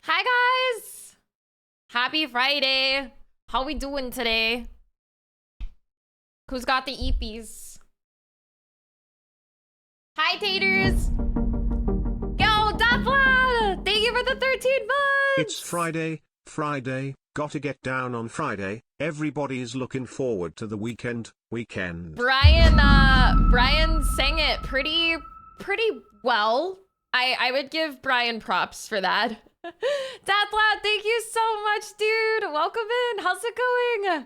Hi guys! Happy Friday! How we doing today? Who's got the EPs? Hi Taters! Yo, Dapla! Thank you for the 13 months! It's Friday, gotta get down on Friday. Everybody's looking forward to the weekend. Brian sang it pretty well. I would give Brian props for that. Dapla, thank you so much, dude. Welcome in. How's it going?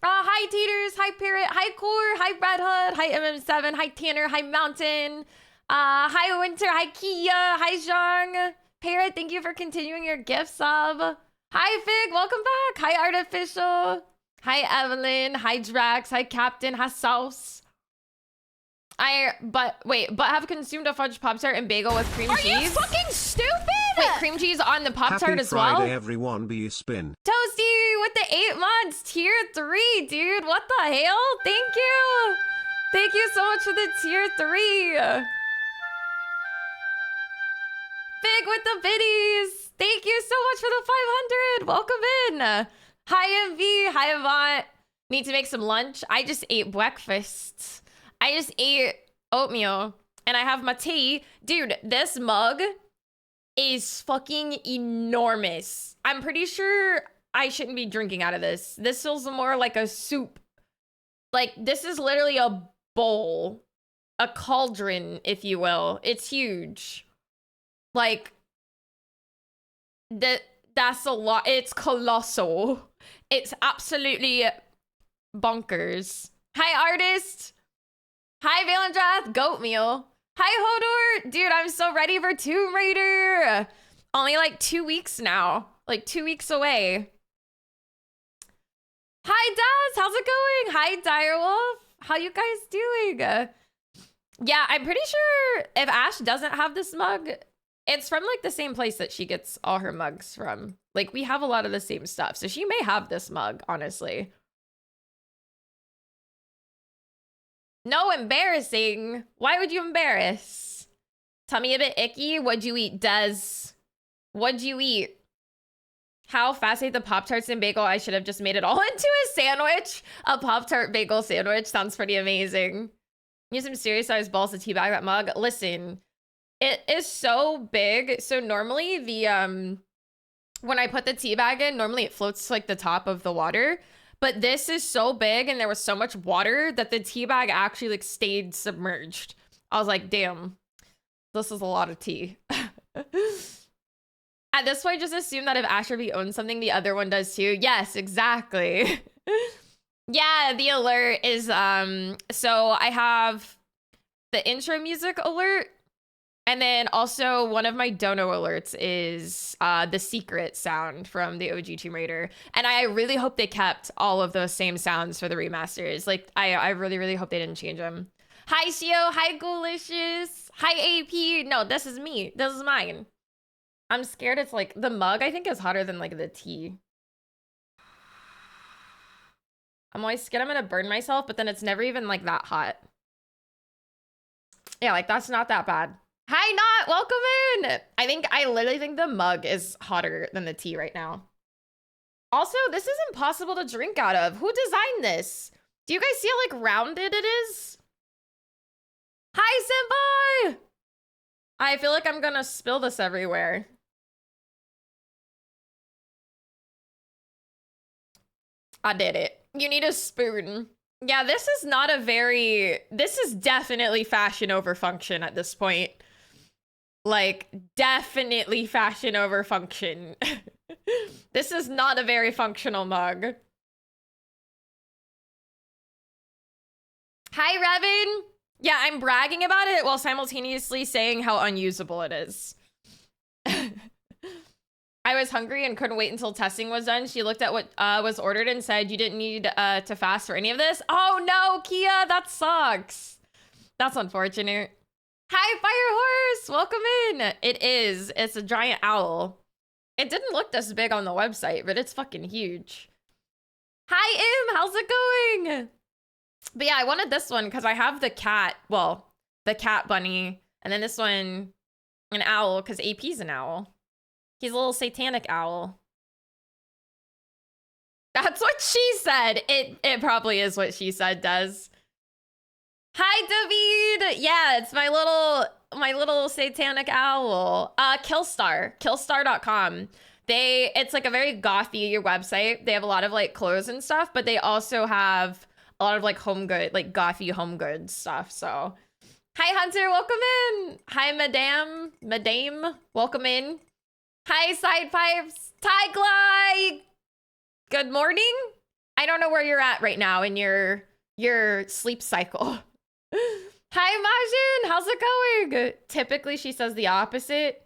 Hi Teeters, hi Parrot, hi Core, hi Red Hood, hi MM7, hi Tanner, hi Mountain, hi Winter, hi Kia, hi Zhang. Parrot, thank you for continuing your gift sub. Hi Fig, welcome back. Hi Artificial. Hi Evelyn, hi Drax, hi Captain, hi Sauce. But have consumed a fudge Pop-Tart and bagel with cream cheese. Are you fucking stupid? Wait, cream cheese on the Pop-Tart as well? Happy Friday, everyone. Be a spin. Toasty with the 8 months, tier 3, dude. What the hell? Thank you. Thank you so much for the tier 3. Big with the biddies. Thank you so much for the 500. Welcome in. Hi MV, hi Avant. Need to make some lunch. I just ate breakfast. I just ate oatmeal and I have my tea. Dude, this mug is fucking enormous. I'm pretty sure I shouldn't be drinking out of this. This feels more like a soup. Like, this is literally a bowl. A cauldron, if you will. It's huge. Like, that's a lot. It's colossal. It's absolutely bonkers. Hi, artist. Hi, Valendrath. Goatmeal. Hi, Hodor. Dude, I'm so ready for Tomb Raider. Only like 2 weeks now. Like 2 weeks away. Hi, Daz. How's it going? Hi, Direwolf. How you guys doing? Yeah, I'm pretty sure if Ash doesn't have this mug, it's from like the same place that she gets all her mugs from. Like, we have a lot of the same stuff. So she may have this mug, honestly. No embarrassing. Why would you embarrass? Tummy a bit icky? What'd you eat, Des? What'd you eat? How fast ate the Pop-Tarts and bagel? I should have just made it all into a sandwich. A Pop-Tart bagel sandwich sounds pretty amazing. Use some serious sized balls to teabag that mug. Listen, it is so big. So normally the, when I put the tea bag in, normally it floats to like the top of the water. But this is so big and there was so much water that the tea bag actually like stayed submerged. I was like, damn, this is a lot of tea. At this point, just assume that if Asherby owns something, the other one does too. Yes, exactly. Yeah, the alert is, so I have the intro music alert. And then also one of my dono alerts is the secret sound from the OG Tomb Raider. And I really hope they kept all of those same sounds for the remasters. Like, I really hope they didn't change them. Hi, Shio. Hi, Goolicious. Hi, AP. No, this is me. This is mine. I'm scared it's like, the mug I think is hotter than like the tea. I'm always scared I'm gonna burn myself, but then it's never even like that hot. Yeah, like that's not that bad. Hi, Not, welcome in. I literally think the mug is hotter than the tea right now. Also, this is impossible to drink out of. Who designed this? Do you guys see how like rounded it is? Hi, Senpai! I feel like I'm gonna spill this everywhere. I did it. You need a spoon. Yeah, this is not a very... This is definitely fashion over function at this point. Like, definitely fashion over function. This is not a very functional mug. Hi, Revin. Yeah, I'm bragging about it while simultaneously saying how unusable it is. I was hungry and couldn't wait until testing was done. She looked at what was ordered and said, you didn't need to fast for any of this. Oh no, Kia, that sucks. That's unfortunate. Hi, Fire Horse, welcome in. It is, it's a giant owl. It didn't look this big on the website, but it's fucking huge. Hi, Im, how's it going? But yeah, I wanted this one because I have the cat, well, the cat bunny, and then this one, an owl, because AP's an owl. He's a little satanic owl. That's what she said. It probably is what she said, does. Hi, David. Yeah, it's my little satanic owl. Killstar.com. It's like a very gothy website. They have a lot of like clothes and stuff, but they also have a lot of like home good, like gothy home goods stuff. So, hi Hunter, welcome in. Hi Madame, welcome in. Hi Side Pipes, Ty good morning. I don't know where you're at right now in your sleep cycle. Hi Majin, how's it going? Typically she says the opposite.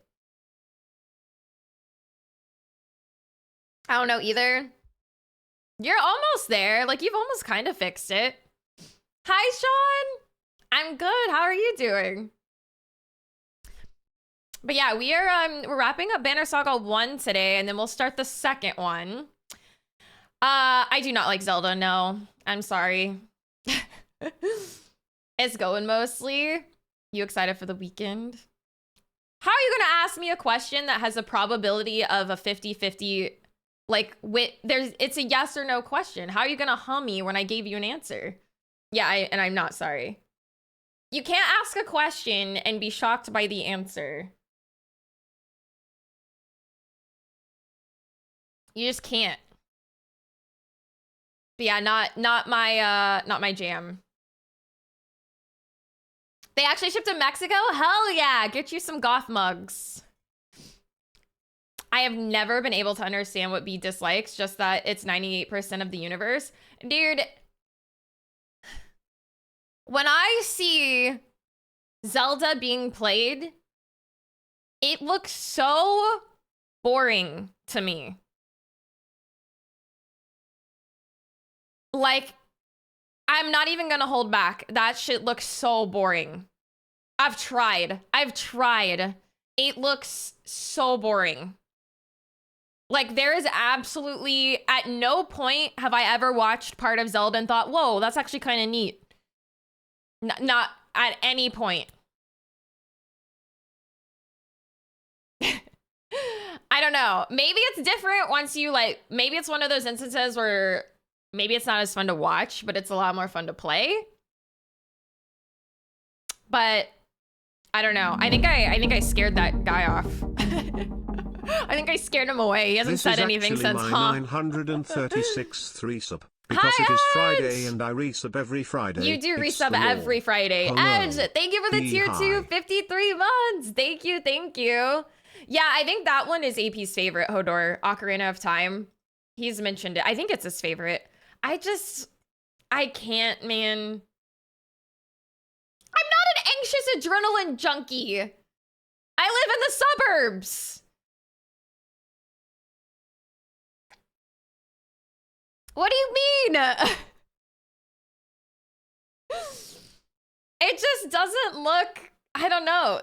I don't know either. You're almost there. Like, you've almost kind of fixed it. Hi, Sean. I'm good. How are you doing? But yeah, we're wrapping up Banner Saga 1 today, and then we'll start the second one. I do not like Zelda, no. I'm sorry. It's going mostly. You excited for the weekend? How are you gonna ask me a question that has a probability of a 50-50? Like, it's a yes or no question. How are you gonna hum me when I gave you an answer? Yeah, and I'm not sorry. You can't ask a question and be shocked by the answer. You just can't. But yeah, not my jam. They actually shipped to Mexico? Hell yeah, get you some goth mugs. I have never been able to understand what B dislikes, just that it's 98% of the universe. Dude, when I see Zelda being played, it looks so boring to me. Like, I'm not even gonna hold back. That shit looks so boring. I've tried. It looks so boring. Like, there is absolutely, at no point have I ever watched part of Zelda and thought, whoa, that's actually kind of neat. Not at any point. I don't know. Maybe it's different once you, like, maybe it's one of those instances where maybe it's not as fun to watch, but it's a lot more fun to play. But I don't know. I think I scared that guy off. I think I scared him away. He hasn't said anything since, my huh? 936 3-sub. Because Hi, it is Edge! Friday and I resub every Friday. You do It's resub the law. every Friday. Hello. Edge, thank you for the tier 2, Hi. 53 months. Thank you. Yeah, I think that one is AP's favorite, Hodor, Ocarina of Time. He's mentioned it. I think it's his favorite. I can't, man. I'm not an anxious adrenaline junkie. I live in the suburbs. What do you mean? It just doesn't look, I don't know.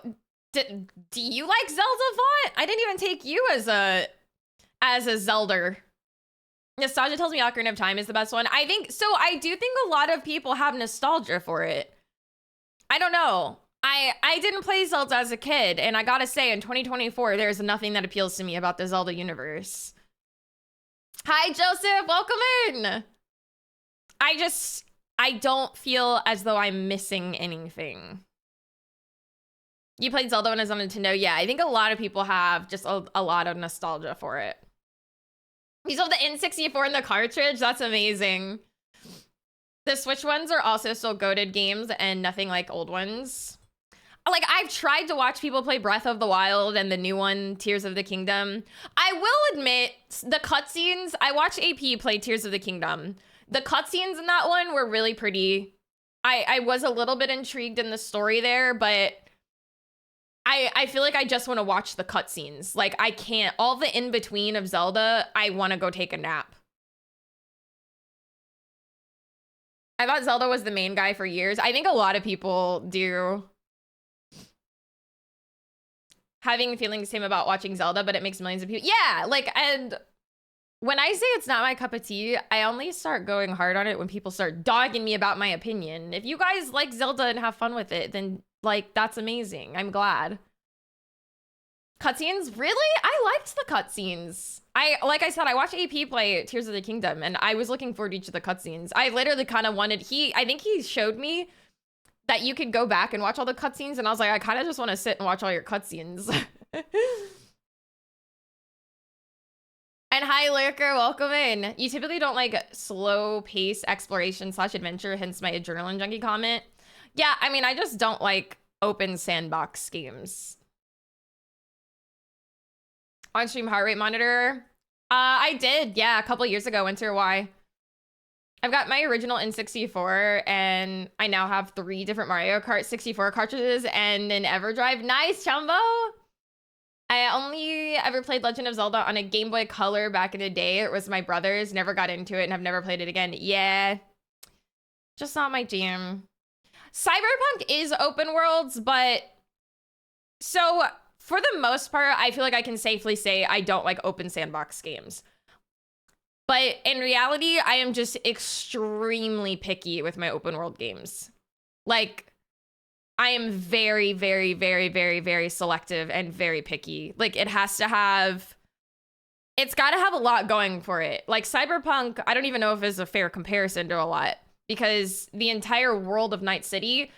Do you like Zelda font? I didn't even take you as a Zelda. Nostalgia tells me Ocarina of Time is the best one. I do think a lot of people have nostalgia for it. I don't know. I didn't play Zelda as a kid, and I gotta say, in 2024, there's nothing that appeals to me about the Zelda universe. Hi, Joseph. Welcome in. I don't feel as though I'm missing anything. You played Zelda when I was on Nintendo? Yeah, I think a lot of people have just a lot of nostalgia for it. You still have the N64 in the cartridge? That's amazing. The Switch ones are also still goated games and nothing like old ones. Like, I've tried to watch people play Breath of the Wild and the new one, Tears of the Kingdom. I will admit, the cutscenes, I watched AP play Tears of the Kingdom. The cutscenes in that one were really pretty. I was a little bit intrigued in the story there, but I feel like I just want to watch the cutscenes. Like, I can't, all the in-between of Zelda, I want to go take a nap. I thought Zelda was the main guy for years. I think a lot of people do. Having feelings same about watching Zelda, but it makes millions of people. Yeah, like, and when I say it's not my cup of tea, I only start going hard on it when people start dogging me about my opinion. If you guys like Zelda and have fun with it, then, like, that's amazing. I'm glad. Cutscenes? Really? I liked the cutscenes. Like I said, I watched AP play Tears of the Kingdom, and I was looking forward to each of the cutscenes. I literally kind of wanted, I think he showed me that you could go back and watch all the cutscenes, and I was like, I kind of just want to sit and watch all your cutscenes. And hi, Lurker, welcome in. You typically don't like slow pace exploration / adventure, hence my adrenaline junkie comment. Yeah, I mean, I just don't like open sandbox games. On stream heart rate monitor. I did, yeah, a couple years ago, Winter, why? I've got my original N64, and I now have 3 different Mario Kart 64 cartridges and an EverDrive. Nice, Chumbo! I only ever played Legend of Zelda on a Game Boy Color back in the day. It was my brother's. Never got into it and have never played it again. Yeah. Just not my jam. Cyberpunk is open worlds, but... So, for the most part, I feel like I can safely say I don't like open sandbox games. But in reality, I am just extremely picky with my open world games. Like... I am very, very, very, very, very selective and very picky. Like, it has to have... It's got to have a lot going for it. Like, Cyberpunk, I don't even know if it's a fair comparison to a lot. Because the entire world of Night City...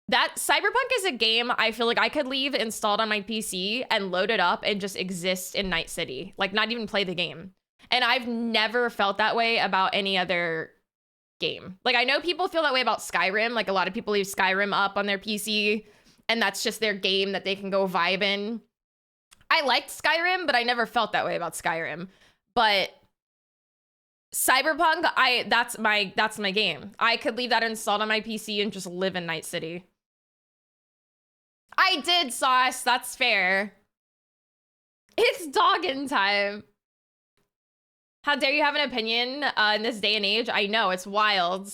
That Cyberpunk is a game I feel like I could leave installed on my PC and load it up and just exist in Night City. Like, not even play the game. And I've never felt that way about any other... game. Like, I know people feel that way about Skyrim. Like, a lot of people leave Skyrim up on their PC and that's just their game that they can go vibe in. I liked Skyrim, but I never felt that way about Skyrim. But Cyberpunk, that's my game. I could leave that installed on my PC and just live in Night City. I did, Sauce. That's fair. It's doggin' time. How dare you have an opinion in this day and age? I know, it's wild.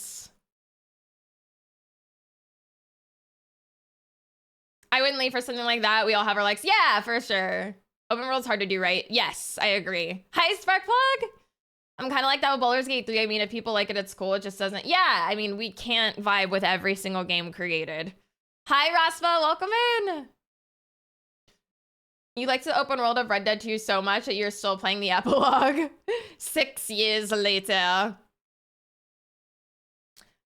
I wouldn't leave for something like that. We all have our likes. Yeah, for sure. Open world's hard to do right. Yes, I agree. Hi, Sparkplug. I'm kind of like that with Baldur's Gate 3. I mean, if people like it, it's cool. It just doesn't. Yeah, I mean, we can't vibe with every single game created. Hi, Raspa. Welcome in. You like the open world of Red Dead 2 so much that you're still playing the epilogue 6 years later.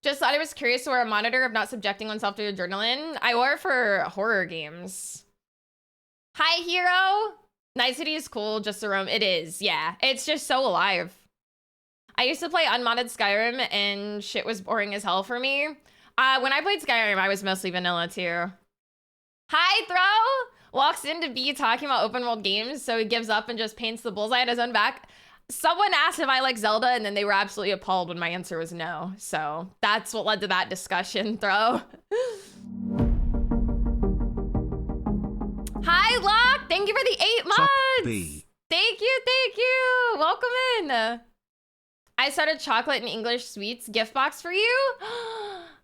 Just thought I was curious to wear a monitor of not subjecting oneself to adrenaline. I wore it for horror games. Hi, Hero. Night City is cool, just a roam. It is, yeah. It's just so alive. I used to play unmodded Skyrim and shit was boring as hell for me. When I played Skyrim, I was mostly vanilla too. Hi, Throw! Walks into B talking about open world games, so he gives up and just paints the bullseye at his own back. Someone asked if I like Zelda, and then they were absolutely appalled when my answer was no. So that's what led to that discussion, Throw. Hi, Locke! Thank you for the 8 months! Thank you! Welcome in! I started chocolate and English sweets gift box for you.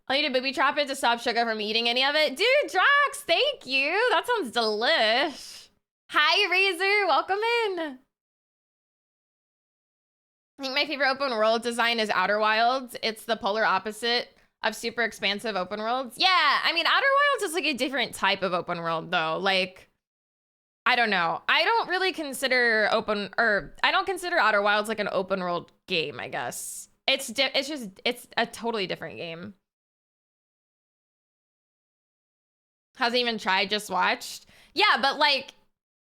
I need a booby trap it to stop Sugar from eating any of it. Dude, Drox, thank you. That sounds delish. Hi, Razor. Welcome in. I think my favorite open world design is Outer Wilds. It's the polar opposite of super expansive open worlds. Yeah, I mean, Outer Wilds is like a different type of open world, though. Like, I don't know. I don't really consider I don't consider Outer Wilds like an open world game, I guess. It's a totally different game. Hasn't even tried, just watched. Yeah, but like,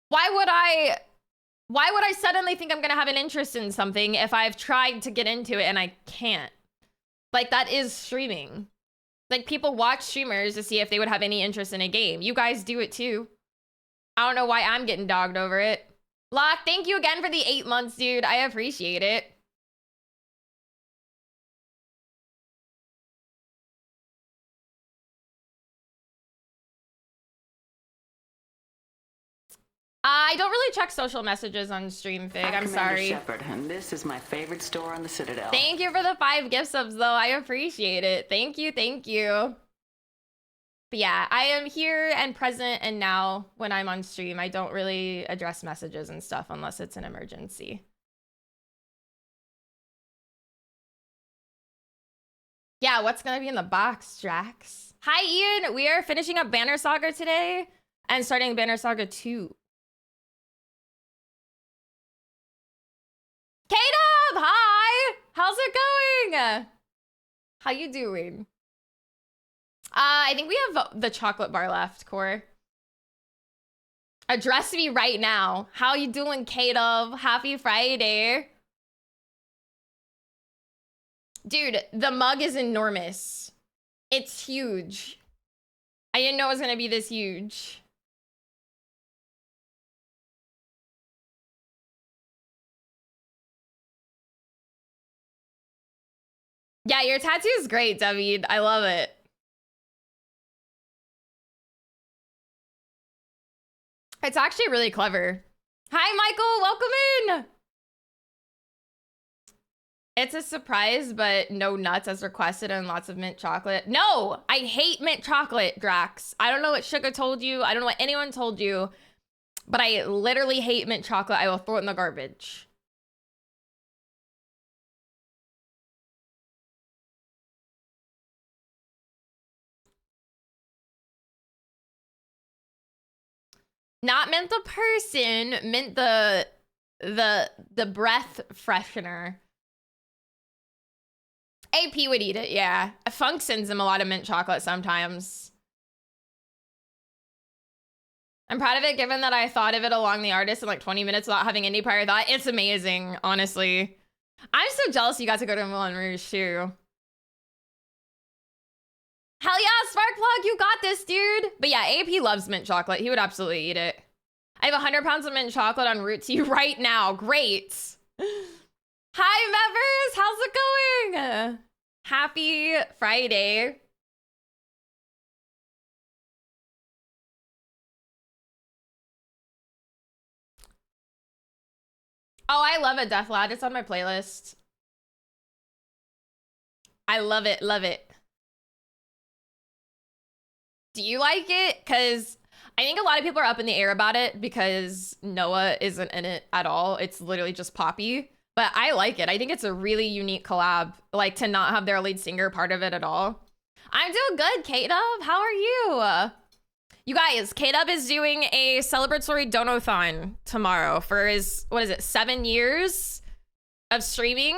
why would I suddenly think I'm gonna have an interest in something if I've tried to get into it and I can't? Like, that is streaming. Like, people watch streamers to see if they would have any interest in a game. You guys do it too. I don't know why I'm getting dogged over it. Locke, thank you again for the 8 months, dude. I appreciate it. I don't really check social messages on stream, Fig. I'm sorry. Shepard, and this is my favorite store on the Citadel. Thank you for the 5 gift subs, though. I appreciate it. Thank you, thank you. But yeah, I am here and present and now when I'm on stream. I don't really address messages and stuff unless it's an emergency. Yeah, what's gonna be in the box, Drax? Hi, Ian. We are finishing up Banner Saga today and starting Banner Saga 2. K-Dub, hi! How's it going? How you doing? I think we have the chocolate bar left, Core. Address me right now. How you doing, K-Dub? Happy Friday. Dude, the mug is enormous. It's huge. I didn't know it was gonna be this huge. Yeah, your tattoo is great, David. I love it. It's actually really clever. Hi, Michael. Welcome in. It's a surprise, but no nuts as requested and lots of mint chocolate. No, I hate mint chocolate, Drax. I don't know what Sugar told you. I don't know what anyone told you, but I literally hate mint chocolate. I will throw it in the garbage. Not mint the person, mint the breath freshener. AP would eat it, yeah. Funk sends him a lot of mint chocolate sometimes. I'm proud of it given that I thought of it along the artist in like 20 minutes without having any prior thought. It's amazing, honestly. I'm so jealous you got to go to Moulin Rouge too. Hell yeah, Sparkplug, you got this, dude. But yeah, AP loves mint chocolate. He would absolutely eat it. I have 100 pounds of mint chocolate en route to you right now. Great. Hi, members. How's it going? Happy Friday. Oh, I love it, Death Lad. It's on my playlist. I love it. Love it. Do you like it? Because I think a lot of people are up in the air about it because Noah isn't in it at all. It's literally just Poppy. But I like it. I think it's a really unique collab, like to not have their lead singer part of it at all. I'm doing good, K-Dub. How are you? You guys, K-Dub is doing a celebratory donathon tomorrow for his, what is it, 7 years of streaming.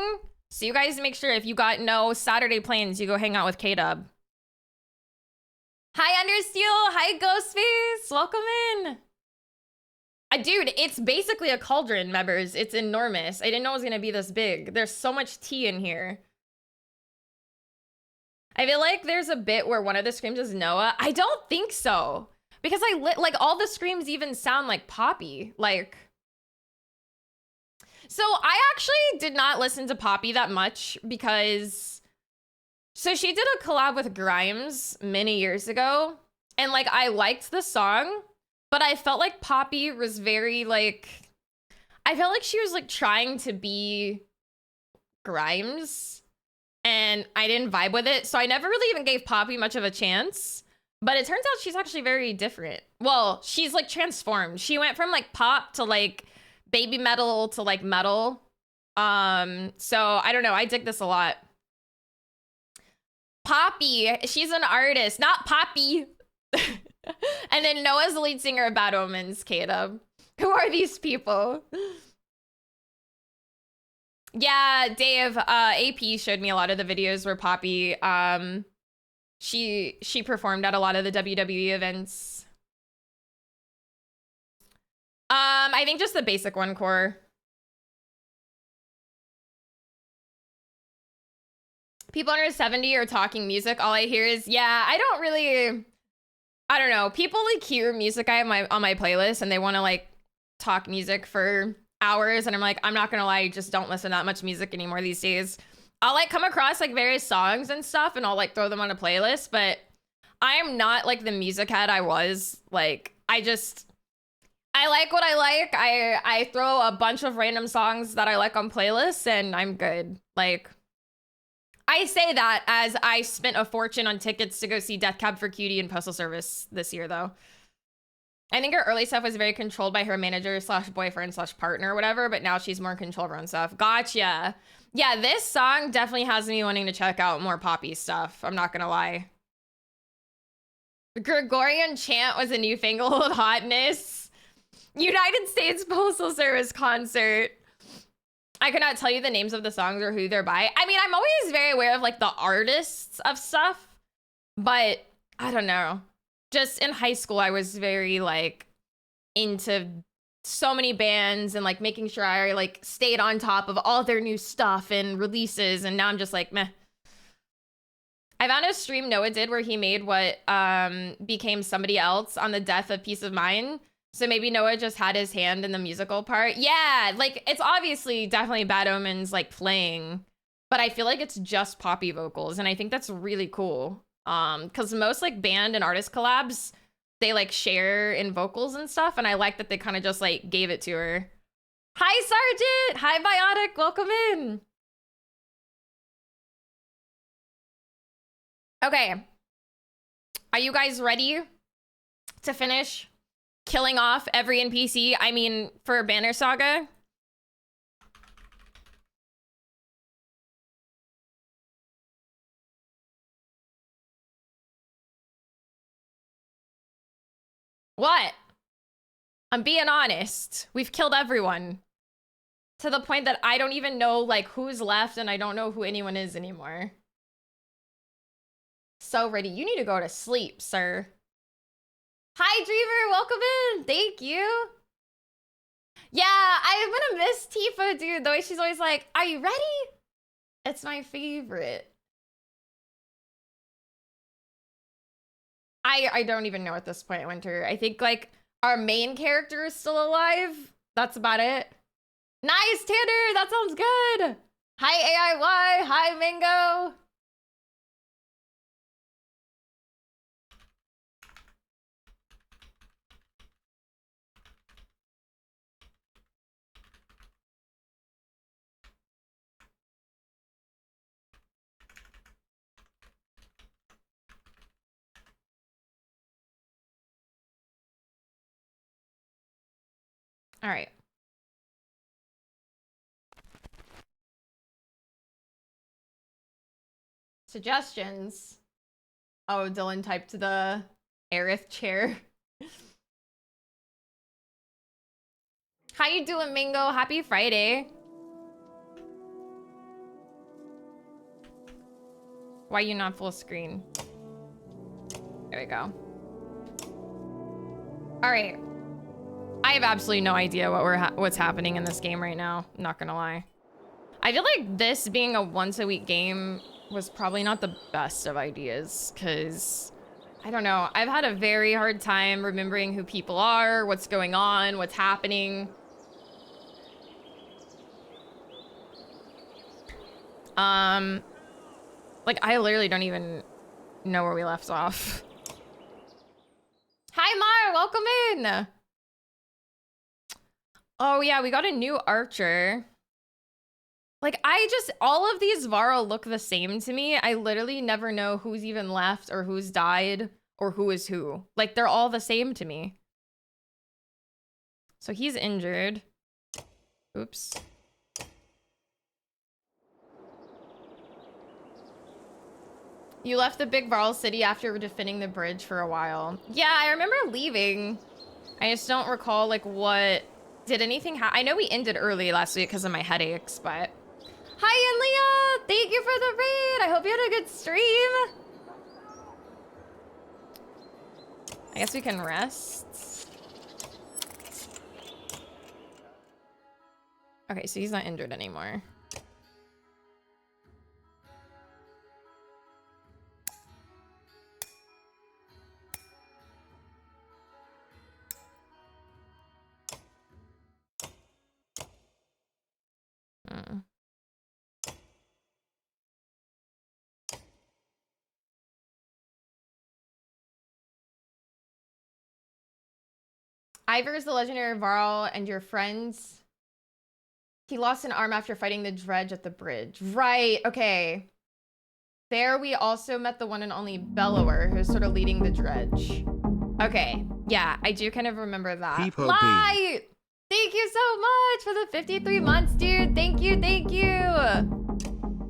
So you guys make sure if you got no Saturday plans, you go hang out with K-Dub. Hi, Understeel. Hi, Ghostface. Welcome in. Dude, it's basically a cauldron, members. It's enormous. I didn't know it was going to be this big. There's so much tea in here. I feel like there's a bit where one of the screams is Noah. I don't think so. Because like all the screams even sound like Poppy. Like, so I actually did not listen to Poppy that much because, so she did a collab with Grimes many years ago. And like, I liked the song, but I felt like Poppy was very like, I felt like she was like trying to be Grimes and I didn't vibe with it. So I never really even gave Poppy much of a chance. But it turns out she's actually very different. Well, she's like transformed. She went from like pop to like baby metal to like metal. So I don't know. I dig this a lot. Poppy, she's an artist, not Poppy. And then Noah's the lead singer of Bad Omens, K-Dub. Who are these people? Yeah, Dave, AP showed me a lot of the videos where Poppy, she performed at a lot of the WWE events. I think just the basic one, Core. People under 70 are talking music. All I hear is, yeah, I don't know. People like hear music I have on my playlist and they want to like talk music for hours. And I'm like, I'm not going to lie, I just don't listen to that much music anymore these days. I'll like come across like various songs and stuff and I'll like throw them on a playlist, but I am not like the music head I was. Like, I like what I like. I throw a bunch of random songs that I like on playlists and I'm good. Like, I say that as I spent a fortune on tickets to go see Death Cab for Cutie and Postal Service this year, though. I think her early stuff was very controlled by her manager / boyfriend / partner or whatever, but now she's more in control of her own stuff. Gotcha. Yeah, this song definitely has me wanting to check out more Poppy stuff. I'm not gonna lie. The Gregorian chant was a newfangled hotness. United States Postal Service concert. I could not tell you the names of the songs or who they're by. I mean, I'm always very aware of like the artists of stuff, but I don't know. Just in high school, I was very like into so many bands and like making sure I like stayed on top of all their new stuff and releases. And now I'm just like, meh. I found a stream Noah did where he made what became Somebody Else on the death of Peace of Mind. So maybe Noah just had his hand in the musical part. Yeah, like it's obviously definitely Bad Omens like playing, but I feel like it's just poppy vocals. And I think that's really cool. Because most like band and artist collabs, they like share in vocals and stuff. And I like that they kind of just like gave it to her. Hi, Sergeant. Hi, Biotic. Welcome in. Okay. Are you guys ready to finish killing off every NPC? I mean, for Banner Saga? What? I'm being honest. We've killed everyone. To the point that I don't even know like who's left and I don't know who anyone is anymore. So ready. You need to go to sleep, sir. Hi, Dreamer. Welcome in. Thank you. Yeah, I'm gonna miss Tifa, dude. The way she's always like, are you ready? It's my favorite. I don't even know at this point, Winter. I think like our main character is still alive. That's about it. Nice, Tanner. That sounds good. Hi, AIY. Hi, Mango. All right. Suggestions. Oh, Dylan typed the Aerith chair. How you doing, Mingo? Happy Friday. Why you not full screen? There we go. All right. I have absolutely no idea what's happening in this game right now. I'm not gonna lie. I feel like this being a once-a-week game was probably not the best of ideas, because I don't know. I've had a very hard time remembering who people are, what's going on, what's happening. Like I literally don't even know where we left off. Hi, Mar, welcome in. Oh yeah, we got a new archer. Like all of these Varro look the same to me. I literally never know who's even left or who's died or who is who. Like they're all the same to me. So he's injured. Oops. You left the big Varl city after defending the bridge for a while. Yeah, I remember leaving. I just don't recall like what... Did anything happen? I know we ended early last week because of my headaches, but... Hi, Anlia! Thank you for the raid! I hope you had a good stream! I guess we can rest. Okay, so he's not injured anymore. Ivor is the legendary Varl and your friends. He lost an arm after fighting the dredge at the bridge. Right, okay. There we also met the one and only Bellower, who's sort of leading the dredge. Okay, yeah, I do kind of remember that. Light! Thank you so much for the 53 months, dude. Thank you, thank you.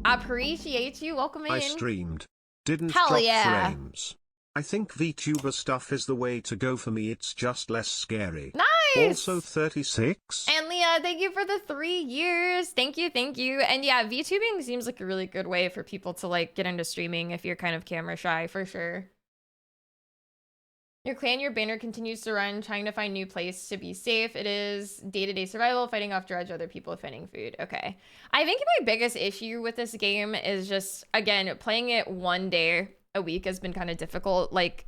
Appreciate you. Welcome in. I streamed. Didn't Hell drop yeah. frames. I think VTuber stuff is the way to go for me. It's just less scary. Nice. Also 36. And Leah, thank you for the 3 years. Thank you, thank you. And yeah, VTubing seems like a really good way for people to like get into streaming if you're kind of camera shy, for sure. Your clan, your banner continues to run, trying to find new place to be safe. It is day-to-day survival, fighting off dredge, other people finding food. Okay. I think my biggest issue with this game is just, again, playing it 1 day a week has been kind of difficult. Like,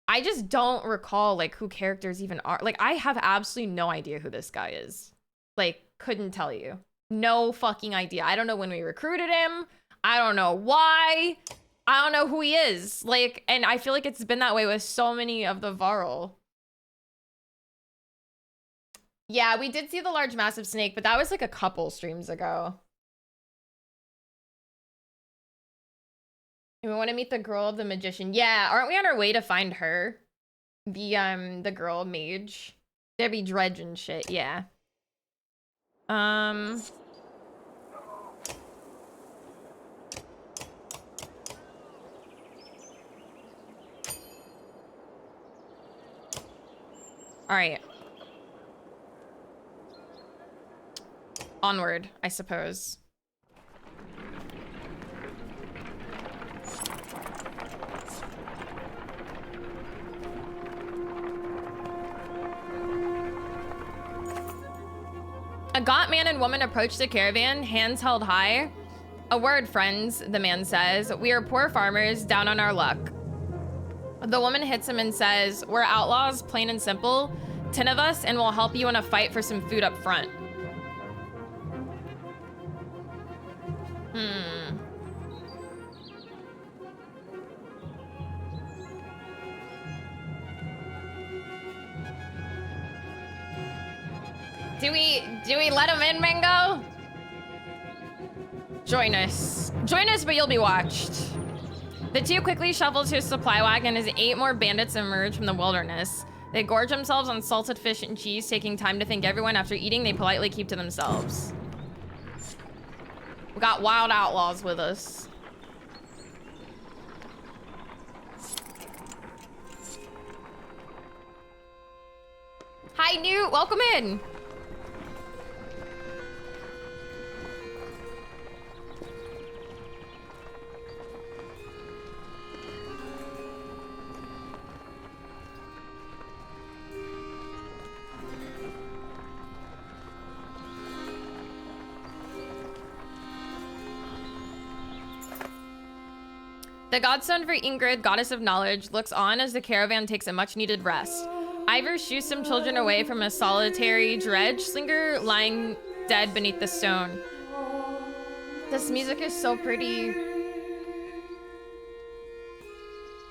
I just don't recall, like, who characters even are. Like, I have absolutely no idea who this guy is. Like, couldn't tell you. No fucking idea. I don't know when we recruited him. I don't know why. I don't know who he is. Like, and I feel like it's been that way with so many of the Varl. Yeah, we did see the large massive snake, but that was like a couple streams ago. And we want to meet the girl of the magician. Yeah, aren't we on our way to find her? The girl mage. There'd be dredge and shit, yeah. All right. Onward, I suppose. A gaunt man and woman approach the caravan, hands held high. A word, friends, the man says. We are poor farmers, down on our luck. The woman hits him and says, we're outlaws, plain and simple. 10 of us, and we'll help you in a fight for some food up front. Do we let him in, Mango? Join us. Join us, but you'll be watched. The two quickly shovel to a supply wagon as 8 more bandits emerge from the wilderness. They gorge themselves on salted fish and cheese, taking time to thank everyone. After eating, they politely keep to themselves. We got wild outlaws with us. Hi, Newt. Welcome in. The godson for Ingrid, goddess of knowledge, looks on as the caravan takes a much-needed rest. Ivor shoos some children away from a solitary dredge slinger lying dead beneath the stone. This music is so pretty.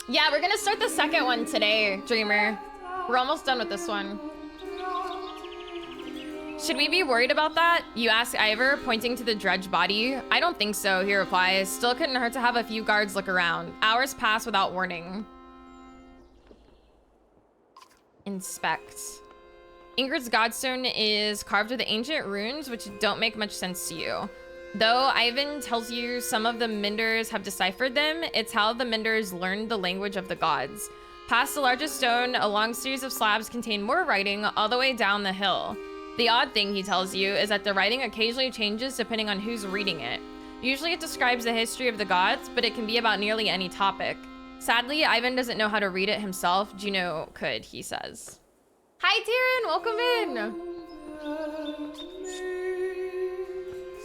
Yeah, we're gonna start the second one today, Dreamer. We're almost done with this one. Should we be worried about that? You ask Ivor, pointing to the dredge body. I don't think so, he replies. Still couldn't hurt to have a few guards look around. Hours pass without warning. Inspect. Ingrid's godstone is carved with ancient runes, which don't make much sense to you. Though Ivan tells you some of the Minders have deciphered them, it's how the Minders learned the language of the gods. Past the largest stone, a long series of slabs contain more writing all the way down the hill. The odd thing, he tells you, is that the writing occasionally changes depending on who's reading it. Usually it describes the history of the gods, but it can be about nearly any topic. Sadly, Ivan doesn't know how to read it himself. Juno could, he says. Hi, Tyrion, welcome in.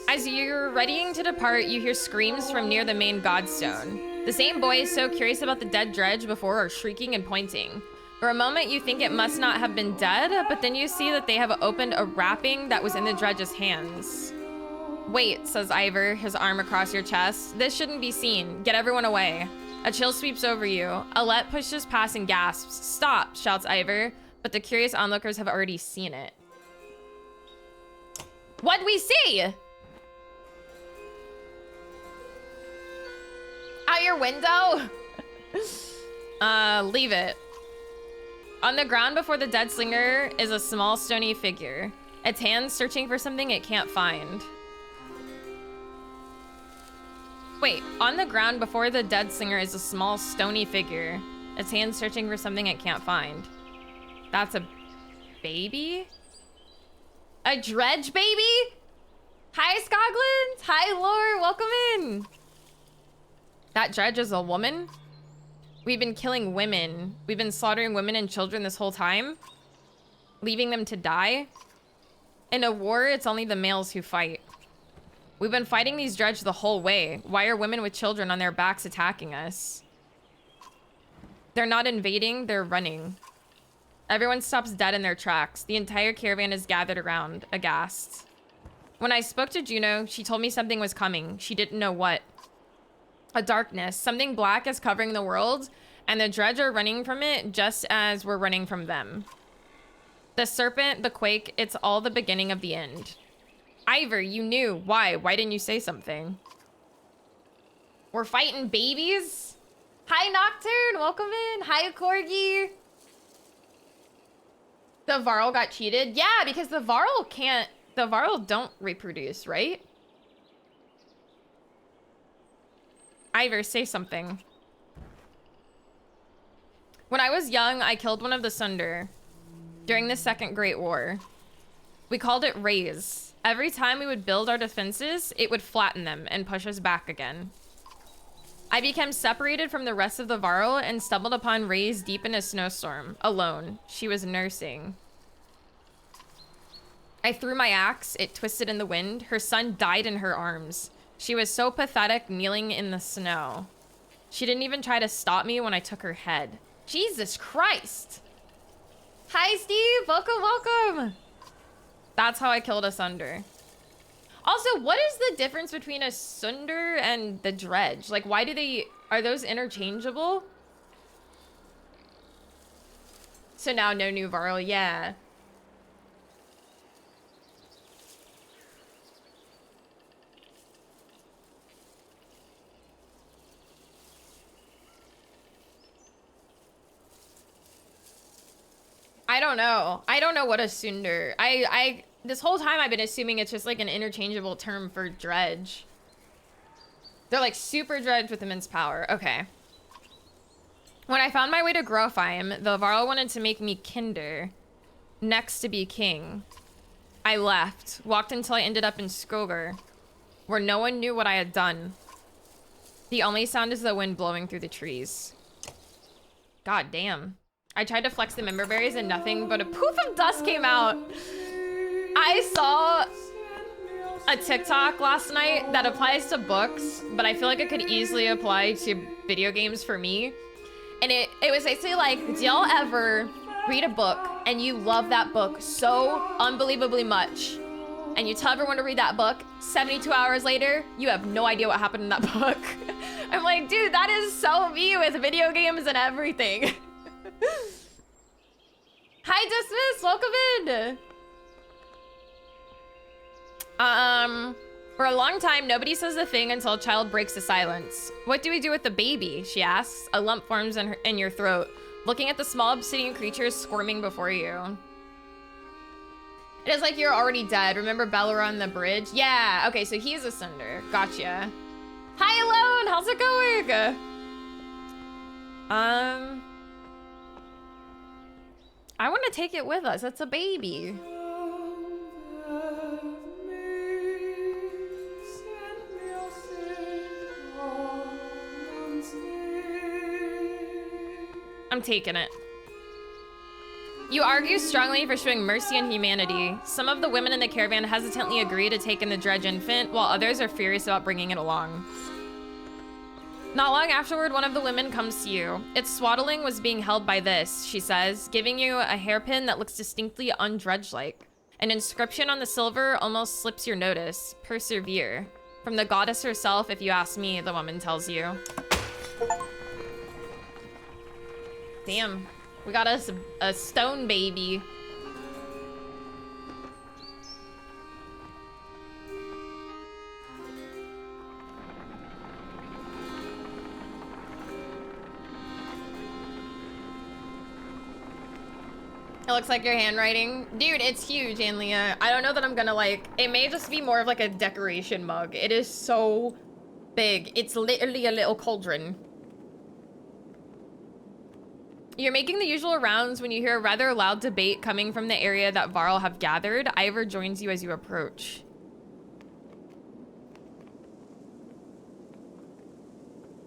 As you're readying to depart, you hear screams from near the main godstone. The same boys so curious about the dead dredge before are shrieking and pointing. For a moment, you think it must not have been dead, but then you see that they have opened a wrapping that was in the dredge's hands. Wait, says Ivor, his arm across your chest. This shouldn't be seen. Get everyone away. A chill sweeps over you. Alette pushes past and gasps. Stop, shouts Ivor, but the curious onlookers have already seen it. What'd we see? Out your window? Leave it. On the ground before the dead slinger is a small stony figure. Its hands searching for something it can't find. Wait, on the ground before the dead slinger is a small stony figure. Its hand searching for something it can't find. That's a baby? A dredge baby? Hi, Scogland. Hi, Lore. Welcome in. That dredge is a woman? We've been killing women. We've been slaughtering women and children this whole time, leaving them to die. In a war, it's only the males who fight. We've been fighting these dredge the whole way. Why are women with children on their backs attacking us? They're not invading, they're running. Everyone stops dead in their tracks. The entire caravan is gathered around, aghast. When I spoke to Juno, she told me something was coming. She didn't know what. A darkness. Something black is covering the world, and the dredge are running from it just as we're running from them. The serpent, the quake, it's all the beginning of the end. Ivor, you knew. Why? Why didn't you say something? We're fighting babies? Hi, Nocturne. Welcome in. Hi, Corgi. The Varl got cheated? Yeah, because the Varl can't... The Varl don't reproduce, right? Ivor, say something. When I was young, I killed one of the Sunder during the Second Great War. We called it Raise. Every time we would build our defenses, it would flatten them and push us back again. I became separated from the rest of the Varl and stumbled upon Raise deep in a snowstorm, alone. She was nursing. I threw my axe, it twisted in the wind. Her son died in her arms. She was so pathetic, kneeling in the snow. She didn't even try to stop me when I took her head. Jesus Christ! Hi, Steve! Welcome, welcome! That's how I killed a Sunder. Also, what is the difference between a Sunder and the dredge? Like, why do they... Are those interchangeable? So now no new Varl, yeah. I don't know. I don't know what a Sunder. This whole time I've been assuming it's just like an interchangeable term for dredge. They're like super dredge with immense power. Okay. When I found my way to Grofheim, the Varl wanted to make me Kinder, next to be king. I left, walked until I ended up in Skogar, where no one knew what I had done. The only sound is the wind blowing through the trees. God damn. I tried to flex the member berries and nothing but a poof of dust came out. I saw a TikTok last night that applies to books, but I feel like it could easily apply to video games for me. And it was basically like, do y'all ever read a book and you love that book so unbelievably much, and you tell everyone to read that book, 72 hours later, you have no idea what happened in that book. I'm like, dude, that is so me with video games and everything. Hi, Dismiss, welcome in. For a long time, nobody says a thing until a child breaks the silence. What do we do with the baby? She asks. A lump forms in your throat, looking at the small obsidian creatures squirming before you. It is like you're already dead. Remember Bellar on the bridge? Yeah, okay, so he's a Sunder. Gotcha. Hi, Alone, how's it going? I want to take it with us. It's a baby. I'm taking it. You argue strongly for showing mercy and humanity. Some of the women in the caravan hesitantly agree to take in the dredge infant, while others are furious about bringing it along. Not long afterward, one of the women comes to you. Its swaddling was being held by this, she says, giving you a hairpin that looks distinctly undredge-like. An inscription on the silver almost slips your notice. Persevere. From the goddess herself, if you ask me, the woman tells you. Damn, we got us a stone baby. It looks like your handwriting. Dude, it's huge, Anlia. I don't know that I'm gonna like, it may just be more of like a decoration mug. It is so big. It's literally a little cauldron. You're making the usual rounds when you hear a rather loud debate coming from the area that Varl have gathered. Ivor joins you as you approach.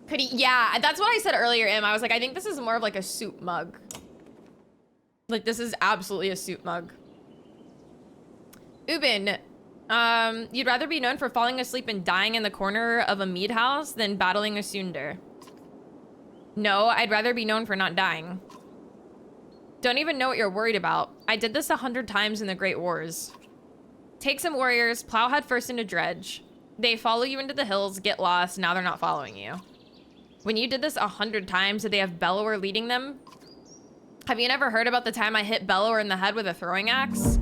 Could he? Yeah, that's what I said earlier, Im. I was like, I think this is more of like a soup mug. Like, this is absolutely a soup mug. Ubin, you'd rather be known for falling asleep and dying in the corner of a mead house than battling a Sunder. No, I'd rather be known for not dying. Don't even know what you're worried about. I did this 100 times in the Great Wars. Take some warriors, plow head first into Dredge. They follow you into the hills, get lost, now they're not following you. When you did this 100 times, did they have Bellower leading them? Have you never heard about the time I hit Bellower in the head with a throwing axe?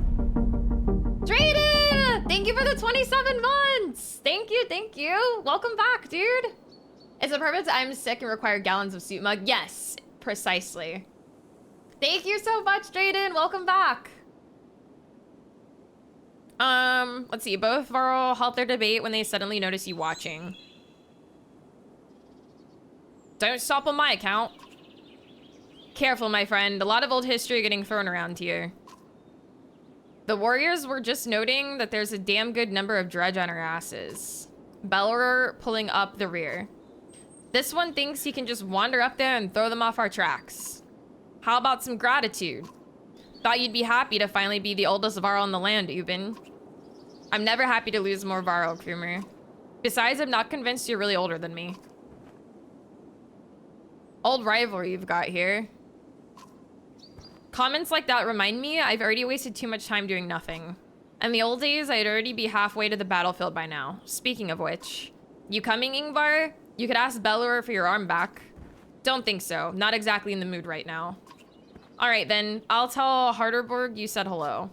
Drayden! Thank you for the 27 months! Thank you, thank you. Welcome back, dude. It's a perfect I'm sick and require gallons of soup mug. Yes, precisely. Thank you so much, Drayden. Welcome back. Let's see. Both Varl halt their debate when they suddenly notice you watching. Don't stop on my account. Careful, my friend. A lot of old history getting thrown around here. The warriors were just noting that there's a damn good number of Dredge on our asses. Bellower pulling up the rear. This one thinks he can just wander up there and throw them off our tracks. How about some gratitude? Thought you'd be happy to finally be the oldest Varl in the land, Ubin. I'm never happy to lose more Varl, Krumer. Besides, I'm not convinced you're really older than me. Old rivalry you've got here. Comments like that remind me I've already wasted too much time doing nothing. In the old days, I'd already be halfway to the battlefield by now. Speaking of which, you coming, Ingvar? You could ask Bellower for your arm back. Don't think so. Not exactly in the mood right now. All right, then. I'll tell Harderborg you said hello.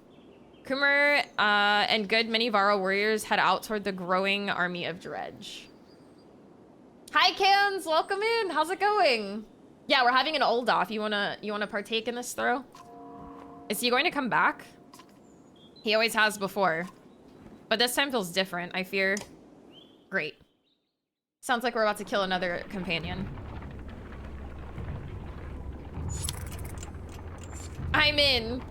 Krumer and good many Varl warriors head out toward the growing army of Dredge. Hi, Cans. Welcome in. How's it going? Yeah, we're having an old off. You wanna partake in this throw? Is he going to come back? He always has before. But this time feels different, I fear. Great. Sounds like we're about to kill another companion. I'm in.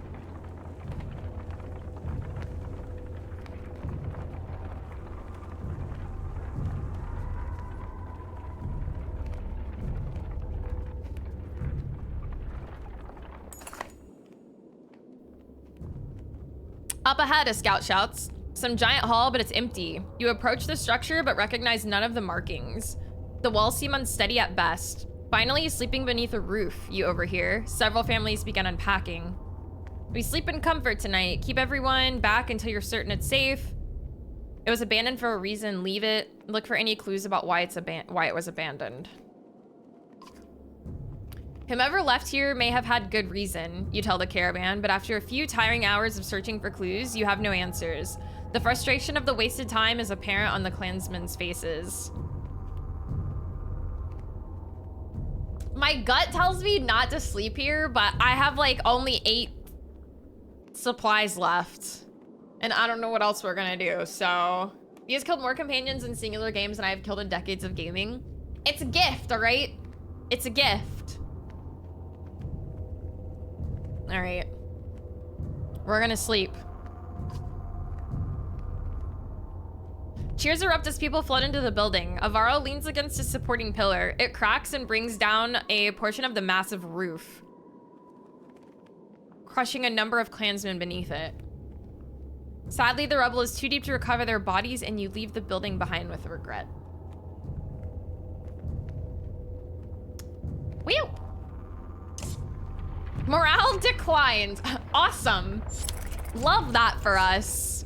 Up ahead, a scout shouts. Some giant hall, but it's empty. You approach the structure, but recognize none of the markings. The walls seem unsteady at best. Finally, sleeping beneath a roof, you overhear. Several families begin unpacking. We sleep in comfort tonight. Keep everyone back until you're certain it's safe. It was abandoned for a reason. Leave it. Look for any clues about why it was abandoned. Whomever left here may have had good reason, you tell the caravan, but after a few tiring hours of searching for clues, you have no answers. The frustration of the wasted time is apparent on the clansmen's faces. My gut tells me not to sleep here, but I have like only 8 supplies left. And I don't know what else we're gonna do, so... He has killed more companions in singular games than I have killed in decades of gaming. It's a gift, all right? It's a gift. All right. We're gonna sleep. Cheers erupt as people flood into the building. Avaro leans against a supporting pillar. It cracks and brings down a portion of the massive roof, crushing a number of clansmen beneath it. Sadly, the rubble is too deep to recover their bodies, and you leave the building behind with regret. Whew! Morale declined. Awesome. Love that for us.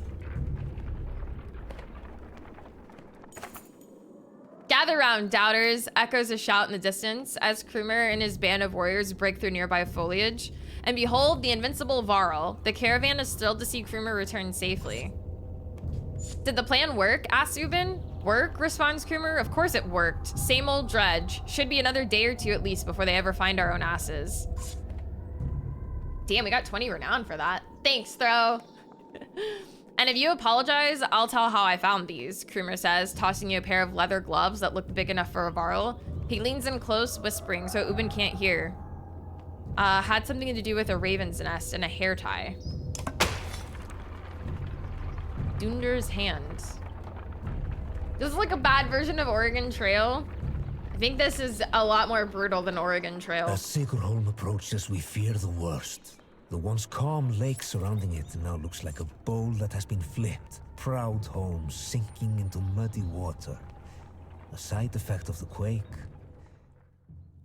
Gather round, doubters, echoes a shout in the distance as Krumer and his band of warriors break through nearby foliage. And behold, the invincible Varl. The caravan is thrilled to see Krumer return safely. Did the plan work? Asks Ubin. Work? Responds Krumer. Of course it worked. Same old Dredge. Should be another day or two at least before they ever find our own asses. Damn, we got 20 renown for that. Thanks, Throw. And if you apologize, I'll tell how I found these, Krumer says, tossing you a pair of leather gloves that looked big enough for a Varl. He leans in close, whispering so Ubin can't hear. Had something to do with a raven's nest and a hair tie. Dunder's hand. This is like a bad version of Oregon Trail. I think this is a lot more brutal than Oregon Trail. As Sigurholm approaches, we fear the worst. The once calm lake surrounding it now looks like a bowl that has been flipped. Proud homes sinking into muddy water. A side effect of the quake.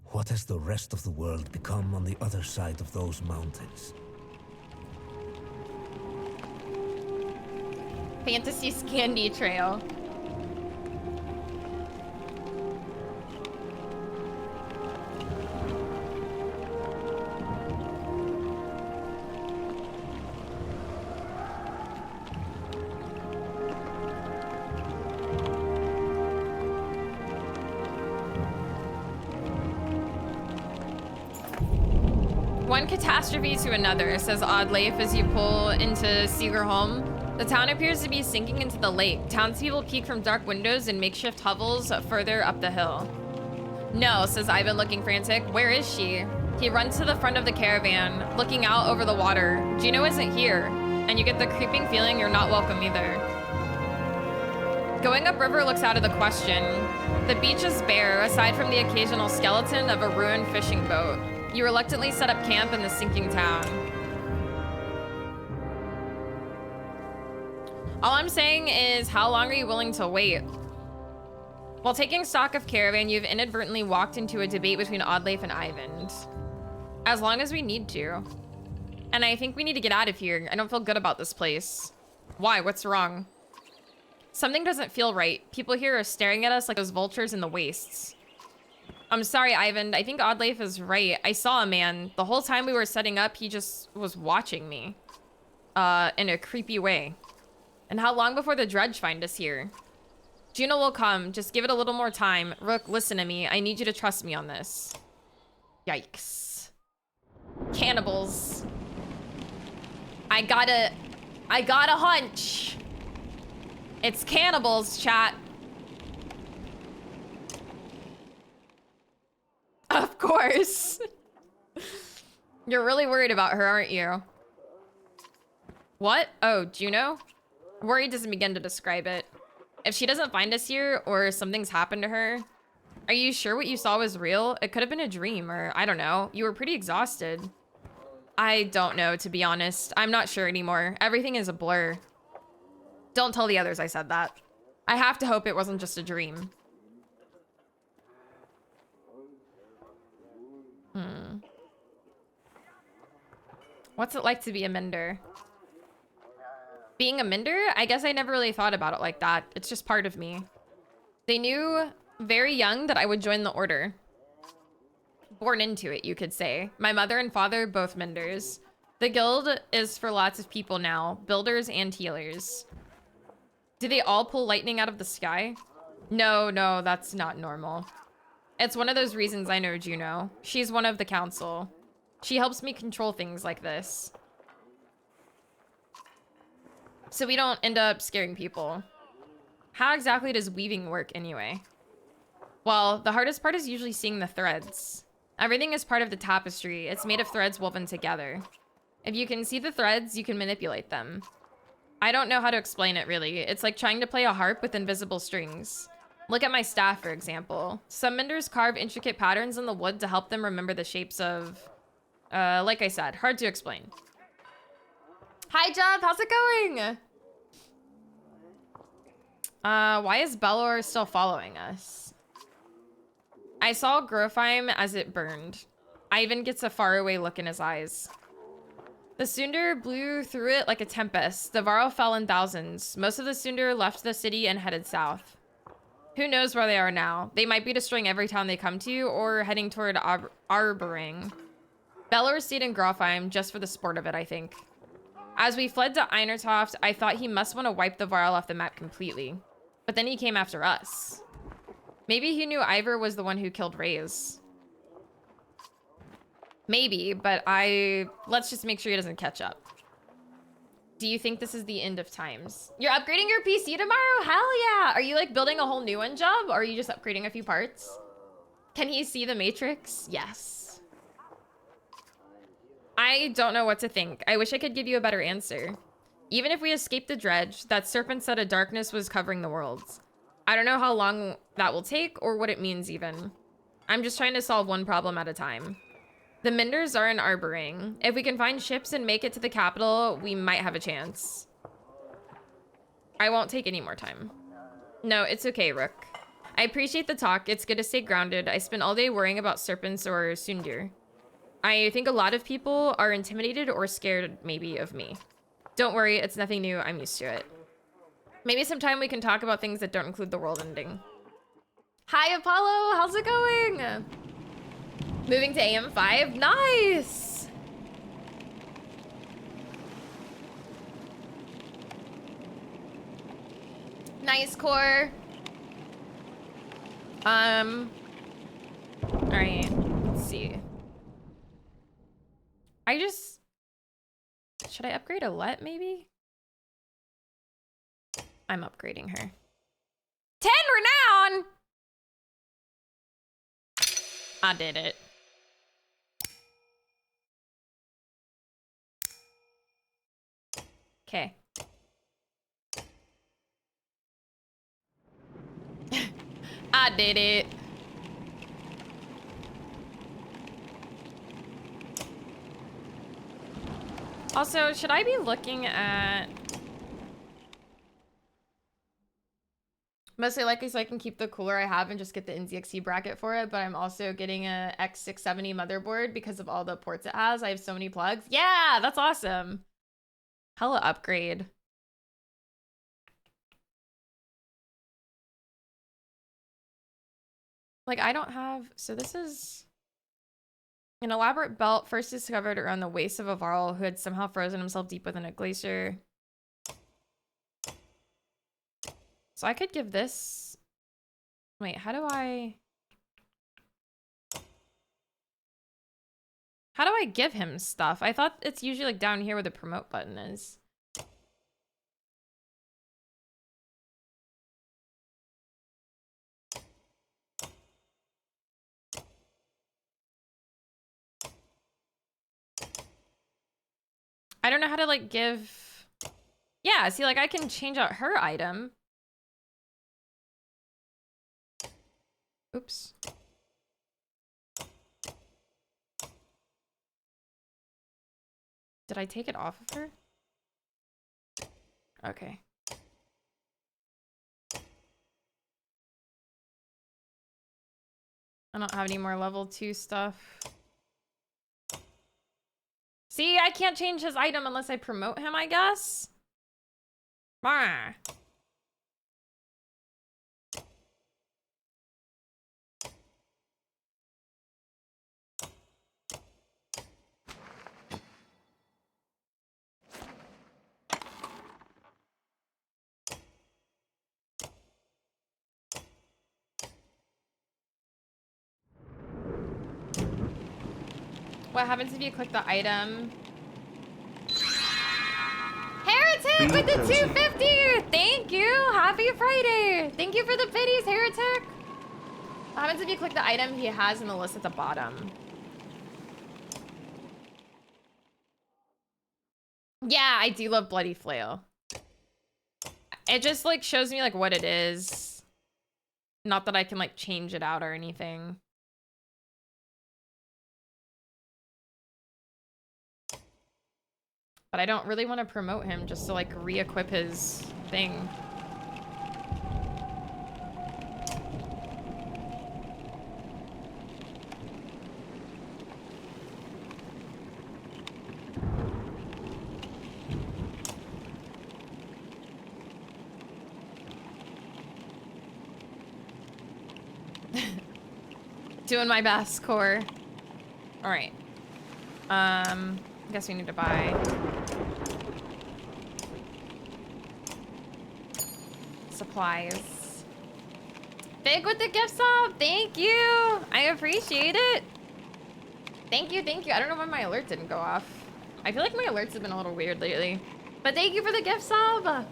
What has the rest of the world become on the other side of those mountains? Fantasy Scandy Trail. One catastrophe to another, says Oddleif as you pull into Seagerholm. The town appears to be sinking into the lake. Townspeople peek from dark windows in makeshift hovels further up the hill. No, says Ivan, looking frantic. Where is she? He runs to the front of the caravan, looking out over the water. Juno isn't here, and you get the creeping feeling you're not welcome either. Going upriver looks out of the question. The beach is bare, aside from the occasional skeleton of a ruined fishing boat. You reluctantly set up camp in the sinking town. All I'm saying is, how long are you willing to wait? While taking stock of Caravan, you've inadvertently walked into a debate between Oddleif and Ivan. As long as we need to. And I think we need to get out of here. I don't feel good about this place. Why? What's wrong? Something doesn't feel right. People here are staring at us like those vultures in the wastes. I'm sorry, Ivan. I think Oddleif is right. I saw a man. The whole time we were setting up, he just was watching me. In a creepy way. And how long before the dredge find us here? Juno will come. Just give it a little more time. Rook, listen to me. I need you to trust me on this. Yikes. Cannibals. I got a hunch. It's cannibals, chat. Of course. You're really worried about her, aren't you? What? Oh, Juno? Worry doesn't begin to describe it. If she doesn't find us here, or something's happened to her, are you sure what you saw was real? It could have been a dream, or I don't know. You were pretty exhausted. I don't know, to be honest. I'm not sure anymore. Everything is a blur. Don't tell the others I said that. I have to hope it wasn't just a dream. What's it like to be a mender? Being a mender? I guess I never really thought about it like that. It's just part of me. They knew very young that I would join the order. Born into it, you could say. My mother and father, both menders. The guild is for lots of people now. Builders and healers. Do they all pull lightning out of the sky? No, that's not normal. It's one of those reasons I know Juno. She's one of the council. She helps me control things like this. So we don't end up scaring people. How exactly does weaving work anyway? Well, the hardest part is usually seeing the threads. Everything is part of the tapestry. It's made of threads woven together. If you can see the threads, you can manipulate them. I don't know how to explain it really. It's like trying to play a harp with invisible strings. Look at my staff, for example. Some menders carve intricate patterns in the wood to help them remember the shapes of... like I said, hard to explain. Hi, Jeff. How's it going? Why is Belor still following us? I saw Grofheim as it burned. Ivan gets a faraway look in his eyes. The Sundar blew through it like a tempest. The Varl fell in thousands. Most of the Sundar left the city and headed south. Who knows where they are now? They might be destroying every town they come to or heading toward Arbering. Belor stayed in Grofheim just for the sport of it, I think. As we fled to Einertoft, I thought he must want to wipe the Varl off the map completely. But then he came after us. Maybe he knew Ivor was the one who killed Reyes. Maybe, but let's just make sure he doesn't catch up. Do you think this is the end of times? You're upgrading your PC tomorrow? Hell yeah! Are you like building a whole new one, Job? Or are you just upgrading a few parts? Can he see the Matrix? Yes. I don't know what to think. I wish I could give you a better answer. Even if we escape the dredge, that serpent said a darkness was covering the world. I don't know how long that will take or what it means even. I'm just trying to solve one problem at a time. The Minders are in Arboring. If we can find ships and make it to the capital, we might have a chance. I won't take any more time. No, it's okay, Rook. I appreciate the talk. It's good to stay grounded. I spent all day worrying about serpents or Sundir. I think a lot of people are intimidated or scared, maybe, of me. Don't worry, it's nothing new. I'm used to it. Maybe sometime we can talk about things that don't include the world ending. Hi, Apollo. How's it going? Moving to AM5. Nice. Nice, Core. All right. Let's see. Should I upgrade Alette, maybe? I'm upgrading her. 10 renown! I did it. Okay. I did it. Also, should I be looking at... Mostly likely so I can keep the cooler I have and just get the NZXT bracket for it, but I'm also getting a X670 motherboard because of all the ports it has. I have so many plugs. Yeah, that's awesome. Hella upgrade. Like, I don't have... So this is... An elaborate belt first discovered around the waist of a Varl who had somehow frozen himself deep within a glacier. So I could give this... Wait, how do I give him stuff? I thought it's usually like down here where the promote button is. I don't know how to like give... Yeah, see, like I can change out her item. Oops. Did I take it off of her? Okay. I don't have any more level 2 stuff. See, I can't change his item unless I promote him, I guess. Bah. What happens if you click the item? Heretic with the 250! Thank you! Happy Friday! Thank you for the biddies, Heretic! What happens if you click the item he has in the list at the bottom? Yeah, I do love Bloody Flail. It just like shows me like what it is. Not that I can like change it out or anything. But I don't really want to promote him just to like re-equip his thing. Doing my best, Core. All right. I guess we need to buy supplies. Big with the gift sub, thank you. I appreciate it. Thank you, thank you. I don't know why my alert didn't go off. I feel like my alerts have been a little weird lately. But thank you for the gift sub.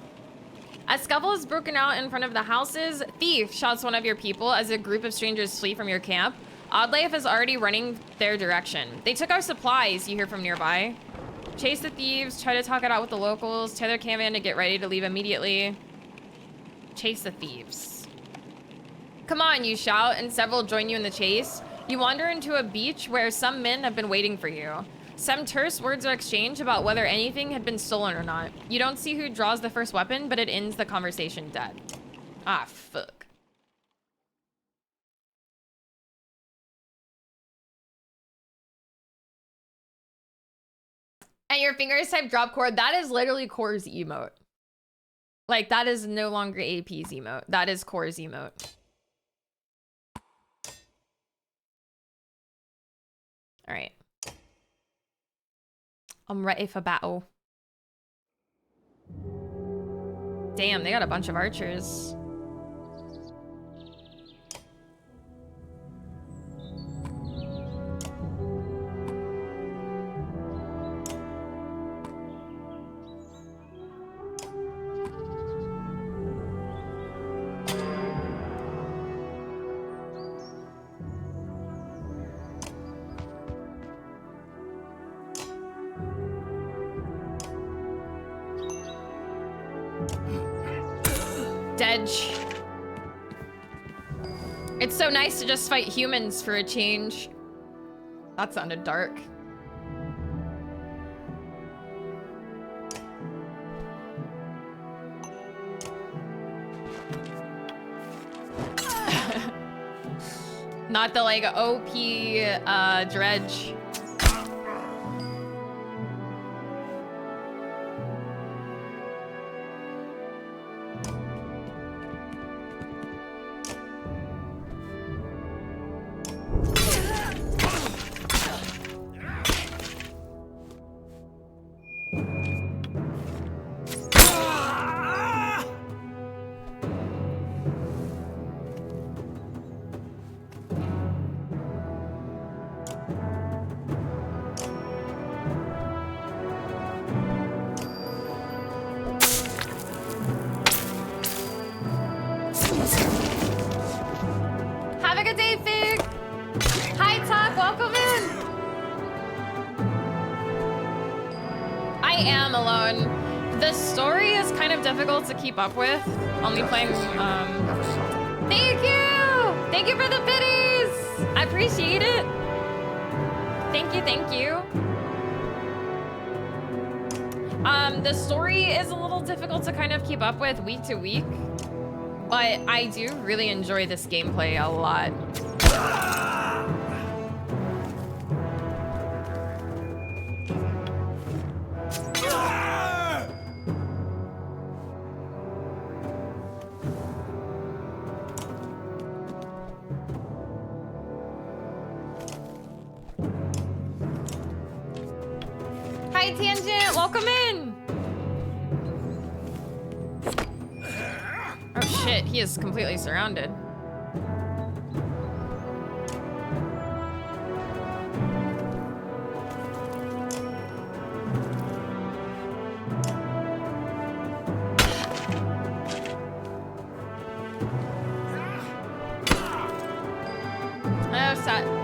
A scuffle is broken out in front of the houses. Thief shouts one of your people as a group of strangers flee from your camp. Oddlife is already running their direction. They took our supplies, you hear from nearby. Chase the thieves, try to talk it out with the locals, tell their caravan to get ready to leave immediately. Chase the thieves. Come on, you shout, and several join you in the chase. You wander into a beach where some men have been waiting for you. Some terse words are exchanged about whether anything had been stolen or not. You don't see who draws the first weapon, but it ends the conversation dead. Ah, fuck. And your fingers type drop chord. That is literally Core's emote. Like, that is no longer AP's emote. That is Core's emote. All right. I'm ready for battle. Damn, they got a bunch of archers. Dedge. It's so nice to just fight humans for a change. That sounded dark. Not the like OP dredge. Have a good day, Fig. Hi, Tuck. Welcome in. I am alone. The story is kind of difficult to keep up with. Only playing, Thank you! Thank you for the biddies! I appreciate it. Thank you, thank you. The story is a little difficult to kind of keep up with week to week, but I do really enjoy this gameplay a lot. Hi, Tangent. Welcome in. Oh, shit. He is completely surrounded.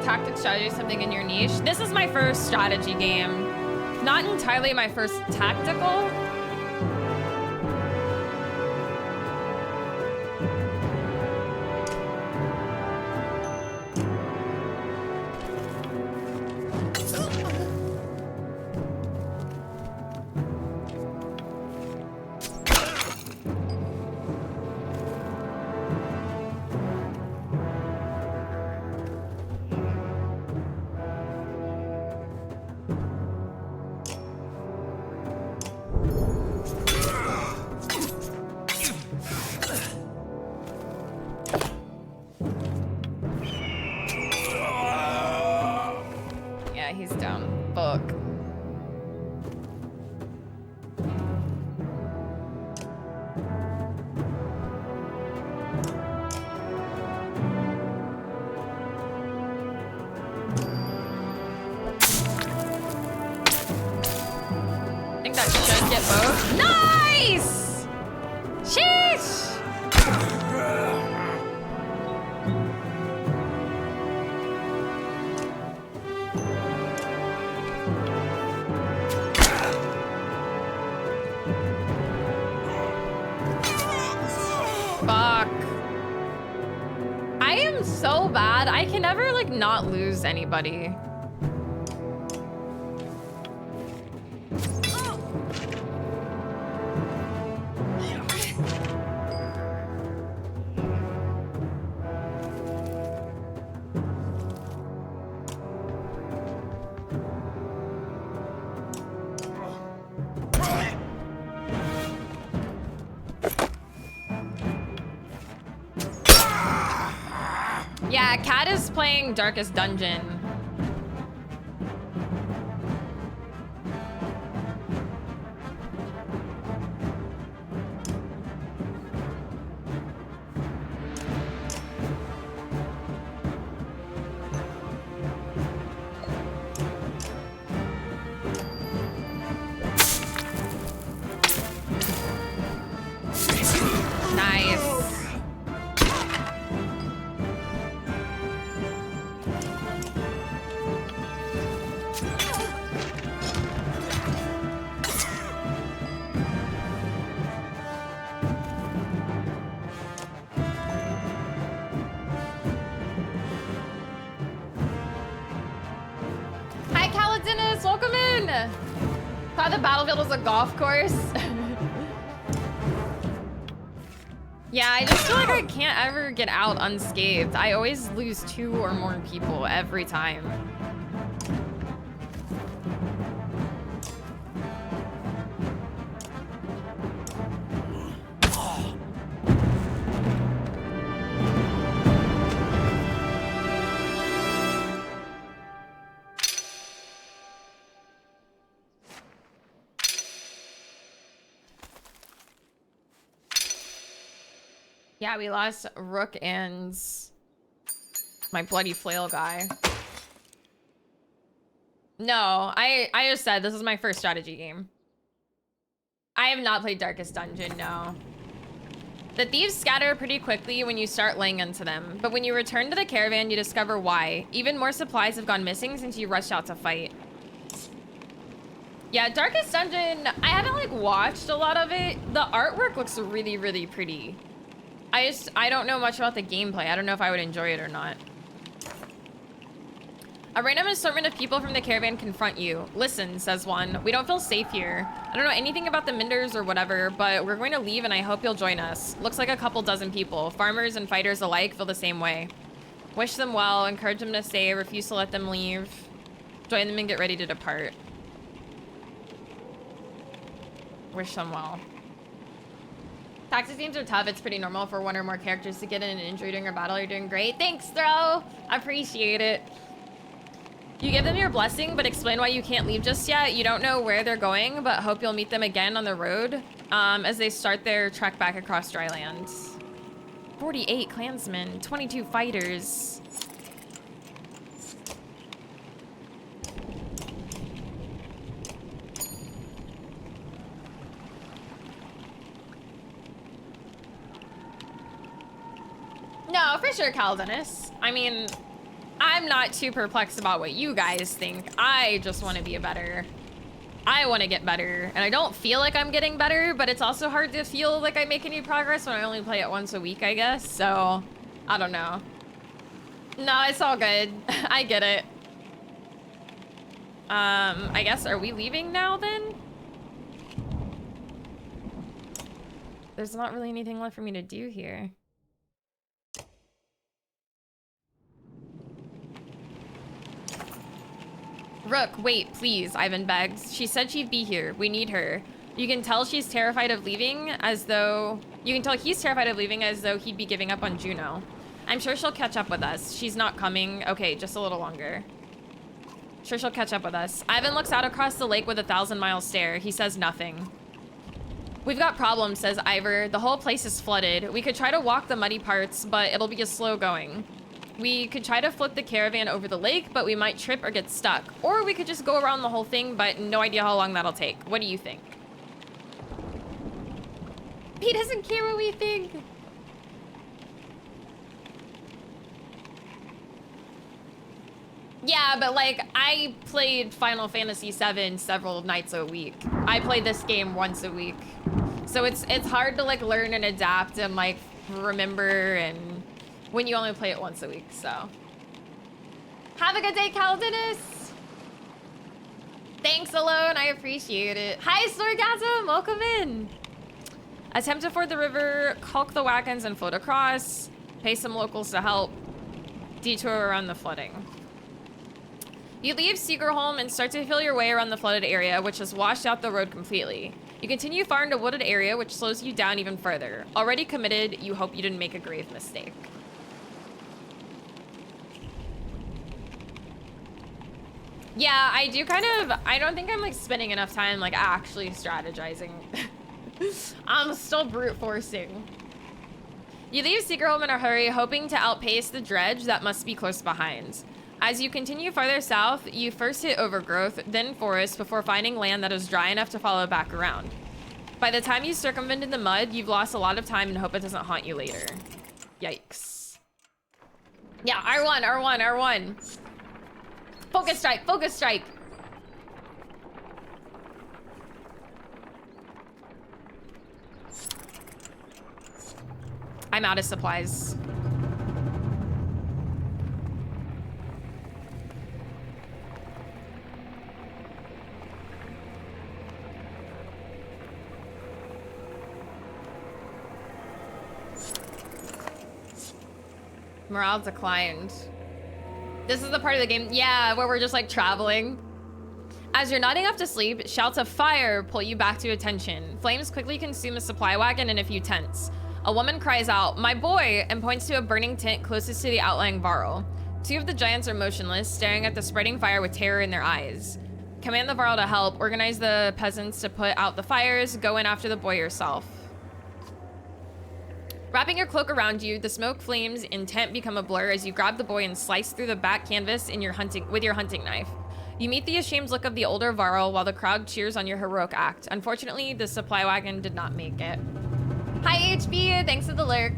Tactic strategy, something in your niche. This is my first strategy game. Not entirely my first tactical. Yeah, he's down. Fuck. I think that should get both. Nice! Sheesh! so bad. I can never like not lose anybody. Yeah, Cat is playing Darkest Dungeon. Nice. Hi, Calatinus, welcome in. Thought the battlefield was a golf course. Yeah, I just feel like I can't ever get out unscathed. I always lose 2 or more people every time. Yeah, we lost Rook and my bloody flail guy. No, I just said this is my first strategy game. I have not played Darkest Dungeon, no. The thieves scatter pretty quickly when you start laying into them, but when you return to the caravan, you discover why. Even more supplies have gone missing since you rushed out to fight. Yeah, Darkest Dungeon, I haven't like watched a lot of it. The artwork looks really, really pretty. I don't know much about the gameplay. I don't know if I would enjoy it or not. A random assortment of people from the caravan confront you. Listen, says one. We don't feel safe here. I don't know anything about the Minders or whatever, but we're going to leave and I hope you'll join us. Looks like a couple dozen people. Farmers and fighters alike feel the same way. Wish them well, encourage them to stay, refuse to let them leave. Join them and get ready to depart. Wish them well. Tactics games are tough. It's pretty normal for 1 or more characters to get in an injury during a battle. You're doing great. Thanks, Thro. I appreciate it. You give them your blessing, but explain why you can't leave just yet. You don't know where they're going, but hope you'll meet them again on the road as they start their trek back across dry land. 48 clansmen, 22 fighters. No, for sure, Caldenus. I mean, I'm not too perplexed about what you guys think. I just want to be better. I want to get better. And I don't feel like I'm getting better, but it's also hard to feel like I make any progress when I only play it once a week, I guess. So, I don't know. No, it's all good. I get it. I guess, are we leaving now then? There's not really anything left for me to do here. Rook, wait, please, Ivan begs. She said she'd be here. We need her. You can tell she's terrified of leaving as though... You can tell he's terrified of leaving as though he'd be giving up on Juno. I'm sure she'll catch up with us. She's not coming. Okay, just a little longer. Sure she'll catch up with us. Ivan looks out across the lake with a 1,000-mile stare. He says nothing. We've got problems, says Ivor. The whole place is flooded. We could try to walk the muddy parts, but it'll be a slow going. We could try to float the caravan over the lake, but we might trip or get stuck. Or we could just go around the whole thing, but no idea how long that'll take. What do you think? He doesn't care what we think. Yeah, but like, I played Final Fantasy VII several nights a week. I play this game once a week. So it's hard to like learn and adapt and like remember and when you only play it once a week, so. Have a good day, Caldenus. Thanks, Alone. I appreciate it. Hi, Storgasm. Welcome in. Attempt to ford the river, caulk the wagons and float across, pay some locals to help, detour around the flooding. You leave Seegerholm and start to feel your way around the flooded area, which has washed out the road completely. You continue far into wooded area, which slows you down even further. Already committed, you hope you didn't make a grave mistake. Yeah, I do kind of, I don't think I'm like spending enough time like actually strategizing. I'm still brute forcing. You leave Seegerholm in a hurry, hoping to outpace the dredge that must be close behind. As you continue farther south, you first hit overgrowth, then forest, before finding land that is dry enough to follow back around. By the time you circumvented the mud, you've lost a lot of time and hope it doesn't haunt you later. Yikes. Yeah, R1, R1, R1. Focus strike, focus strike. I'm out of supplies. Morale declined. This is the part of the game, yeah, where we're just like traveling. As you're nodding off to sleep, shouts of fire pull you back to attention. Flames quickly consume a supply wagon and a few tents. A woman cries out, "My boy," and points to a burning tent closest to the outlying Varl. Two of the giants are motionless, staring at the spreading fire with terror in their eyes. Command the Varl to help, organize the peasants to put out the fires, go in after the boy yourself. Wrapping your cloak around you, the smoke, flames, and tent become a blur as you grab the boy and slice through the back canvas with your hunting knife. You meet the ashamed look of the older Varl while the crowd cheers on your heroic act. Unfortunately, the supply wagon did not make it. Hi, HB, thanks for the lurk.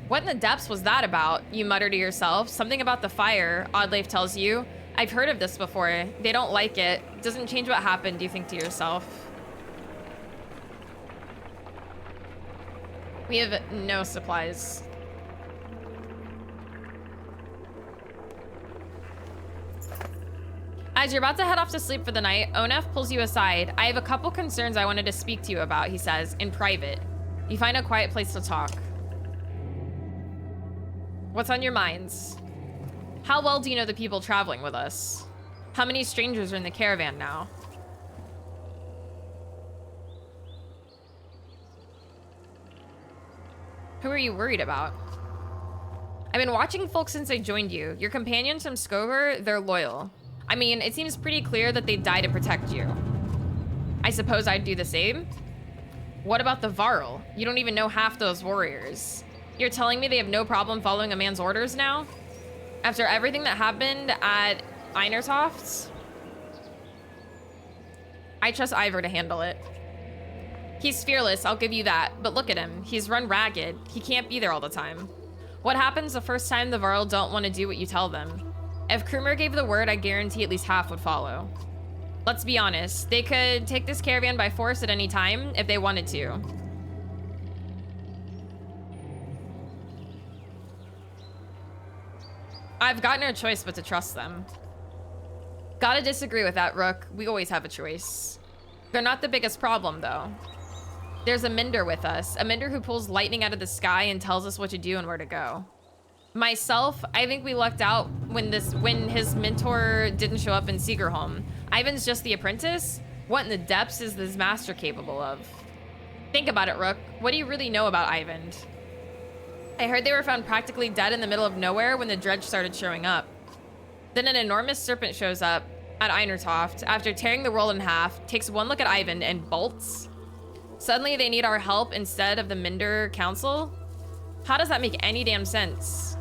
What in the depths was that about? You mutter to yourself. Something about the fire, Oddleif tells you. I've heard of this before. They don't like it. Doesn't change what happened, you think to yourself. We have no supplies. As you're about to head off to sleep for the night, Onef pulls you aside. I have a couple concerns I wanted to speak to you about, he says, in private. You find a quiet place to talk. What's on your minds? How well do you know the people traveling with us? How many strangers are in the caravan now? Who are you worried about? I've been watching folks since I joined you. Your companions from Skover, they're loyal. I mean, it seems pretty clear that they'd die to protect you. I suppose I'd do the same? What about the Varl? You don't even know half those warriors. You're telling me they have no problem following a man's orders now? After everything that happened at Einertoft? I trust Ivor to handle it. He's fearless, I'll give you that, but look at him. He's run ragged. He can't be there all the time. What happens the first time the Varl don't want to do what you tell them? If Krumer gave the word, I guarantee at least half would follow. Let's be honest, they could take this caravan by force at any time if they wanted to. I've got no choice but to trust them. Gotta disagree with that, Rook. We always have a choice. They're not the biggest problem, though. There's a Minder with us, a Minder who pulls lightning out of the sky and tells us what to do and where to go. Myself, I think we lucked out when his mentor didn't show up in Seegerholm. Ivan's just the apprentice? What in the depths is this master capable of? Think about it, Rook. What do you really know about Ivan? I heard they were found practically dead in the middle of nowhere when the dredge started showing up. Then an enormous serpent shows up at Einertoft after tearing the world in half, takes one look at Ivan and bolts. Suddenly they need our help instead of the Minder Council? How does that make any damn sense?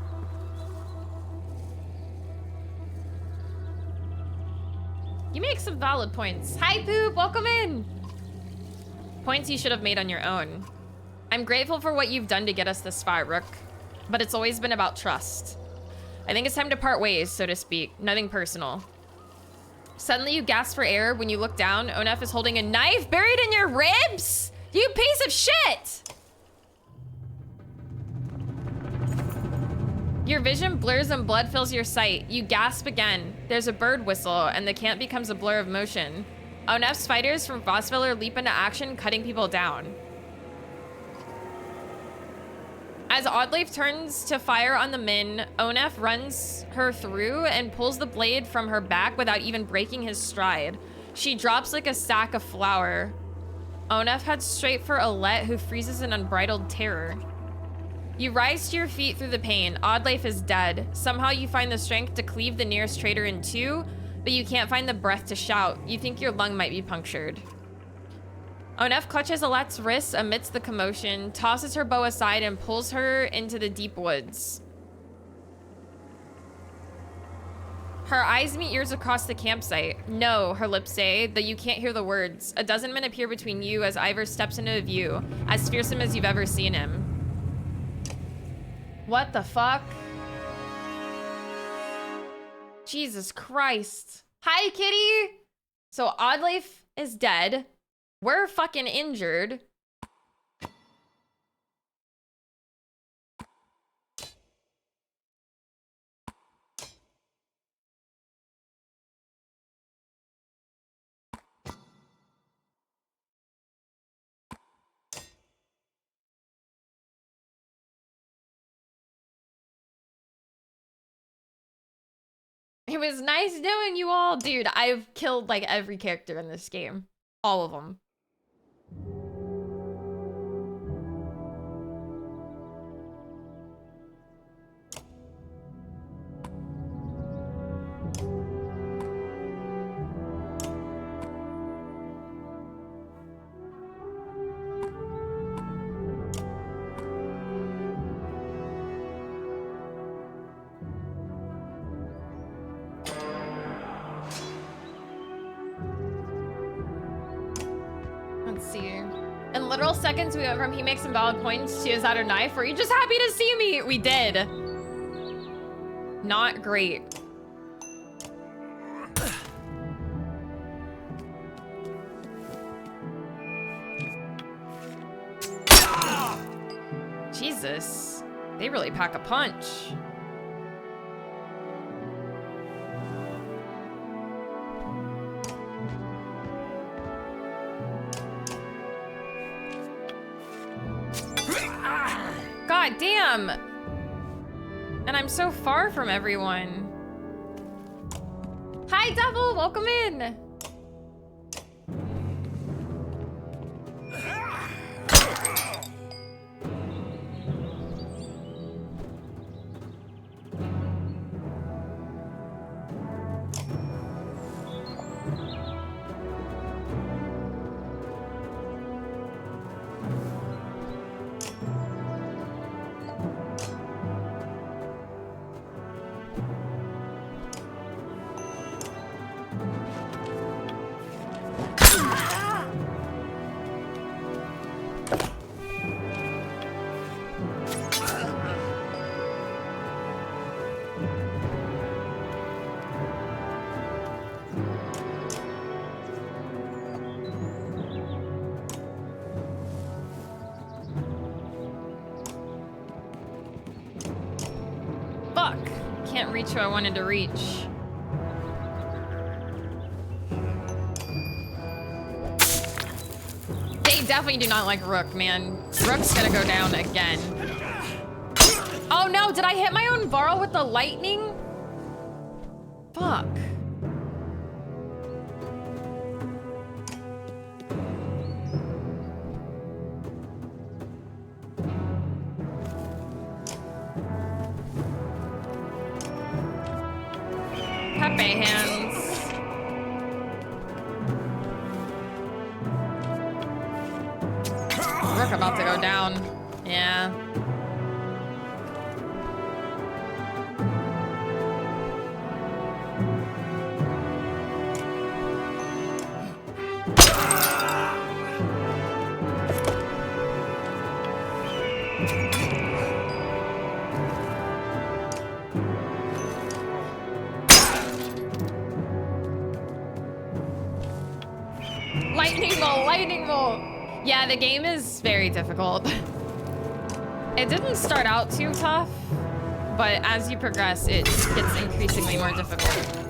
You make some valid points. Hi, Poop, welcome in. Points you should have made on your own. I'm grateful for what you've done to get us this far, Rook, but it's always been about trust. I think it's time to part ways, so to speak, nothing personal. Suddenly you gasp for air when you look down. Onef is holding a knife buried in your ribs? You piece of shit! Your vision blurs and blood fills your sight. You gasp again. There's a bird whistle, and the camp becomes a blur of motion. Onef's fighters from Vossviller leap into action, cutting people down. As Oddleif turns to fire on the Min, Onef runs her through and pulls the blade from her back without even breaking his stride. She drops like a sack of flour. Onef heads straight for Alette, who freezes in unbridled terror. You rise to your feet through the pain. Oddleif is dead. Somehow you find the strength to cleave the nearest traitor in two, but you can't find the breath to shout. You think your lung might be punctured. Onef clutches Alette's wrists amidst the commotion, tosses her bow aside, and pulls her into the deep woods. Her eyes meet yours across the campsite. No, her lips say, though you can't hear the words. A dozen men appear between you as Ivor steps into view, as fearsome as you've ever seen him. What the fuck? Jesus Christ. Hi, kitty! So Oddleif is dead. We're fucking injured. It was nice knowing you all. Dude, I've killed like every character in this game. All of them. In literal seconds, we went from he makes some valid points to his outer knife. Were you just happy to see me? We did. Not great. Jesus, they really pack a punch. God damn! And I'm so far from everyone. Hi, Devil! Welcome in! Can't reach who I wanted to reach. They definitely do not like Rook, man. Rook's gonna go down again. Oh no, did I hit my own Varl with the lightning? Fuck. Pepe hands. Rook about to go down. Yeah. Lightning bolt. Yeah, the game is very difficult. It didn't start out too tough, but as you progress, it gets increasingly more difficult.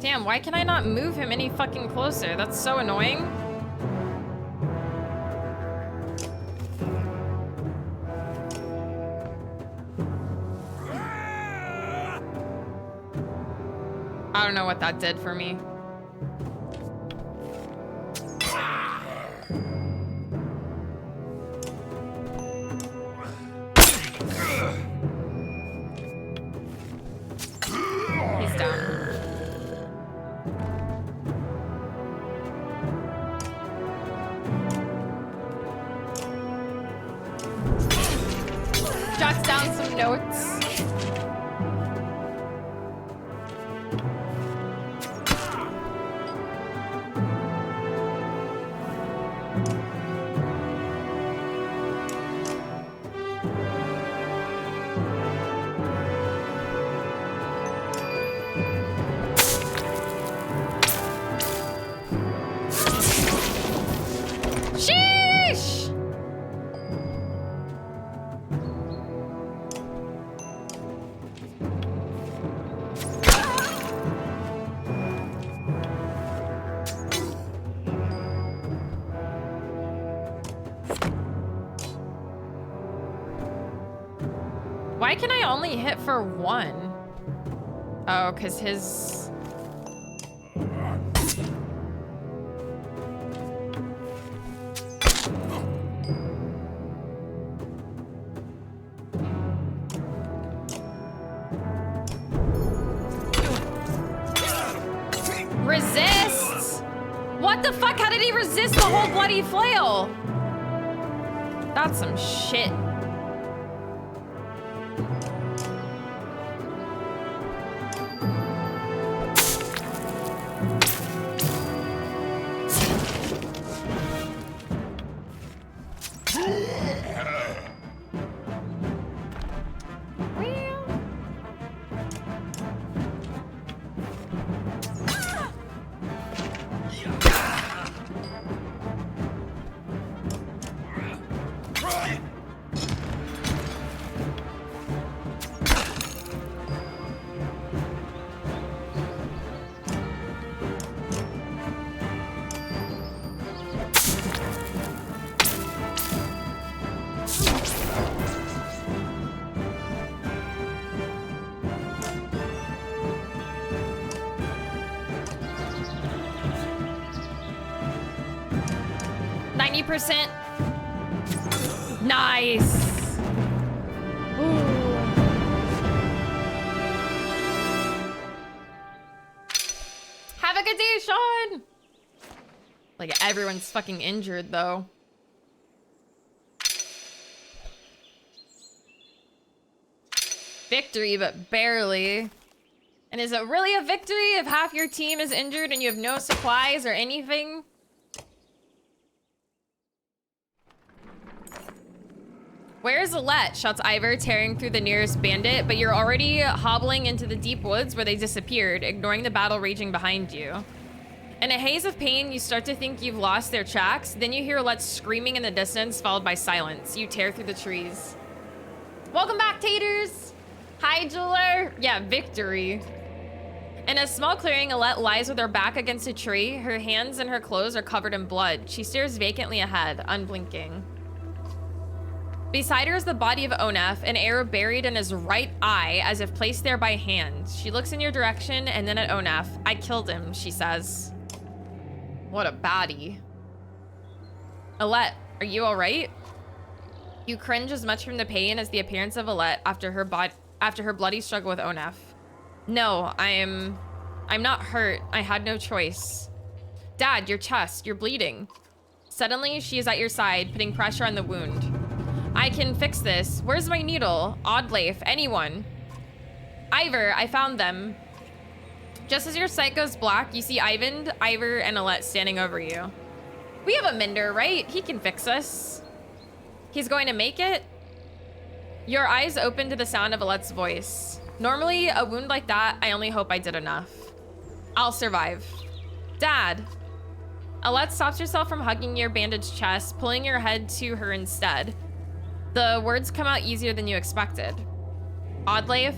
Damn, why can I not move him any fucking closer? That's so annoying. I don't know what that did for me. He's down. Jots down some notes. Sheesh! Why can I only hit for one? Oh, because his... Resist? What the fuck? How did he resist the whole bloody flail? That's some shit. %. Nice. Ooh. Have a good day, Sean. Like, everyone's fucking injured, though. Victory, but barely. And is it really a victory if half your team is injured and you have no supplies or anything? Where's Alette? Shouts Ivor, tearing through the nearest bandit, but you're already hobbling into the deep woods where they disappeared, ignoring the battle raging behind you. In a haze of pain, you start to think you've lost their tracks, then you hear Alette screaming in the distance, followed by silence. You tear through the trees. Welcome back, Taters! Hi, jeweler! Yeah, victory. In a small clearing, Alette lies with her back against a tree. Her hands and her clothes are covered in blood. She stares vacantly ahead, unblinking. Beside her is the body of Onef, an arrow buried in his right eye as if placed there by hand. She looks in your direction and then at Onef. I killed him, she says. What a baddie. Alette, are you all right? You cringe as much from the pain as the appearance of Alette after her bloody struggle with Onef. No, I'm not hurt. I had no choice. Dad, your chest, you're bleeding. Suddenly, she is at your side, putting pressure on the wound. I can fix this. Where's my needle? Oddleif, anyone? Ivor, I found them. Just as your sight goes black, you see Ivan, Ivor, and Alette standing over you. We have a mender, right? He can fix us. He's going to make it? Your eyes open to the sound of Alette's voice. Normally, a wound like that, I only hope I did enough. I'll survive. Dad. Alette stops herself from hugging your bandaged chest, pulling your head to her instead. The words come out easier than you expected. Oddleif?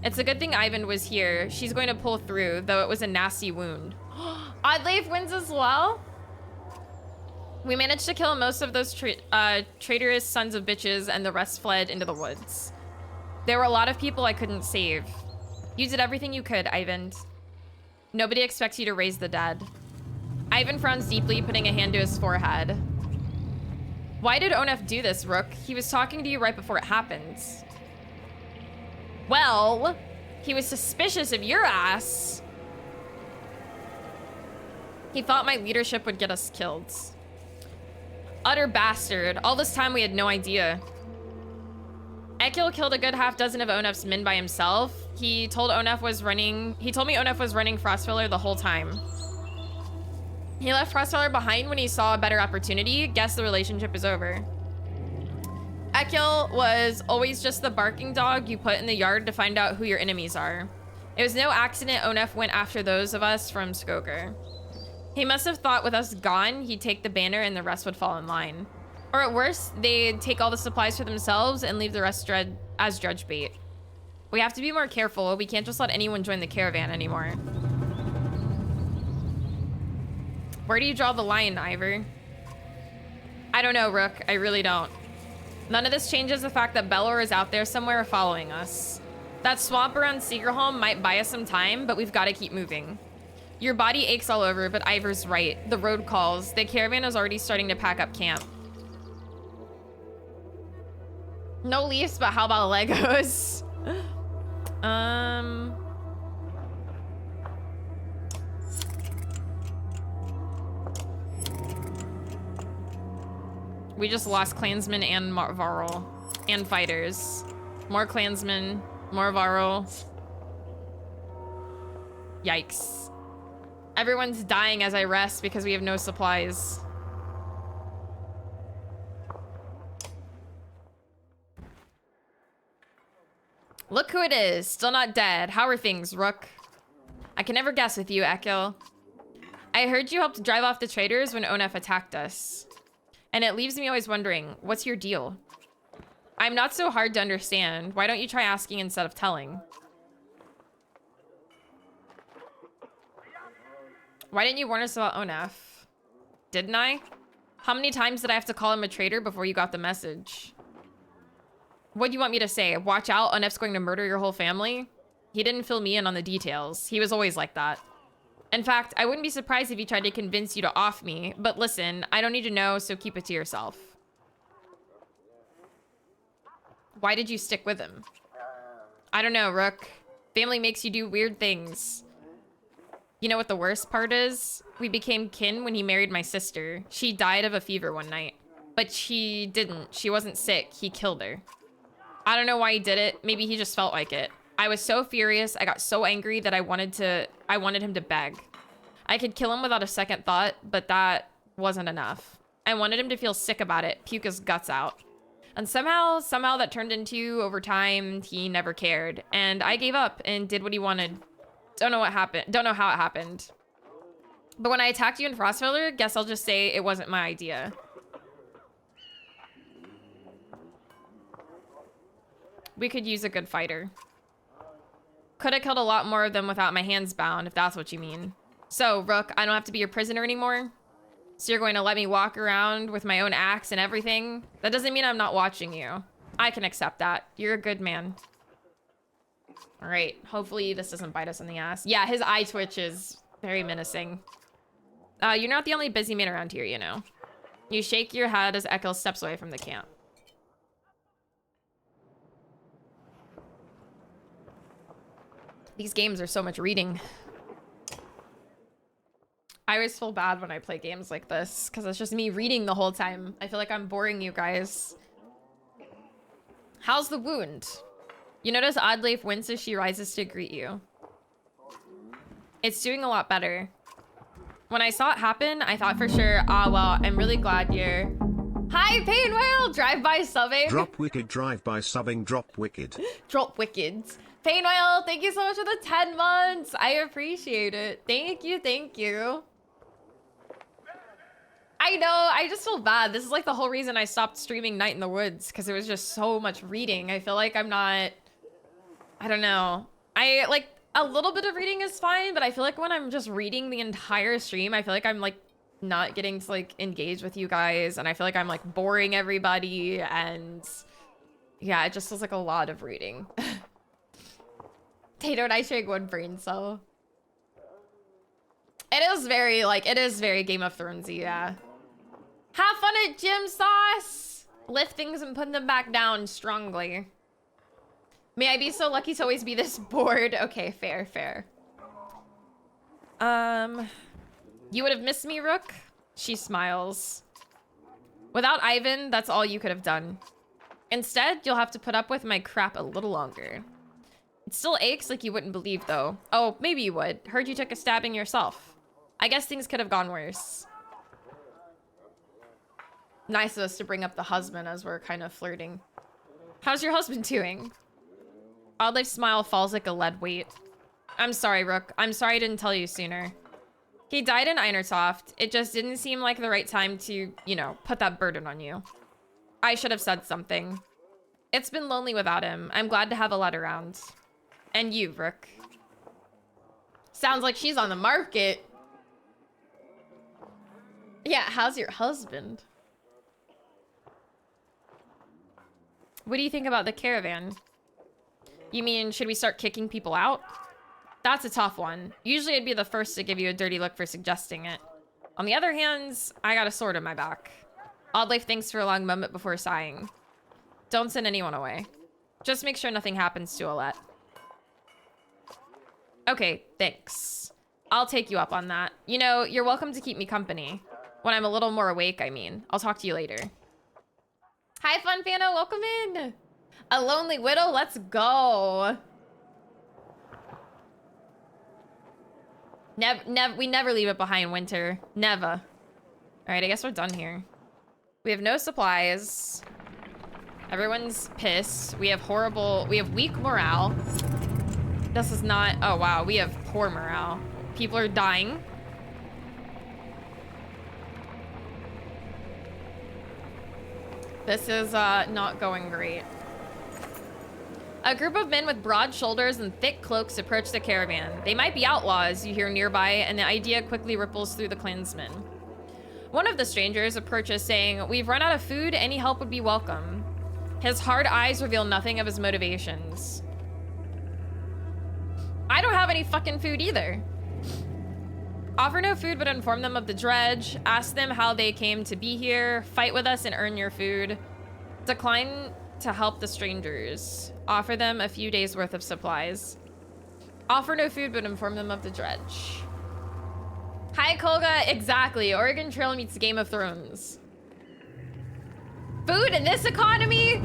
It's a good thing Ivan was here. She's going to pull through, though it was a nasty wound. Oddleif wins as well? We managed to kill most of those traitorous sons of bitches, and the rest fled into the woods. There were a lot of people I couldn't save. You did everything you could, Ivan. Nobody expects you to raise the dead. Ivan frowns deeply, putting a hand to his forehead. Why did Onef do this, Rook? He was talking to you right before it happened. Well, he was suspicious of your ass. He thought my leadership would get us killed. Utter bastard. All this time we had no idea. Ekil killed a good half dozen of Onef's men by himself. He told me Onef was running Frostfeller the whole time. He left Frostfeller behind when he saw a better opportunity. Guess the relationship is over. Ekil was always just the barking dog you put in the yard to find out who your enemies are. It was no accident Onef went after those of us from Skoger. He must have thought with us gone, he'd take the banner and the rest would fall in line. Or at worst, they'd take all the supplies for themselves and leave the rest as drudge bait. We have to be more careful. We can't just let anyone join the caravan anymore. Where do you draw the line, Ivor? I don't know, Rook. I really don't. None of this changes the fact that Belor is out there somewhere following us. That swamp around Seegerholm might buy us some time, but we've got to keep moving. Your body aches all over, but Ivor's right. The road calls. The caravan is already starting to pack up camp. No leaves, but how about Legos? We just lost clansmen and Varl. And fighters. More clansmen, more Varl. Yikes. Everyone's dying as I rest because we have no supplies. Look who it is, still not dead. How are things, Rook? I can never guess with you, Ekil. I heard you helped drive off the traitors when Onef attacked us. And it leaves me always wondering, what's your deal? I'm not so hard to understand. Why don't you try asking instead of telling? Why didn't you warn us about Onef? Didn't I? How many times did I have to call him a traitor before you got the message? What do you want me to say? Watch out, Onef's going to murder your whole family? He didn't fill me in on the details. He was always like that. In fact, I wouldn't be surprised if he tried to convince you to off me. But listen, I don't need to know, so keep it to yourself. Why did you stick with him? I don't know, Rook. Family makes you do weird things. You know what the worst part is? We became kin when he married my sister. She died of a fever one night. But she didn't. She wasn't sick. He killed her. I don't know why he did it. Maybe he just felt like it. I was so furious. I got so angry that I wanted him to beg. I could kill him without a second thought, but that wasn't enough. I wanted him to feel sick about it, puke his guts out. And somehow that turned into, over time, he never cared. And I gave up and did what he wanted. Don't know what happened. Don't know how it happened. But when I attacked you in Frostfeller, guess I'll just say it wasn't my idea. We could use a good fighter. Could have killed a lot more of them without my hands bound, if that's what you mean. So, Rook, I don't have to be your prisoner anymore? So you're going to let me walk around with my own axe and everything? That doesn't mean I'm not watching you. I can accept that. You're a good man. All right, hopefully this doesn't bite us in the ass. Yeah, his eye twitch is very menacing. You're not the only busy man around here, you know. You shake your head as Echo steps away from the camp. These games are so much reading. I always feel bad when I play games like this because it's just me reading the whole time. I feel like I'm boring you guys. How's the wound? You notice Oddleif winces as she rises to greet you. It's doing a lot better. When I saw it happen, I thought for sure, ah, well, I'm really glad you're... Hi, Pain Whale! Drive-by subbing. Drop wicked, drive-by subbing, drop wicked. Drop wickeds. Pain Whale, thank you so much for the 10 months. I appreciate it. Thank you, thank you. I know, I just feel bad. This is like the whole reason I stopped streaming Night in the Woods, because it was just so much reading. I feel like I'm not... I don't know. I, like, a little bit of reading is fine, but I feel like when I'm just reading the entire stream, I feel like I'm, like, not getting to, like, engage with you guys, and I feel like I'm, like, boring everybody, and... Yeah, it just feels like a lot of reading. Tato and I share one brain cell. It is very, like, it is very Game of Thrones-y, yeah. Have fun at Gym Sauce! Lift things and put them back down strongly. May I be so lucky to always be this bored? Okay, fair, fair. You would have missed me, Rook? She smiles. Without Ivan, that's all you could have done. Instead, you'll have to put up with my crap a little longer. It still aches like you wouldn't believe, though. Oh, maybe you would. Heard you took a stabbing yourself. I guess things could have gone worse. Nice of us to bring up the husband as we're kind of flirting. How's your husband doing? Oddleif's smile falls like a lead weight. I'm sorry, Rook. I'm sorry I didn't tell you sooner. He died in Einersoft. It just didn't seem like the right time to, you know, put that burden on you. I should have said something. It's been lonely without him. I'm glad to have a lad around. And you, Rook. Sounds like she's on the market. Yeah, how's your husband? What do you think about the caravan? You mean, should we start kicking people out? That's a tough one. Usually I'd be the first to give you a dirty look for suggesting it. On the other hand, I got a sword in my back. Oddleif thinks for a long moment before sighing. Don't send anyone away. Just make sure nothing happens to Alette. Okay, thanks. I'll take you up on that. You know, you're welcome to keep me company. When I'm a little more awake, I mean. I'll talk to you later. Hi, Funfano, welcome in. A lonely widow, let's go. We never leave it behind, Winter. Never. All right, I guess we're done here. We have no supplies. Everyone's pissed. We have weak morale. This is not, oh wow, we have poor morale. People are dying. This is not going great. A group of men with broad shoulders and thick cloaks approach the caravan. They might be outlaws, you hear nearby, and the idea quickly ripples through the clansmen. One of the strangers approaches saying, "We've run out of food, any help would be welcome." His hard eyes reveal nothing of his motivations. I don't have any fucking food either. Offer no food but inform them of the dredge. Ask them how they came to be here. Fight with us and earn your food. Decline to help the strangers. Offer them a few days worth of supplies. Offer no food but inform them of the dredge. Hi, Kolga. Exactly. Oregon Trail meets Game of Thrones. Food in this economy?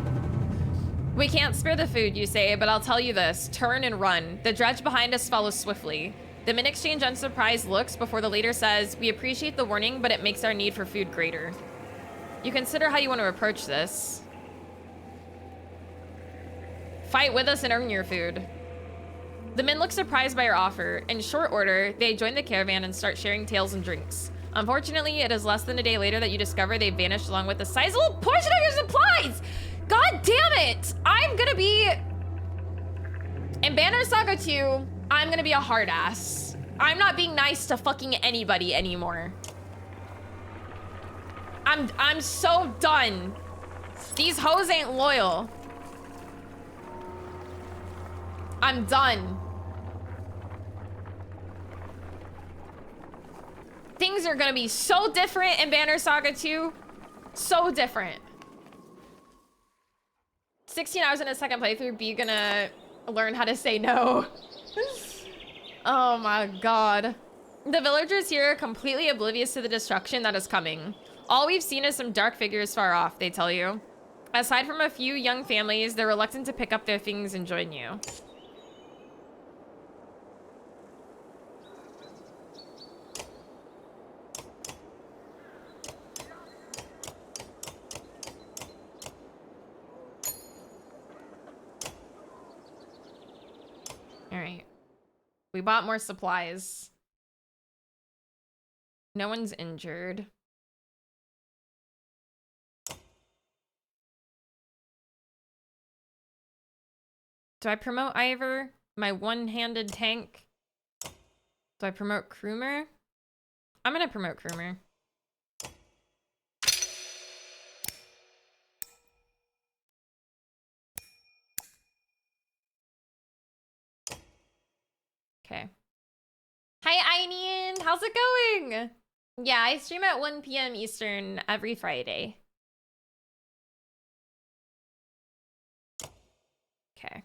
We can't spare the food, you say, but I'll tell you this. Turn and run. The dredge behind us follows swiftly. The men exchange unsurprised looks before the leader says, "We appreciate the warning, but it makes our need for food greater. You consider how you want to approach this. Fight with us and earn your food." The men look surprised by your offer. In short order, they join the caravan and start sharing tales and drinks. Unfortunately, it is less than a day later that you discover they vanished along with a sizable portion of your supplies! God damn it! I'm gonna be... In Banner Saga 2, I'm gonna be a hard ass. I'm not being nice to fucking anybody anymore. I'm so done. These hoes ain't loyal. I'm done. Things are gonna be so different in Banner Saga 2. So different. 16 hours in a second playthrough, B gonna learn how to say no. Oh my god. The villagers here are completely oblivious to the destruction that is coming. All we've seen is some dark figures far off, they tell you. Aside from a few young families, they're reluctant to pick up their things and join you. All right. We bought more supplies. No one's injured. Do I promote Ivor? My one-handed tank? Do I promote Krumer? I'm gonna promote Krumer. Okay. Hi, Einian! How's it going? Yeah, I stream at 1 p.m. Eastern every Friday. Okay.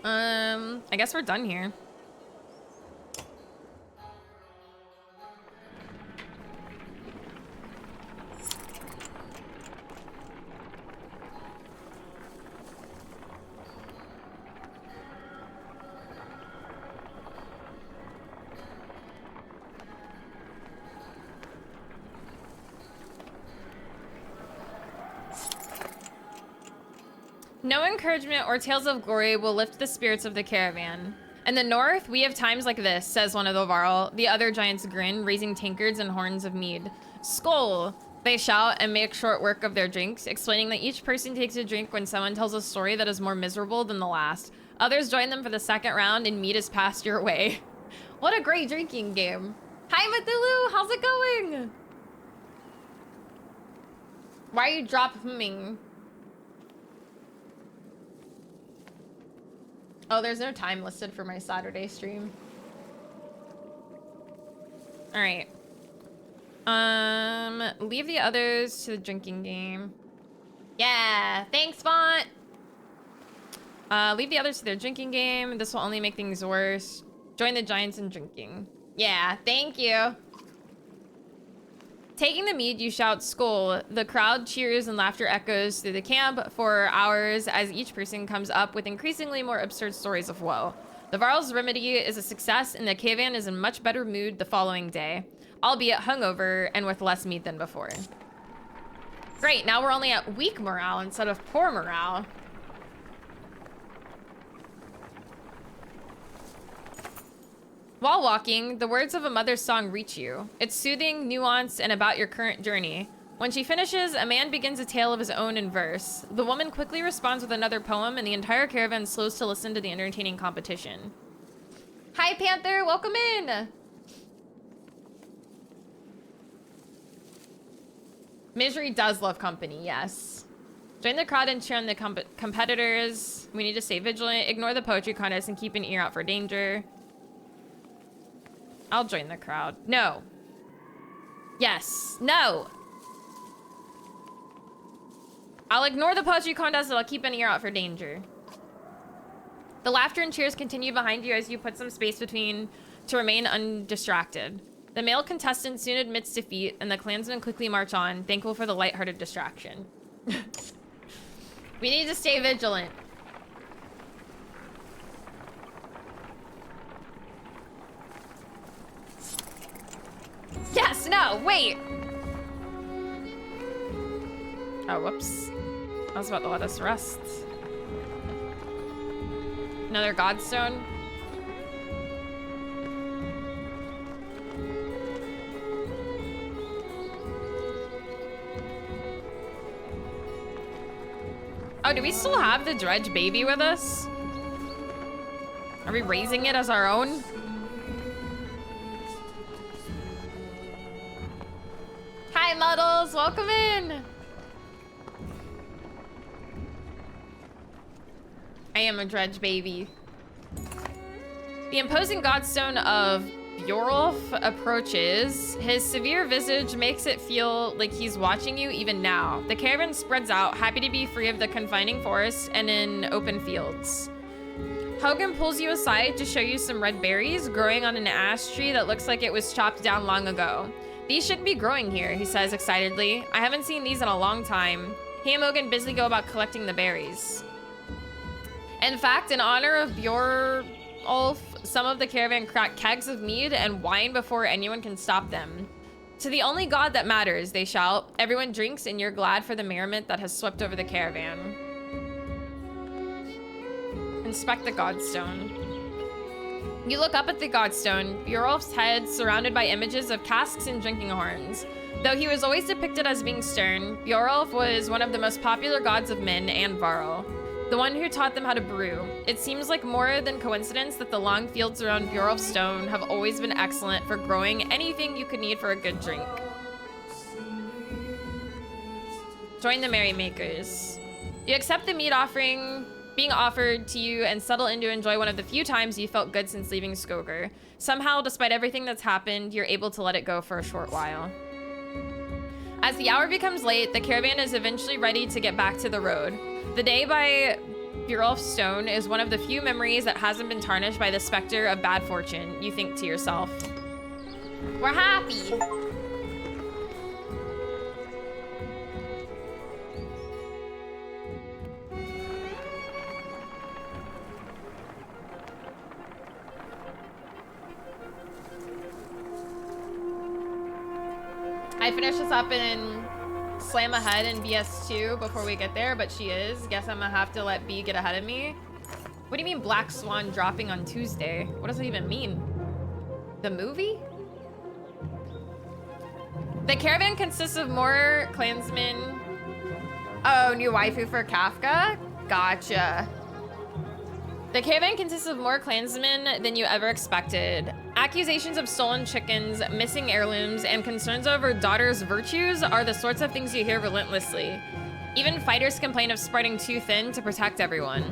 I guess we're done here. No encouragement or tales of glory will lift the spirits of the caravan. In the north, we have times like this, says one of the Varl. The other giants grin, raising tankards and horns of mead. Skull! They shout and make short work of their drinks, explaining that each person takes a drink when someone tells a story that is more miserable than the last. Others join them for the second round and mead is passed your way. What a great drinking game. Hi, Mathulu! How's it going? Why are you drop humming? Oh, there's no time listed for my Saturday stream. All right. Leave the others to the drinking game. Yeah, thanks, Font. Leave the others to their drinking game. This will only make things worse. Join the giants in drinking. Yeah, thank you. Taking the mead, you shout "Skull." The crowd cheers and laughter echoes through the camp for hours as each person comes up with increasingly more absurd stories of woe. The Varl's remedy is a success, and the caravan is in much better mood the following day, albeit hungover and with less meat than before. Great, now we're only at weak morale instead of poor morale. While walking, the words of a mother's song reach you. It's soothing, nuanced, and about your current journey. When she finishes, a man begins a tale of his own in verse. The woman quickly responds with another poem, and the entire caravan slows to listen to the entertaining competition. Hi, Panther! Welcome in! Misery does love company, yes. Join the crowd and cheer on the competitors. We need to stay vigilant, ignore the poetry contest, and keep an ear out for danger. I'll join the crowd. No. Yes. No. I'll ignore the poetry contest and I'll keep an ear out for danger. The laughter and cheers continue behind you as you put some space between to remain undistracted. The male contestant soon admits defeat and the clansmen quickly march on, thankful for the lighthearted distraction. We need to stay vigilant. Yes, no, wait. Oh, whoops. I was about to let us rest. Another godstone. Oh, do we still have the Dredge baby with us? Are we raising it as our own? Hi, Muddles! Welcome in! I am a dredge baby. The imposing godstone of Bjorulf approaches. His severe visage makes it feel like he's watching you even now. The caravan spreads out, happy to be free of the confining forest and in open fields. Hogan pulls you aside to show you some red berries growing on an ash tree that looks like it was chopped down long ago. These shouldn't be growing here, he says excitedly. I haven't seen these in a long time. He and Hogan busily go about collecting the berries. In fact, in honor of Bjorulf, some of the caravan crack kegs of mead and wine before anyone can stop them. To the only god that matters, they shout. Everyone drinks and you're glad for the merriment that has swept over the caravan. Inspect the godstone. You look up at the godstone, Bjorulf's head surrounded by images of casks and drinking horns. Though he was always depicted as being stern, Bjorulf was one of the most popular gods of Min and Varl. The one who taught them how to brew. It seems like more than coincidence that the long fields around Bjorulf's stone have always been excellent for growing anything you could need for a good drink. Join the merrymakers. You accept the meat offering being offered to you and settle in to enjoy one of the few times you felt good since leaving Skoger. Somehow, despite everything that's happened, you're able to let it go for a short while. As the hour becomes late, the caravan is eventually ready to get back to the road. The day by Bjorulf's stone is one of the few memories that hasn't been tarnished by the specter of bad fortune, you think to yourself. We're happy! I finished this up in slam ahead in BS2 before we get there, but she is. Guess I'm gonna have to let B get ahead of me. What do you mean Black Swan dropping on Tuesday? What does that even mean? The movie? The caravan consists of more clansmen. Oh, new waifu for Kafka? Gotcha. The caravan consists of more clansmen than you ever expected. Accusations of stolen chickens, missing heirlooms, and concerns over daughters' virtues are the sorts of things you hear relentlessly. Even fighters complain of spreading too thin to protect everyone.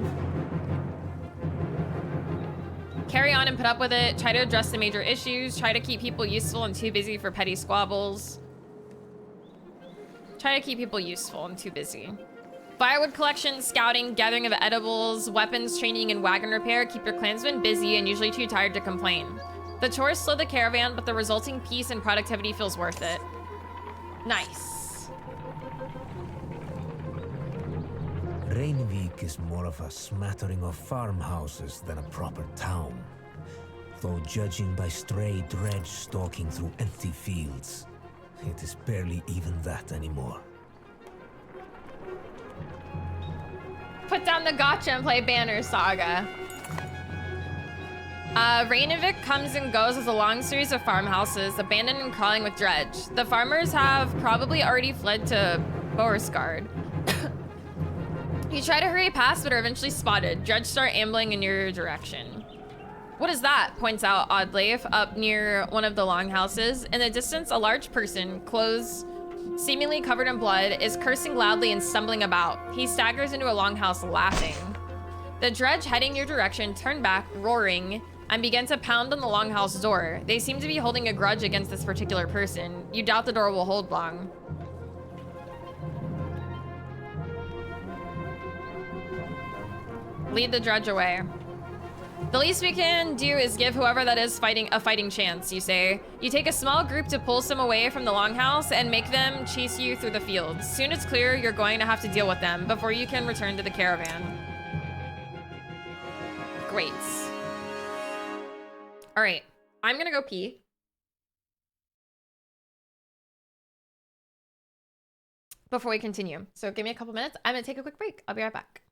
Carry on and put up with it. Try to address the major issues. Try to keep people useful and too busy for petty squabbles. Try to keep people useful and too busy. Firewood collection, scouting, gathering of edibles, weapons, training, and wagon repair keep your clansmen busy and usually too tired to complain. The chores slow the caravan, but the resulting peace and productivity feels worth it. Nice. Reinvik is more of a smattering of farmhouses than a proper town. Though judging by stray dredge stalking through empty fields, it is barely even that anymore. Put down the gotcha and play Banner Saga. Reinvik comes and goes as a long series of farmhouses, abandoned and crawling with dredge. The farmers have probably already fled to Borisgard. You try to hurry past, but are eventually spotted. Dredge start ambling in your direction. What is that? Points out Oddleif up near one of the longhouses. In the distance, a large person, clothes seemingly covered in blood, is cursing loudly and stumbling about. He staggers into a longhouse laughing. The dredge heading your direction turn back, roaring, and begin to pound on the longhouse door. They seem to be holding a grudge against this particular person. You doubt the door will hold long. Lead the dredge away. The least we can do is give whoever that is fighting a fighting chance, you say. You take a small group to pull some away from the longhouse and make them chase you through the fields. Soon it's clear you're going to have to deal with them before you can return to the caravan. Great. All right, I'm gonna go pee. Before we continue. So give me a couple minutes. I'm gonna take a quick break. I'll be right back.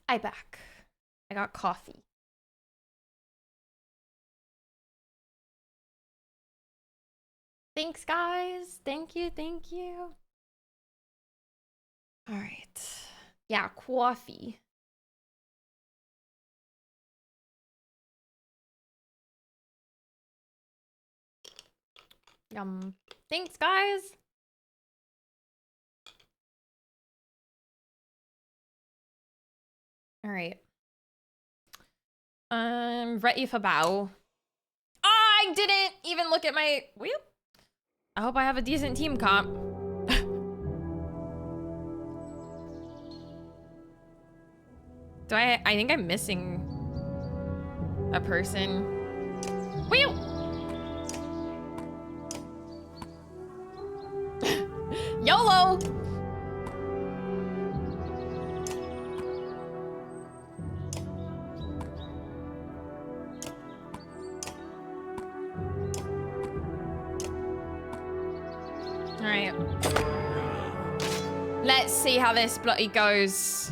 I back. I got coffee. Thanks, guys. Thank you. Thank you. All right. Yeah, coffee. Yum. Thanks, guys. All right. Ready for bow. I didn't even look at my wheel. I hope I have a decent team comp. I think I'm missing a person. Wheel. YOLO. All right. Let's see how this bloody goes.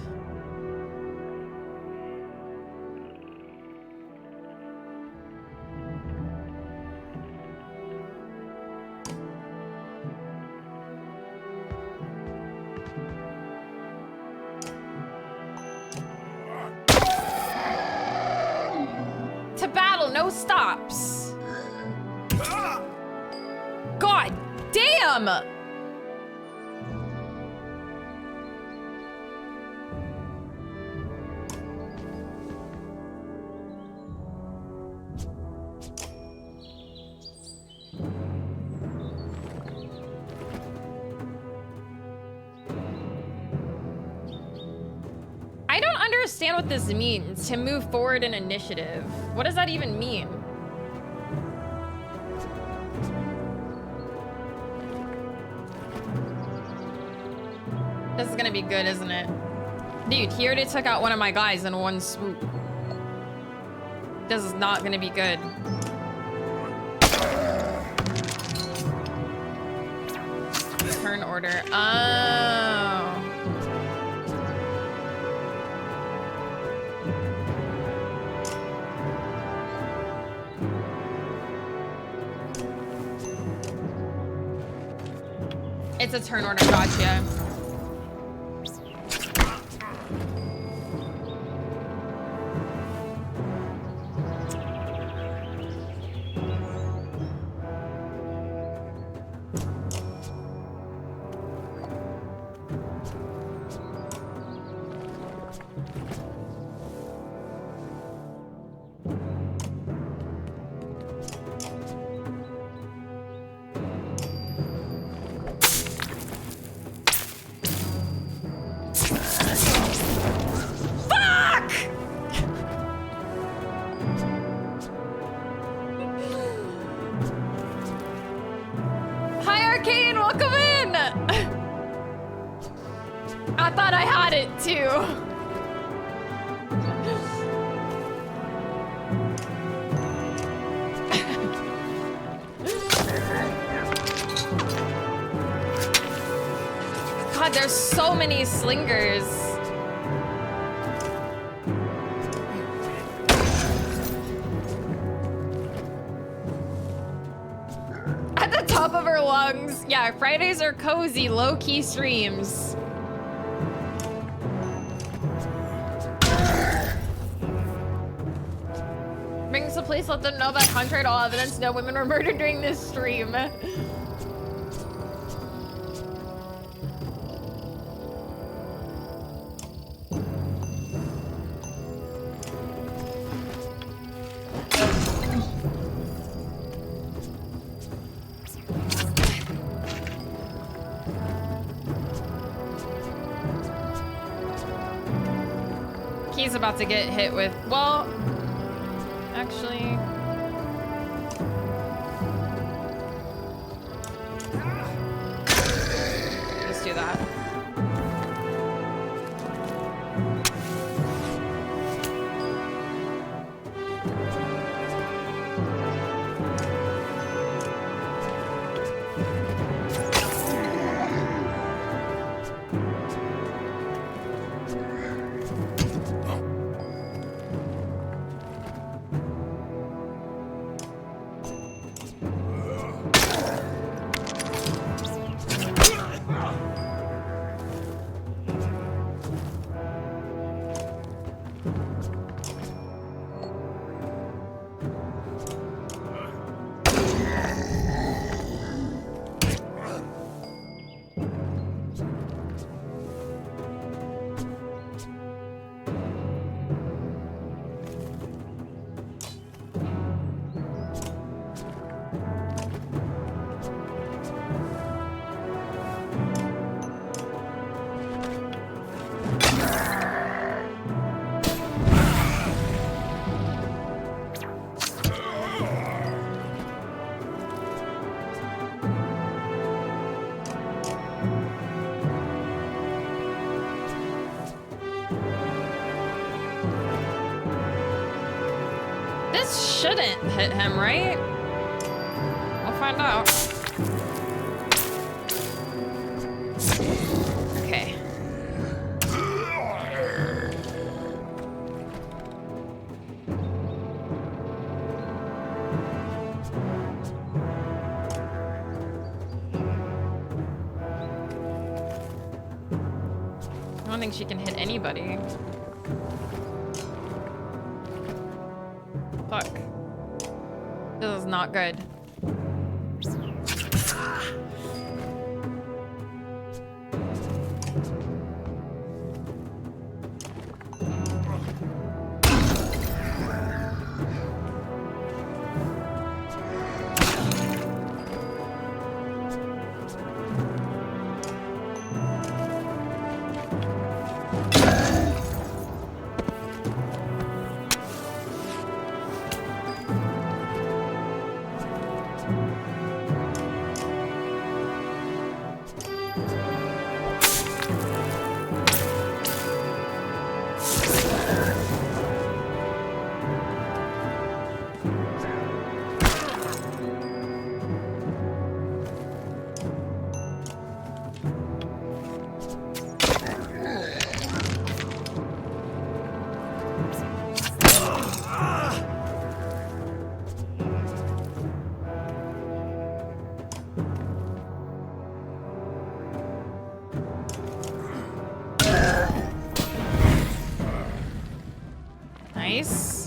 To battle, no stops. God damn! I don't understand what this means, to move forward in initiative. What does that even mean? This is gonna be good, isn't it? Dude, he already took out one of my guys in one swoop. This is not gonna be good. Turn order. Oh. It's a turn order, gotcha. I thought I had it too. God, there's so many slingers. At the top of her lungs. Yeah, Fridays are cozy, low-key streams. Brings the police, let them know that contrary to all evidence, no women were murdered during this stream. He's about to get hit with, well, actually. Let's do that. This shouldn't hit him, right? We'll find out. Okay. I don't think she can hit anybody. Fuck. This is not good. Nice.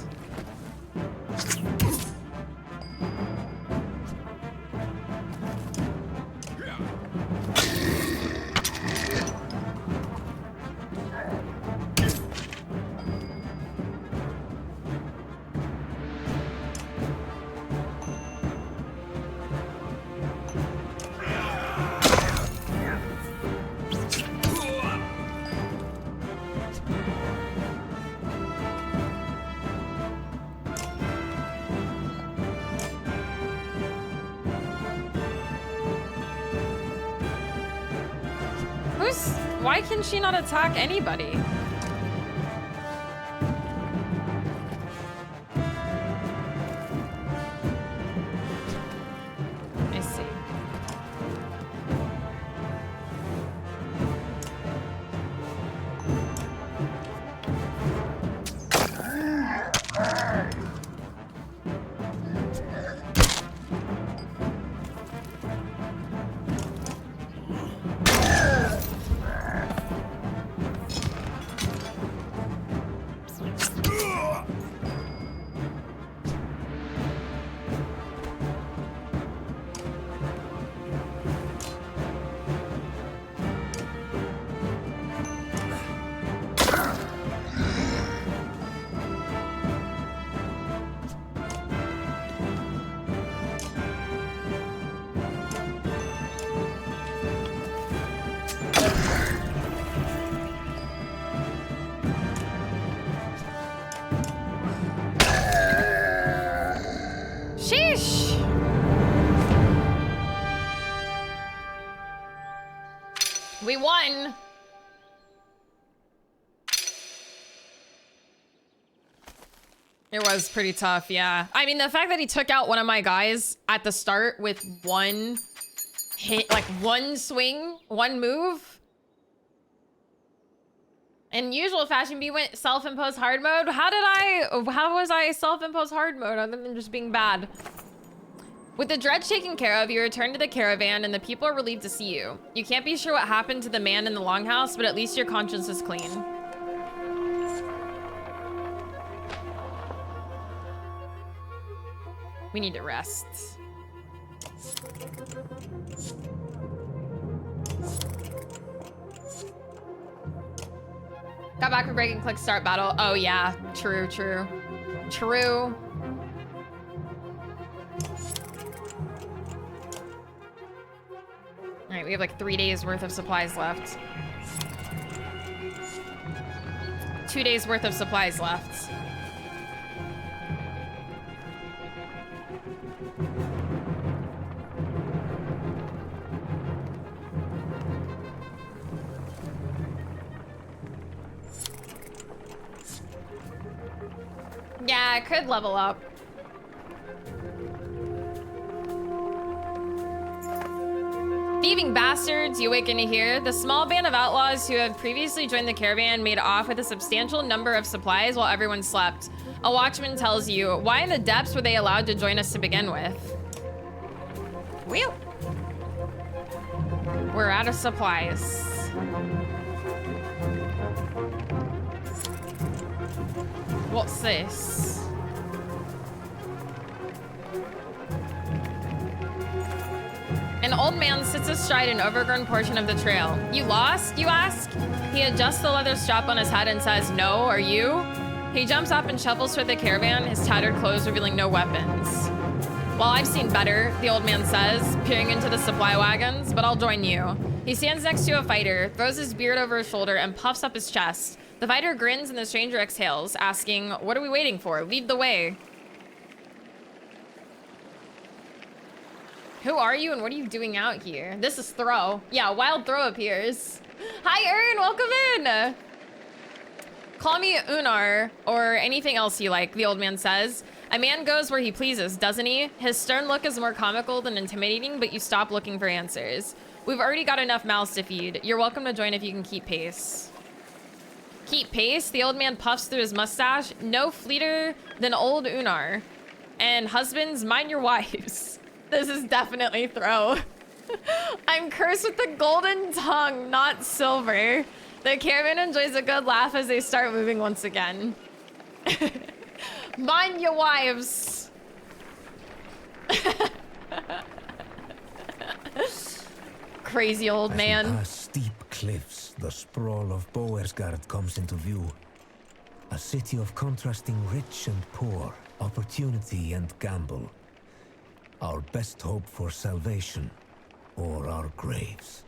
Why can she not attack anybody? I see. Sheesh. We won. It was pretty tough, yeah. I mean, the fact that he took out one of my guys at the start with one hit, like one swing, one move. In usual fashion, B went self-imposed hard mode. How was I self-imposed hard mode other than just being bad? With the dredge taken care of, you return to the caravan and the people are relieved to see you. You can't be sure what happened to the man in the longhouse, but at least your conscience is clean. We need to rest. Got back from break and click start battle. Oh yeah, true, true. True. All right, we have like 3 days worth of supplies left. 2 days worth of supplies left. Yeah, I could level up. Thieving bastards, you awaken to hear. The small band of outlaws who had previously joined the caravan made off with a substantial number of supplies while everyone slept. A watchman tells you, why in the depths were they allowed to join us to begin with? Whew. We're out of supplies. What's this? An old man sits astride an overgrown portion of the trail. You lost, you ask? He adjusts the leather strap on his head and says, no, are you? He jumps up and shuffles toward the caravan, his tattered clothes revealing no weapons. Well, I've seen better, the old man says, peering into the supply wagons, but I'll join you. He stands next to a fighter, throws his beard over his shoulder, and puffs up his chest. The fighter grins and the stranger exhales, asking, what are we waiting for? Lead the way. Who are you and what are you doing out here? This is Throw. Yeah, Wild Throw appears. Hi, Ern, welcome in. Call me Unar, or anything else you like, the old man says. A man goes where he pleases, doesn't he? His stern look is more comical than intimidating, but you stop looking for answers. We've already got enough mouths to feed. You're welcome to join if you can keep pace. Keep pace? The old man puffs through his mustache. No fleeter than old Unar. And husbands, mind your wives. This is definitely Throw. I'm cursed with the golden tongue, not silver. The caravan enjoys a good laugh as they start moving once again. Mind your wives. Crazy old man. As we pass steep cliffs, the sprawl of Boersgard comes into view. A city of contrasting rich and poor, opportunity and gamble. Our best hope for salvation, or our graves.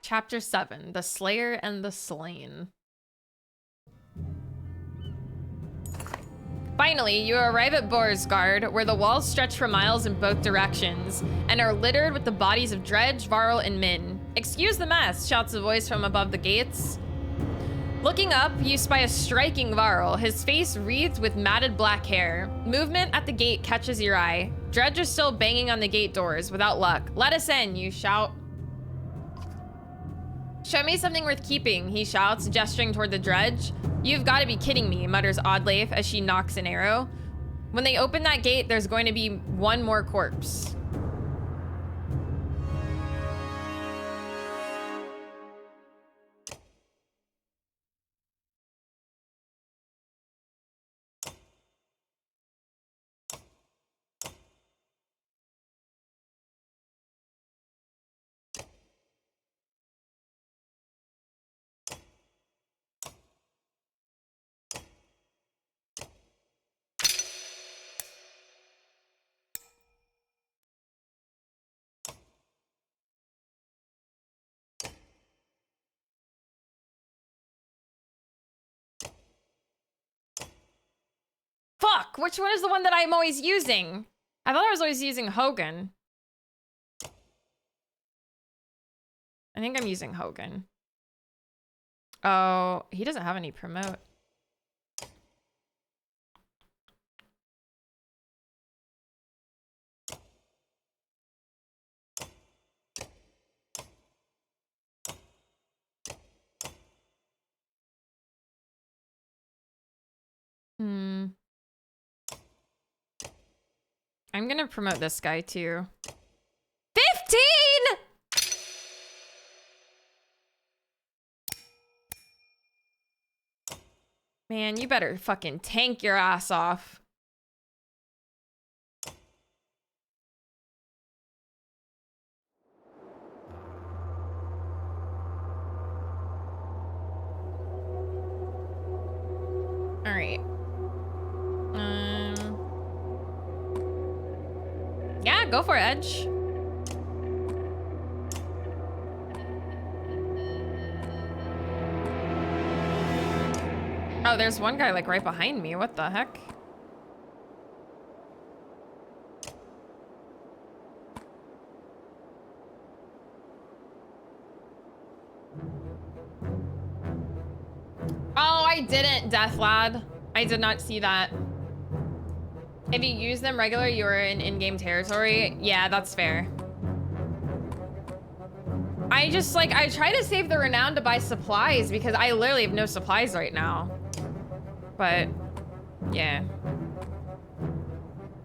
Chapter 7, The Slayer and the Slain. Finally, you arrive at Boersgard, where the walls stretch for miles in both directions, and are littered with the bodies of Dredge, Varl, and Min. Excuse the mess, shouts a voice from above the gates. Looking up, you spy a striking Varl, his face wreathed with matted black hair. Movement at the gate catches your eye. Dredge is still banging on the gate doors, without luck. Let us in, you shout. Show me something worth keeping, he shouts, gesturing toward the Dredge. You've got to be kidding me, mutters Oddleif as she knocks an arrow. When they open that gate, there's going to be one more corpse. Fuck, which one is the one that I'm always using? I thought I was always using Hogan. I think I'm using Hogan. Oh, he doesn't have any promote. I'm gonna promote this guy too. 15! Man, you better fucking tank your ass off. All right. Yeah, go for it, Edge. Oh, there's one guy like right behind me. What the heck? I didn't, Deathlad. I did not see that. If you use them regular, you are in-game territory. Yeah, that's fair. I just, like, I try to save the renown to buy supplies because I literally have no supplies right now. But, yeah.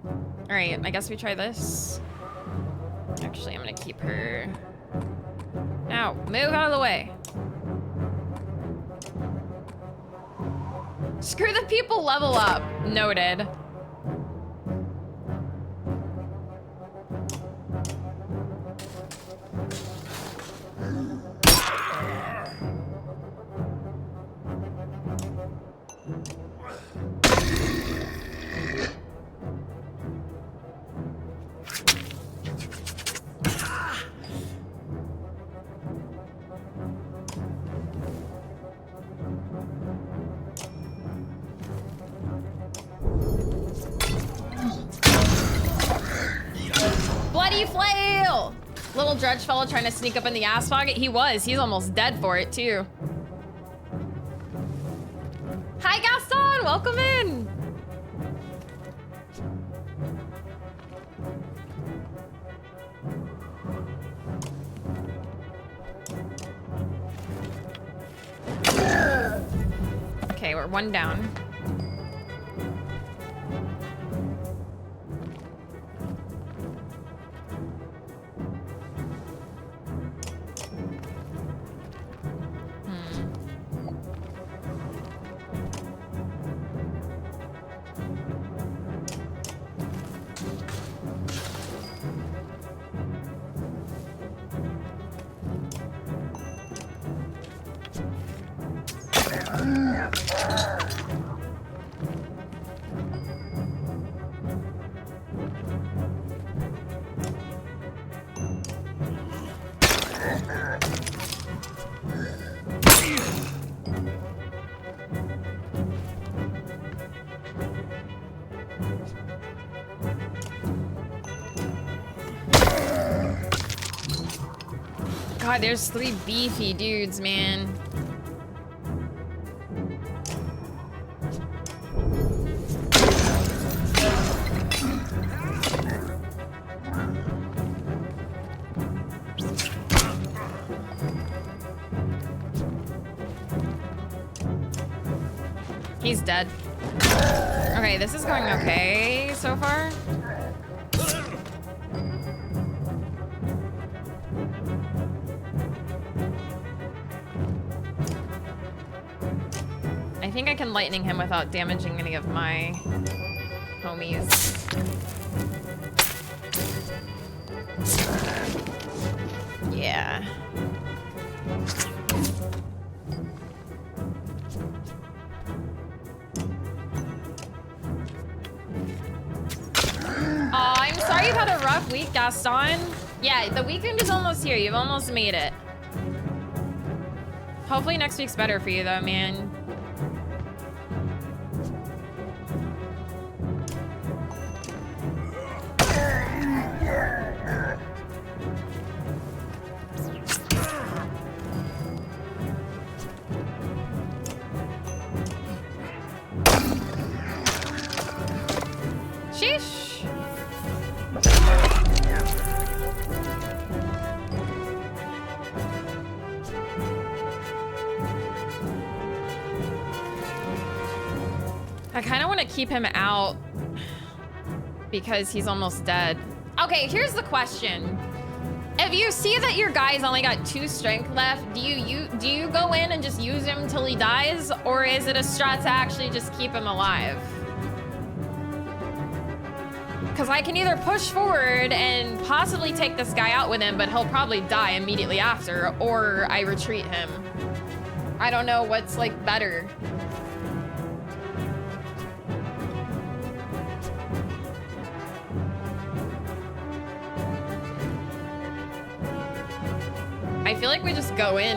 All right, I guess we try this. Actually, I'm gonna keep her. Now, move out of the way. Screw the people, level up. Noted. Bloody flail! Little dredge fellow trying to sneak up in the ass pocket. He was. He's almost dead for it, too. Hi, Gaston! Welcome in! Okay, we're one down. God, there's 3 beefy dudes, man. He's dead. Okay, this is going okay so far. I think I can lightning him without damaging any of my homies. Yeah. I'm sorry you've had a rough week, Gaston. Yeah, the weekend is almost here. You've almost made it. Hopefully next week's better for you though, man. Sheesh. I kind of want to keep him out because he's almost dead. Okay, here's the question. If you see that your guy's only got 2 strength left, do you go in and just use him till he dies? Or is it a strat to actually just keep him alive? Because I can either push forward and possibly take this guy out with him, but he'll probably die immediately after, or I retreat him. I don't know what's like better. I feel like we just go in.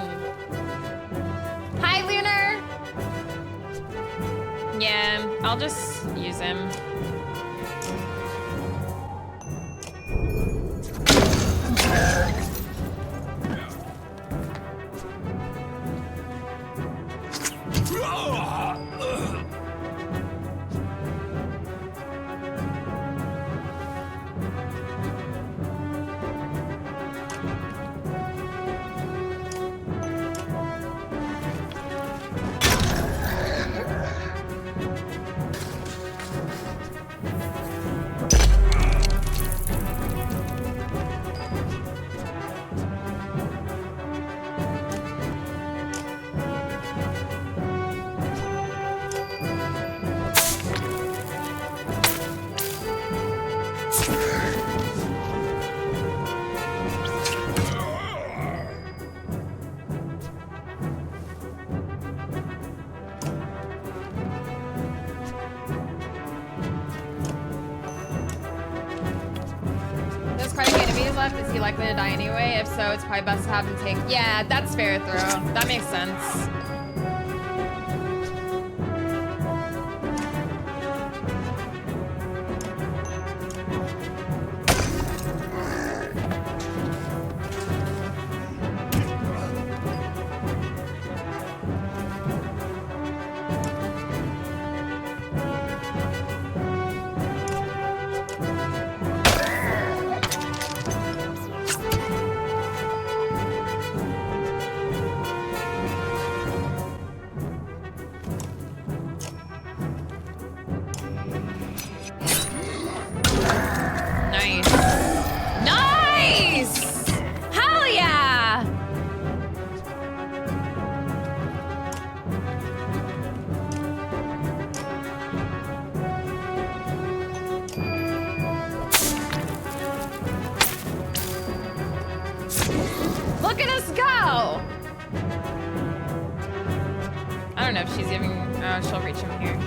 Hi, Lunar! Yeah, I'll just use him. he likely to die anyway? If so, it's probably best to have him take. Yeah, that's fair, Throw. That makes sense. Nice. Nice! Hell yeah! Look at us go! I don't know if she's even... Oh, she'll reach him here.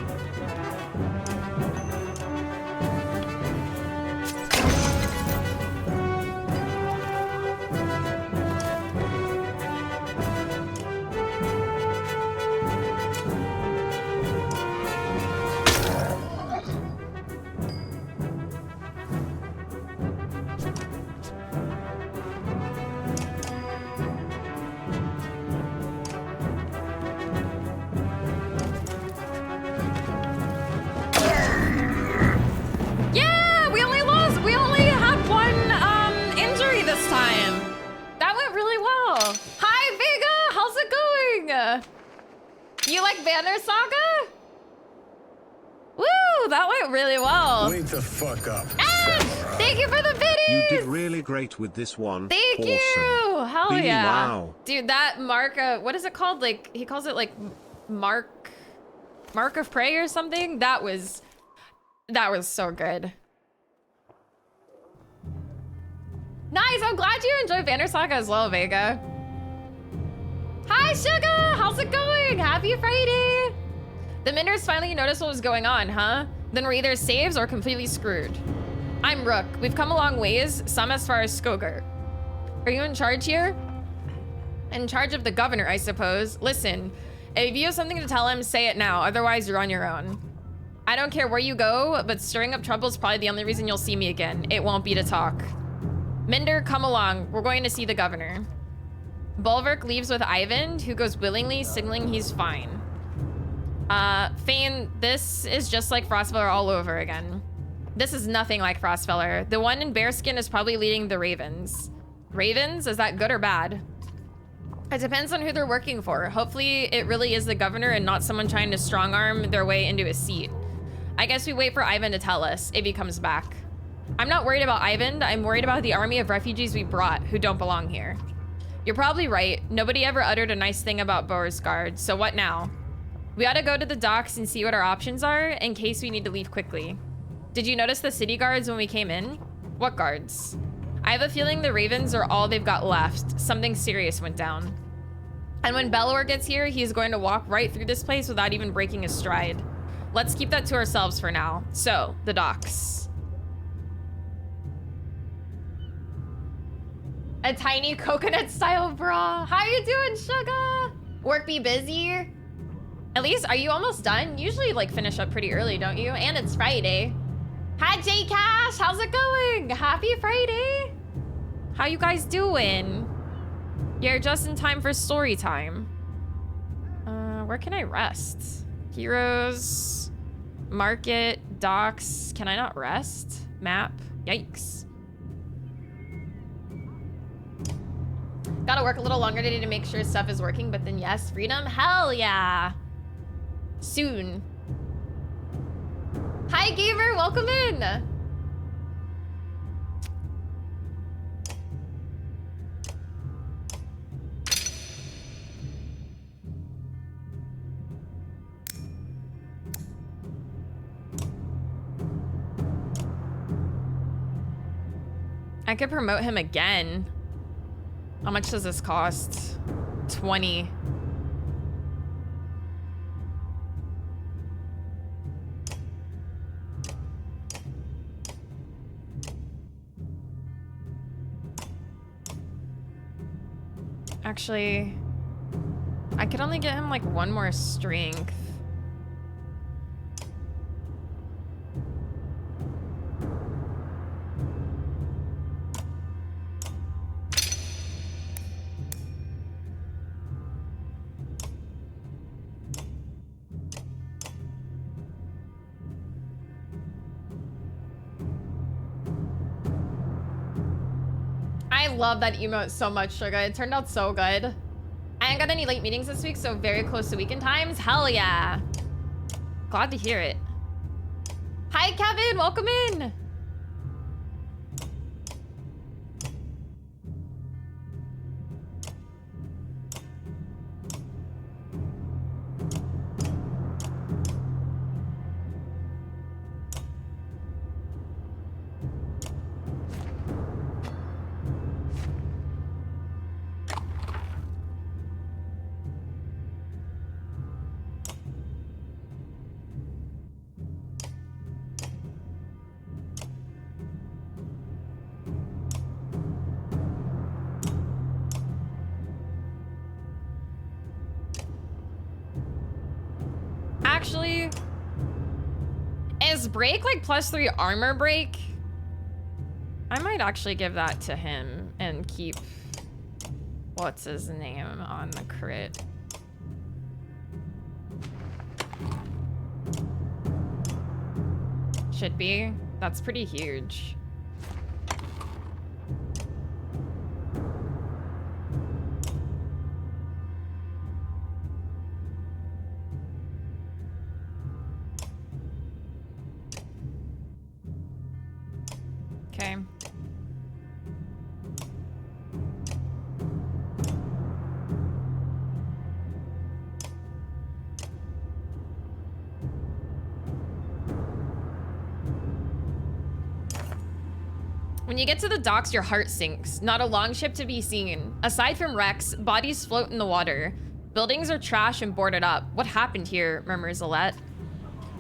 Yeah, we only had one injury this time. That went really well. Hi Vega, how's it going? You like Banner Saga? Woo, that went really well. Wake the fuck up. Ash, thank you for the biddies. You did really great with this one. Thank awesome. you. Hell Bee, yeah. wow. Dude, that mark, what is it called? Like, he calls it like mark of prey or something. That was so good. Nice, I'm glad you enjoyed Banner Saga as well, Vega. Hi, Sugar, how's it going? Happy Friday. The Minders finally noticed what was going on, huh? Then we're either saves or completely screwed. I'm Rook. We've come a long ways, some as far as Skoger. Are you in charge here? In charge of the governor, I suppose. Listen, if you have something to tell him, say it now. Otherwise, you're on your own. I don't care where you go, but stirring up trouble is probably the only reason you'll see me again. It won't be to talk. Minder, come along. We're going to see the governor. Bulwark leaves with Ivan, who goes willingly, signaling he's fine. Fane, this is just like Frostfeller all over again. This is nothing like Frostfeller. The one in bearskin is probably leading the Ravens. Ravens? Is that good or bad? It depends on who they're working for. Hopefully it really is the governor and not someone trying to strong-arm their way into a seat. I guess we wait for Ivan to tell us, if he comes back. I'm not worried about Ivan. I'm worried about the army of refugees we brought who don't belong here. You're probably right. Nobody ever uttered a nice thing about Beauregard, so what now? We ought to go to the docks and see what our options are in case we need to leave quickly. Did you notice the city guards when we came in? What guards? I have a feeling the Ravens are all they've got left. Something serious went down. And when Belor gets here, he's going to walk right through this place without even breaking a stride. Let's keep that to ourselves for now. So, the docks. A tiny coconut style bra. How you doing, Sugar? Work be busy? At least, are you almost done? Usually like finish up pretty early, don't you? And it's Friday. Hi, J Cash, how's it going? Happy Friday. How you guys doing? You're just in time for story time. Where can I rest? Heroes, market, docks. Can I not rest? Map, yikes. Gotta work a little longer today to make sure stuff is working, but then yes, freedom, hell yeah. Soon. Hi, Gamer, welcome in. I could promote him again. How much does this cost? 20. Actually, I could only get him like one more strength. I love that emote so much, Sugar. It turned out so good. I ain't got any late meetings this week, so very close to weekend times. Hell yeah. Glad to hear it. Hi, Kevin. Welcome in. Actually, is break like +3 armor break? I might actually give that to him and keep what's his name on the crit. Should be. That's pretty huge. Okay. When you get to the docks, your heart sinks. Not a longship to be seen. Aside from wrecks, bodies float in the water. Buildings are trash and boarded up. What happened here? Murmurs Alette.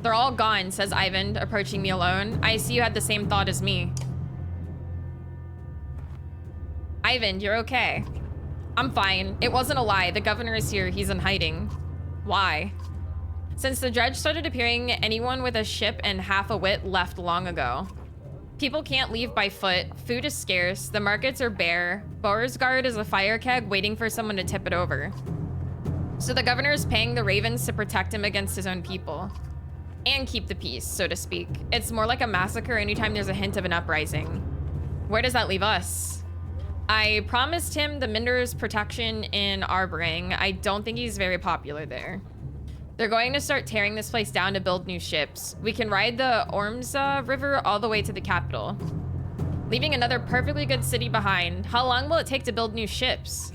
They're all gone, says Ivan, approaching me alone. I see you had the same thought as me. Ivan, you're okay. I'm fine. It wasn't a lie. The governor is here. He's in hiding. Why? Since the dredge started appearing, anyone with a ship and half a wit left long ago. People can't leave by foot. Food is scarce. The markets are bare. Beauregard is a fire keg waiting for someone to tip it over. So the governor is paying the ravens to protect him against his own people. And keep the peace, so to speak. It's more like a massacre anytime there's a hint of an uprising. Where does that leave us? I promised him the Minder's protection in Arbring. I don't think he's very popular there. They're going to start tearing this place down to build new ships. We can ride the Ormsa River all the way to the capital, leaving another perfectly good city behind. How long will it take to build new ships?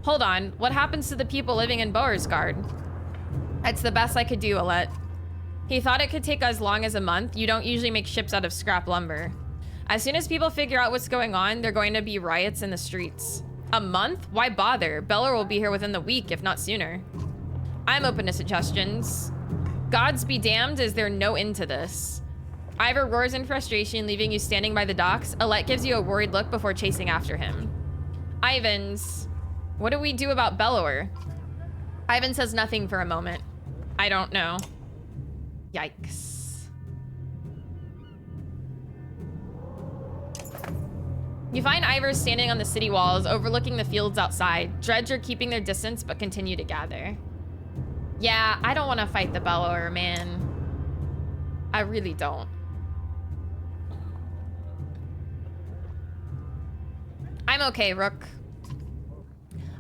Hold on, what happens to the people living in Beauregard? It's the best I could do, Alette. He thought it could take as long as a month. You don't usually make ships out of scrap lumber. As soon as people figure out what's going on, they're going to be riots in the streets. A month? Why bother? Beller will be here within the week, if not sooner. I'm open to suggestions. Gods be damned, is there no end to this? Ivor roars in frustration, leaving you standing by the docks. Alette gives you a worried look before chasing after him. Ivans, what do we do about Bellower? Ivan says nothing for a moment. I don't know. Yikes. You find Ivor standing on the city walls, overlooking the fields outside. Dredge are keeping their distance, but continue to gather. Yeah, I don't want to fight the Bellower, man. I really don't. I'm okay, Rook.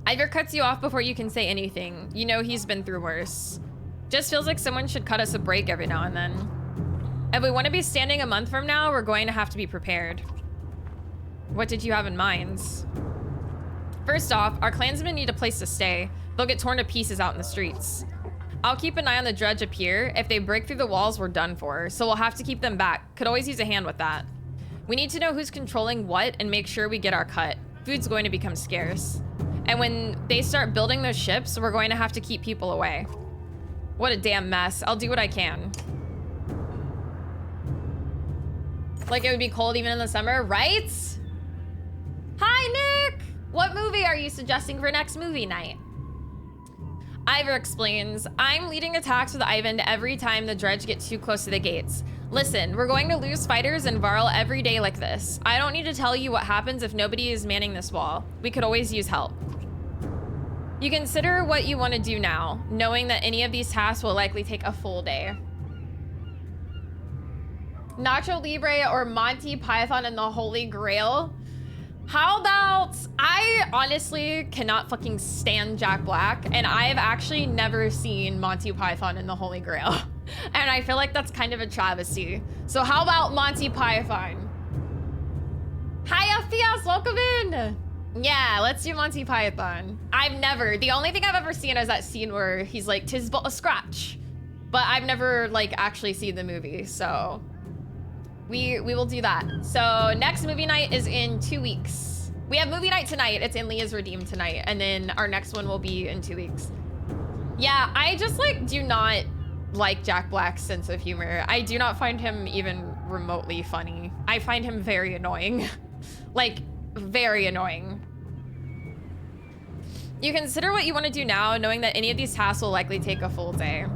Ivor cuts you off before you can say anything. You know he's been through worse. Just feels like someone should cut us a break every now and then. If we want to be standing a month from now, we're going to have to be prepared. What did you have in mind? First off, our clansmen need a place to stay. They'll get torn to pieces out in the streets. I'll keep an eye on the dredge up here. If they break through the walls, we're done for. So we'll have to keep them back. Could always use a hand with that. We need to know who's controlling what and make sure we get our cut. Food's going to become scarce. And when they start building those ships, we're going to have to keep people away. What a damn mess. I'll do what I can. Like it would be cold even in the summer, right? Hi, Nick! What movie are you suggesting for next movie night? Ivor explains, I'm leading attacks with Ivan every time the dredge get too close to the gates. Listen, we're going to lose fighters in Varl every day like this. I don't need to tell you what happens if nobody is manning this wall. We could always use help. You consider what you want to do now, knowing that any of these tasks will likely take a full day. Nacho Libre or Monty Python and the Holy Grail? How about, I honestly cannot fucking stand Jack Black, and I've actually never seen Monty Python and the Holy Grail. And I feel like that's kind of a travesty. So how about Monty Python? Hiya, Fias, welcome in. Yeah, let's do Monty Python. The only thing I've ever seen is that scene where he's like, "'Tis but a scratch." But I've never like actually seen the movie, so we will do that. So next movie night is in 2 weeks. We have movie night tonight. It's in Leah's Redeem tonight. And then our next one will be in 2 weeks. Yeah, I just like do not like Jack Black's sense of humor. I do not find him even remotely funny. I find him very annoying. Like, very annoying. You consider what you want to do now, knowing that any of these tasks will likely take a full day.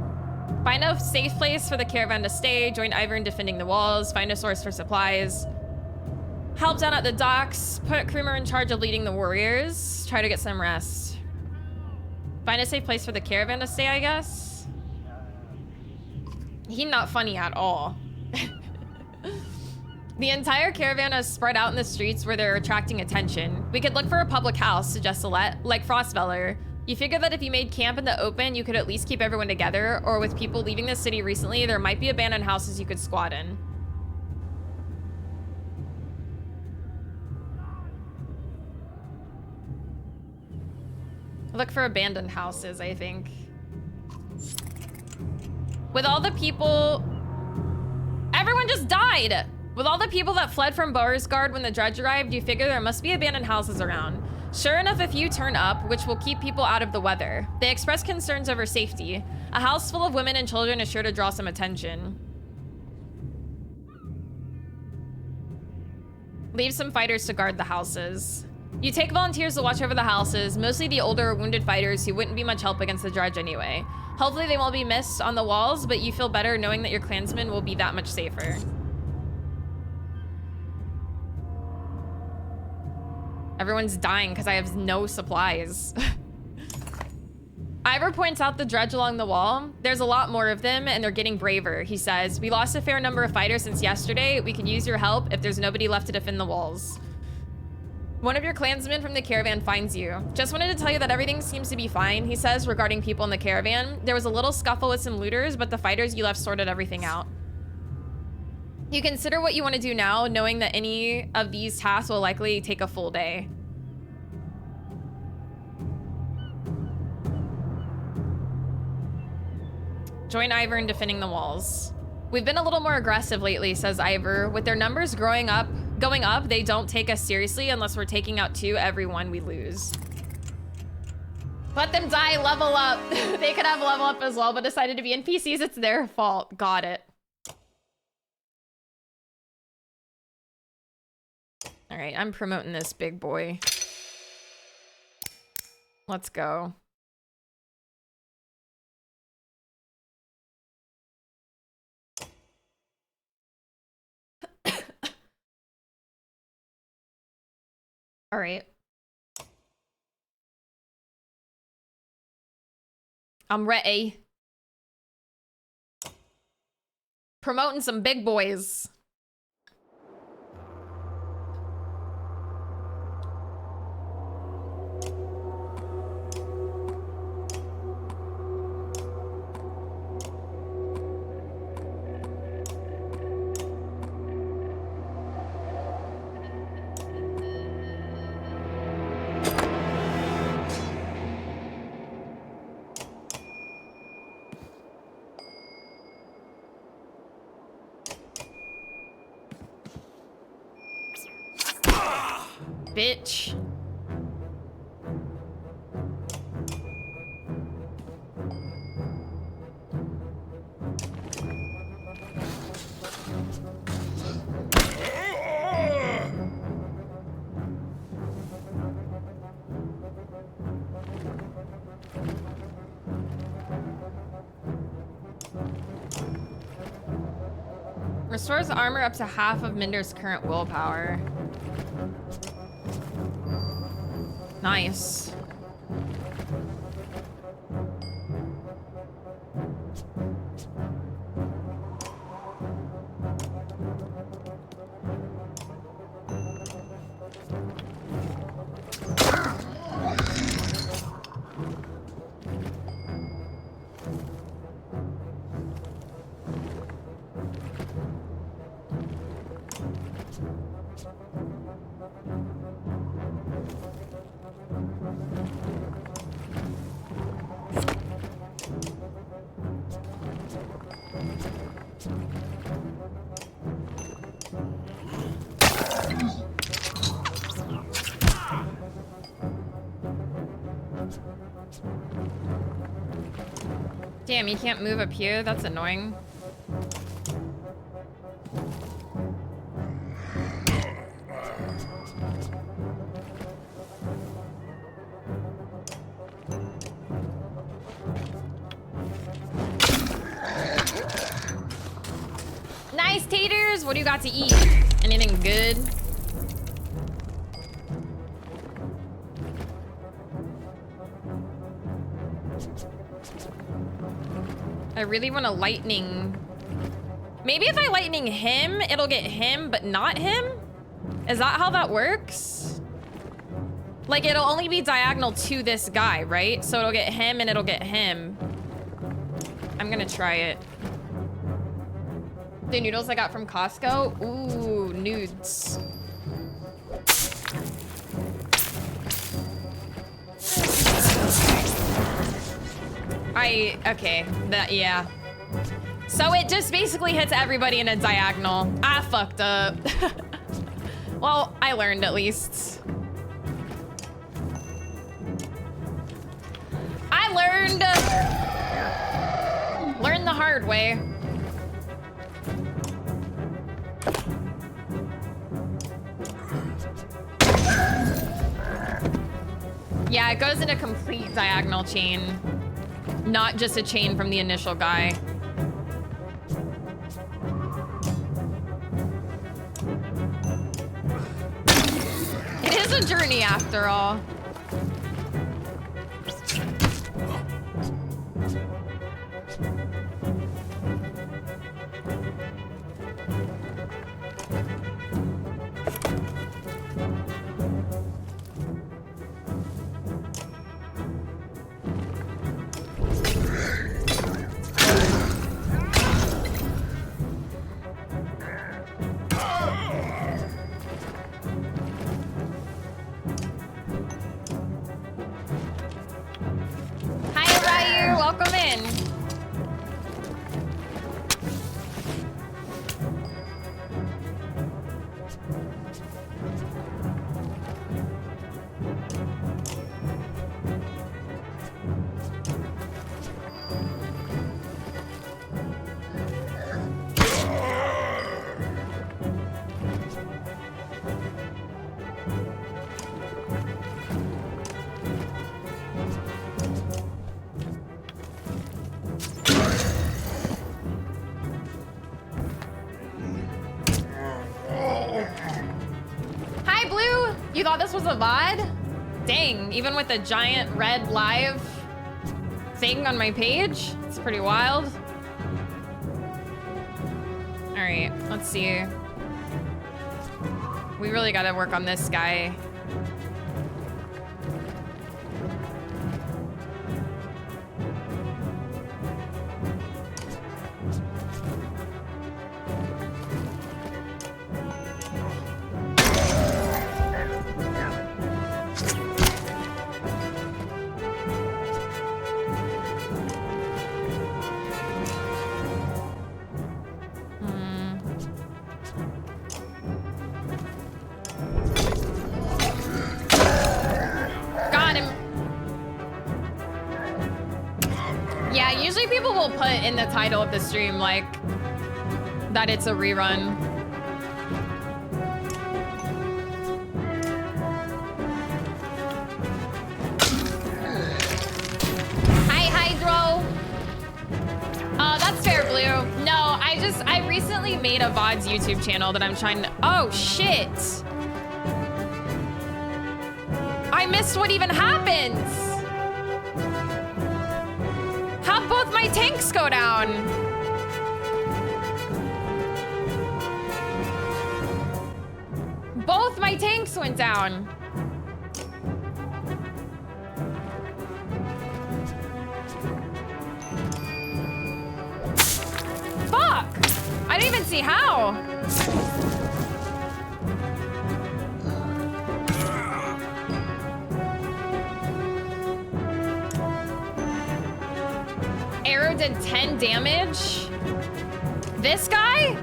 Find a safe place for the caravan to stay, join Ivor in defending the walls, find a source for supplies, help down at the docks, put Krumer in charge of leading the warriors, try to get some rest. Find a safe place for the caravan to stay, I guess. He's not funny at all. The entire caravan is spread out in the streets where they're attracting attention. We could look for a public house, suggests Alette, like Frostfeller. You figure that if you made camp in the open, you could at least keep everyone together, or with people leaving the city recently, there might be abandoned houses you could squat in. Look for abandoned houses, I think. With all the people... Everyone just died! With all the people that fled from Beauregard when the dredge arrived, you figure there must be abandoned houses around. Sure enough, a few turn up, which will keep people out of the weather. They express concerns over safety. A house full of women and children is sure to draw some attention. Leave some fighters to guard the houses. You take volunteers to watch over the houses, mostly the older or wounded fighters who wouldn't be much help against the dredge anyway. Hopefully they won't be missed on the walls, but you feel better knowing that your clansmen will be that much safer. Everyone's dying because I have no supplies. Ivor points out the dredge along the wall. There's a lot more of them, and they're getting braver. He says, we lost a fair number of fighters since yesterday. We could use your help if there's nobody left to defend the walls. One of your clansmen from the caravan finds you. Just wanted to tell you that everything seems to be fine, he says, regarding people in the caravan. There was a little scuffle with some looters, but the fighters you left sorted everything out. You consider what you want to do now, knowing that any of these tasks will likely take a full day. Join Ivor in defending the walls. We've been a little more aggressive lately, says Ivor. With their numbers going up, they don't take us seriously unless we're taking out 2 every one we lose. Let them die, level up. They could have level up as well, but decided to be NPCs. It's their fault. Got it. All right, I'm promoting this big boy. Let's go. All right. I'm ready. Promoting some big boys. Bitch. Restores armor up to half of Minder's current willpower. Nice. Damn, you can't move up here? That's annoying. Nice, taters! What do you got to eat? Anything good? I really want a lightning. Maybe if I lightning him, it'll get him, but not him? Is that how that works? Like, it'll only be diagonal to this guy, right? So it'll get him and it'll get him. I'm gonna try it. The noodles I got from Costco? Ooh, nudes. Okay, yeah. So it just basically hits everybody in a diagonal. I fucked up. Well, I learned at least. I learned the hard way. Yeah, it goes in a complete diagonal chain. Not just a chain from the initial guy. It is a journey after all. You thought this was a VOD? Dang, even with a giant red live thing on my page? It's pretty wild. All right, let's see. We really gotta work on this guy. In the title of the stream, like, that it's a rerun. Hi, Hydro. That's fair, Blue. No, I I recently made a VODs YouTube channel that I'm trying to, oh shit. I missed what even happens. How'd both my tanks go down? Both my tanks went down. Fuck! I didn't even see how. Arrow did 10 damage. This guy?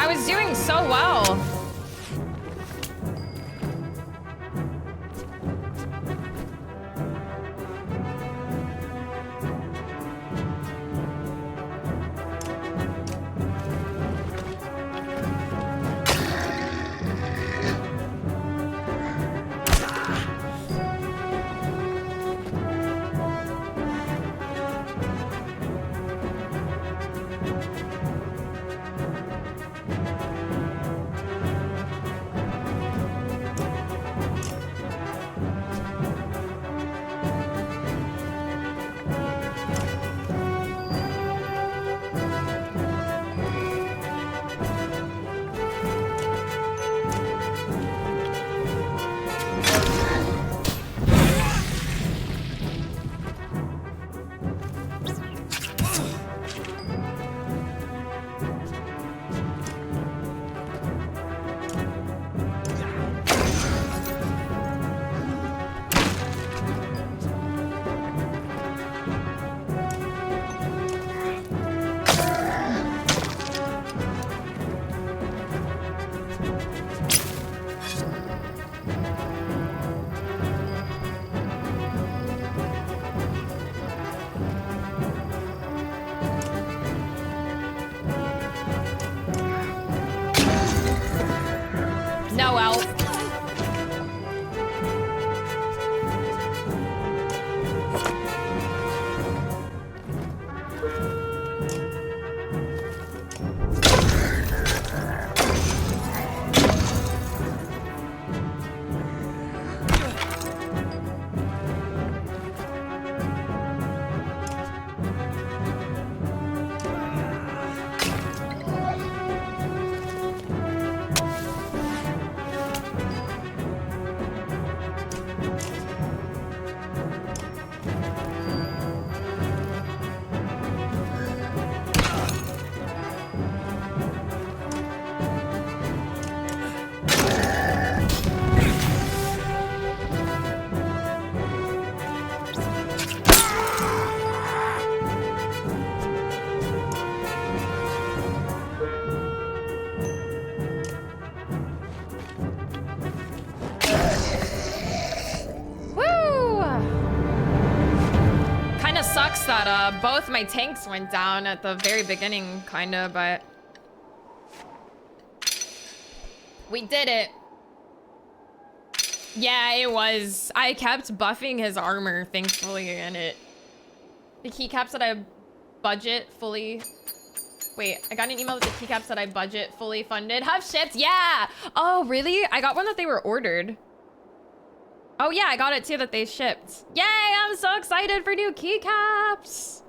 I was doing so well. No help. Sucks that both my tanks went down at the very beginning, kinda, but we did it. Yeah, it was. I kept buffing his armor, thankfully, and the keycaps that I budget fully. Wait, I got an email with the keycaps that I budget fully funded. Huff shits, yeah. Oh, really? I got one that they were ordered. Oh yeah, I got it too that they shipped. Yay, I'm so excited for new keycaps.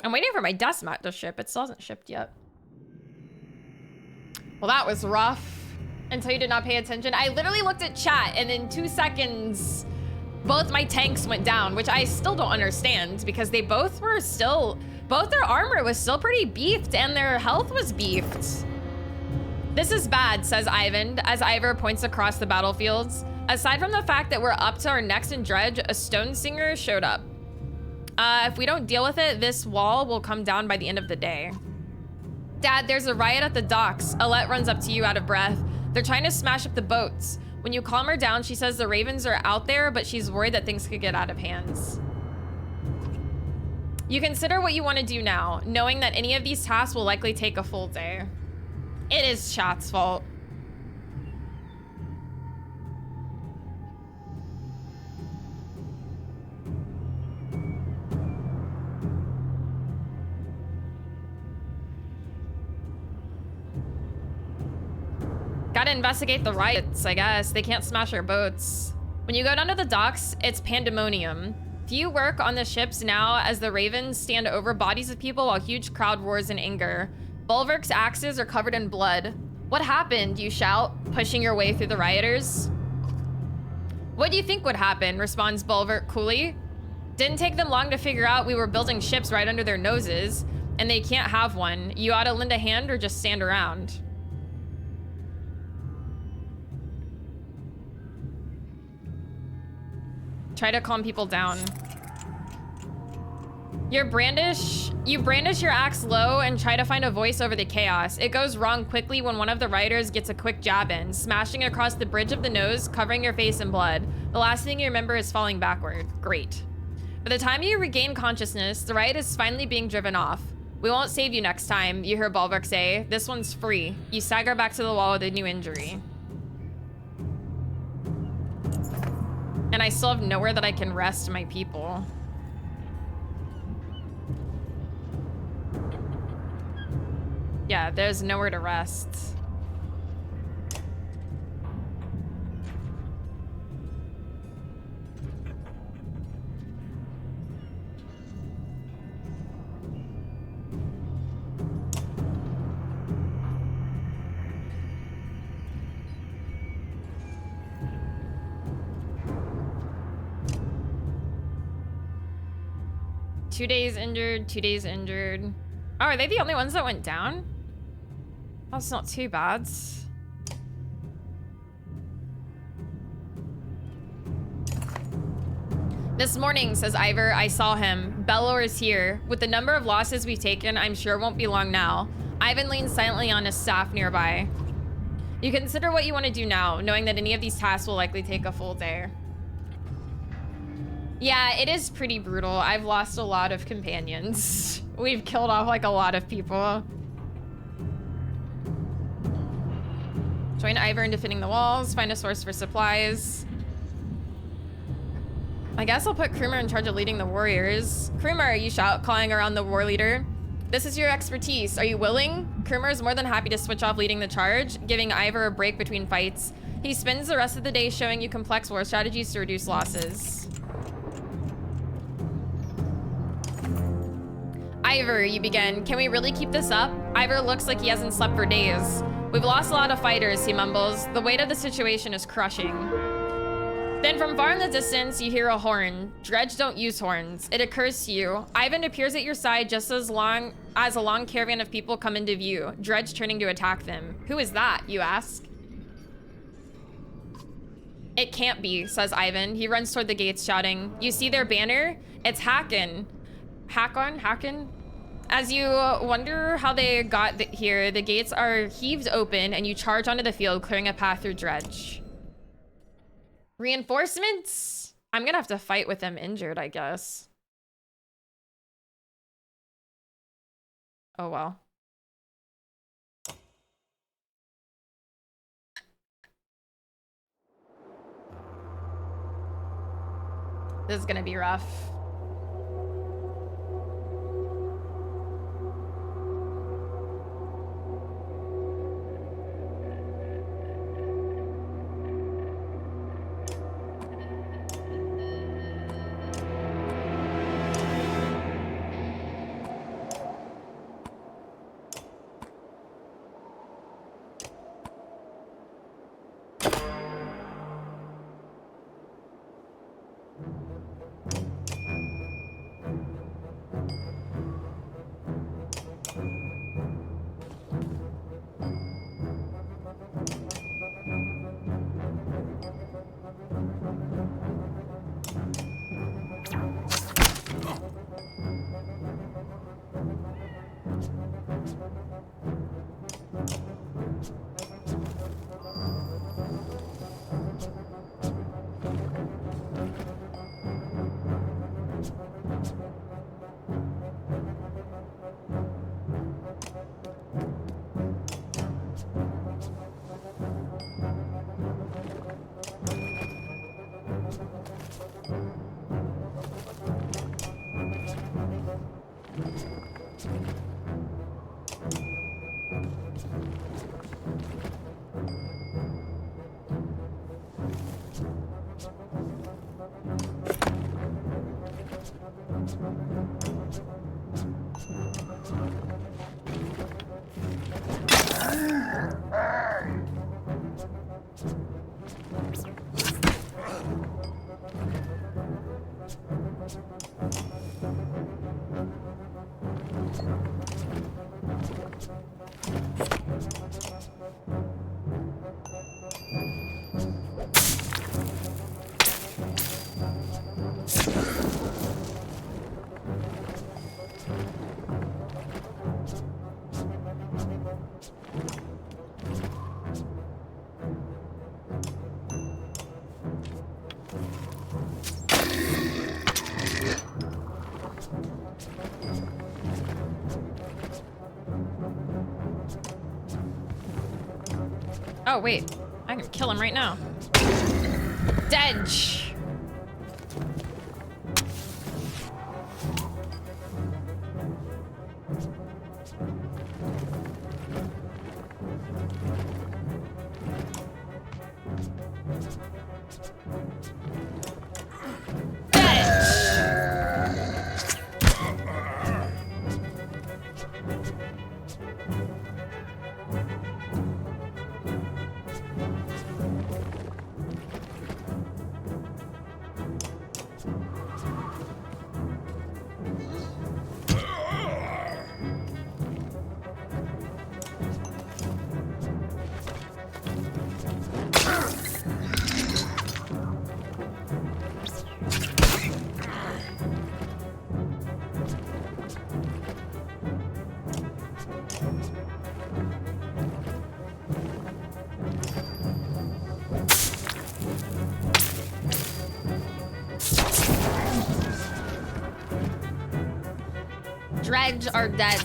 I'm waiting for my dust mat to ship. It still hasn't shipped yet. Well, that was rough until you did not pay attention. I literally looked at chat and in 2 seconds, both my tanks went down, which I still don't understand because they both were still, both their armor was still pretty beefed and their health was beefed. This is bad, says Ivan, as Ivor points across the battlefields. Aside from the fact that we're up to our necks in dredge, a stone singer showed up. If we don't deal with it, this wall will come down by the end of the day. Dad, there's a riot at the docks. Alette runs up to you out of breath. They're trying to smash up the boats. When you calm her down, she says the ravens are out there, but she's worried that things could get out of hands. You consider what you want to do now, knowing that any of these tasks will likely take a full day. It is chat's fault. Gotta investigate the riots, I guess. They can't smash our boats. When you go down to the docks, it's pandemonium. Few work on the ships now as the ravens stand over bodies of people while huge crowd roars in anger. Bulwark's axes are covered in blood. What happened, you shout, pushing your way through the rioters. What do you think would happen, responds Bulwark coolly. Didn't take them long to figure out we were building ships right under their noses, and they can't have one. You ought to lend a hand or just stand around. Try to calm people down. You brandish your axe low and try to find a voice over the chaos. It goes wrong quickly when one of the riders gets a quick jab in, smashing across the bridge of the nose, covering your face in blood. The last thing you remember is falling backward. Great. By the time you regain consciousness, the riot is finally being driven off. We won't save you next time, you hear Bulwark say. This one's free. You stagger back to the wall with a new injury. And I still have nowhere that I can rest my people. Yeah, there's nowhere to rest. Two days injured, 2 days injured. Oh, are they the only ones that went down? That's not too bad. This morning, says Ivor, I saw him. Belor is here. With the number of losses we've taken, I'm sure it won't be long now. Ivan leans silently on his staff nearby. You consider what you want to do now, knowing that any of these tasks will likely take a full day. Yeah, it is pretty brutal. I've lost a lot of companions. We've killed off like a lot of people. Join Ivor in defending the walls. Find a source for supplies. I guess I'll put Krumer in charge of leading the warriors. Krumer, you shout, calling around the war leader. This is your expertise. Are you willing? Krumer is more than happy to switch off leading the charge, giving Ivor a break between fights. He spends the rest of the day showing you complex war strategies to reduce losses. Ivor, you begin. Can we really keep this up? Ivor looks like he hasn't slept for days. We've lost a lot of fighters, he mumbles. The weight of the situation is crushing. Then from far in the distance, you hear a horn. Dredge don't use horns. It occurs to you. Ivan appears at your side just as long as a long caravan of people come into view. Dredge turning to attack them. Who is that, you ask? It can't be, says Ivan. He runs toward the gates shouting. You see their banner? It's Hakon. Hakon? As you wonder how they got here, the gates are heaved open and you charge onto the field, clearing a path through Dredge. Reinforcements? I'm gonna have to fight with them injured, I guess. Oh well. This is gonna be rough. Oh, wait. I can kill him right now. Dedge. Dredge are dead.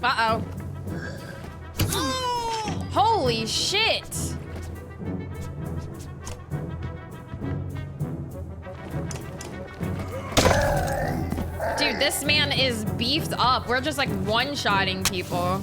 Uh-oh. Holy shit! Dude, this man is beefed up. We're just like one-shotting people.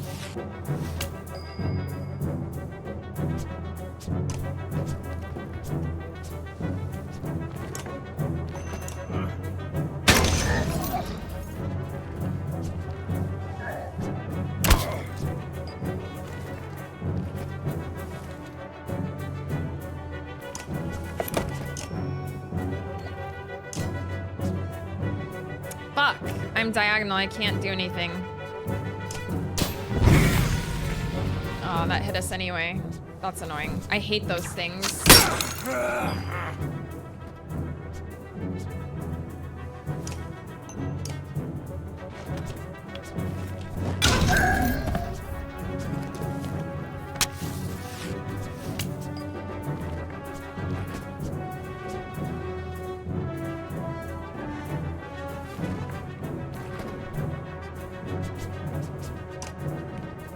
Fuck, I'm diagonal, I can't do anything. Oh, that hit us anyway. That's annoying. I hate those things.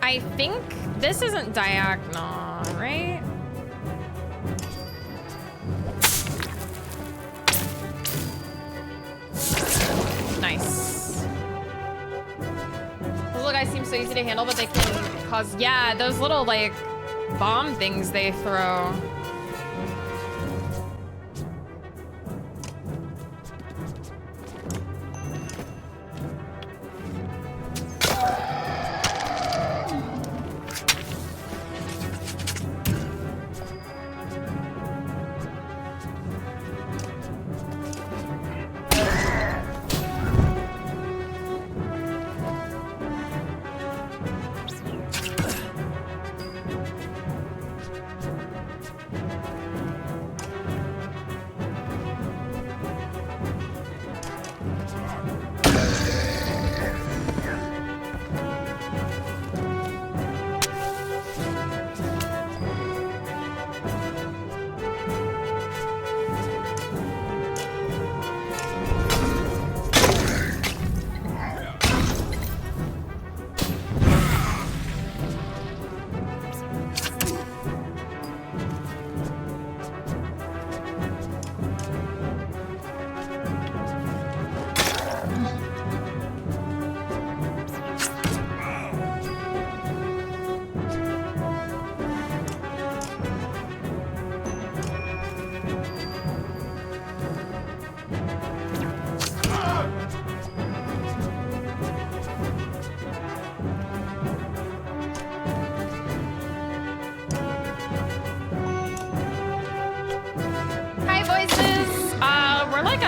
I think this isn't diagonal, right? Nice. Those little guys seem so easy to handle, but they can cause, yeah, those little like bomb things they throw.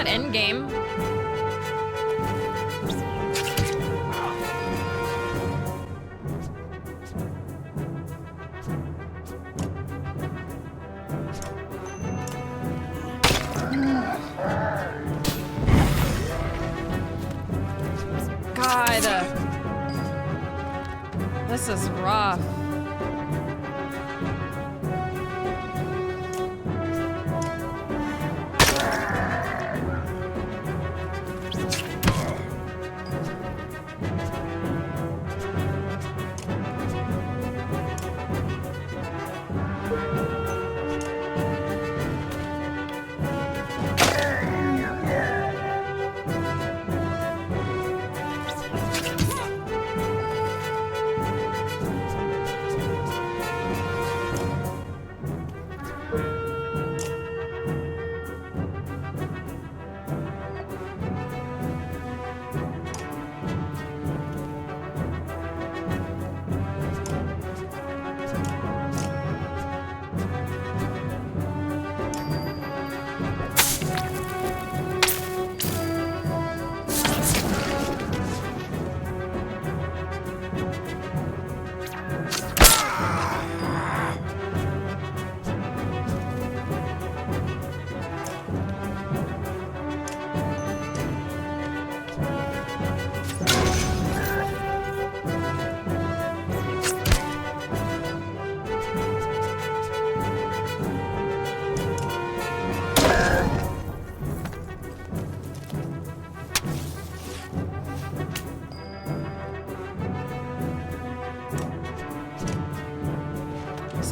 End game. God, this is rough.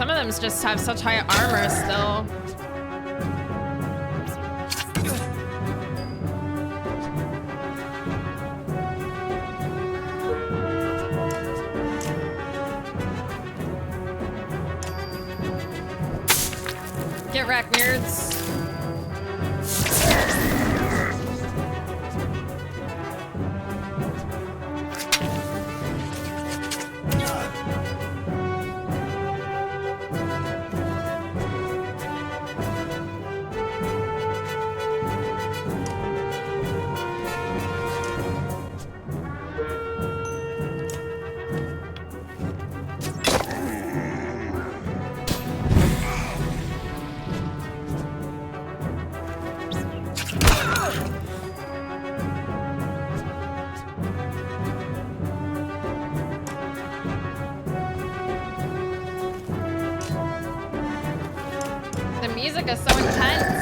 Some of them just have such high armor still. Get wrecked, nerds. The music is so intense.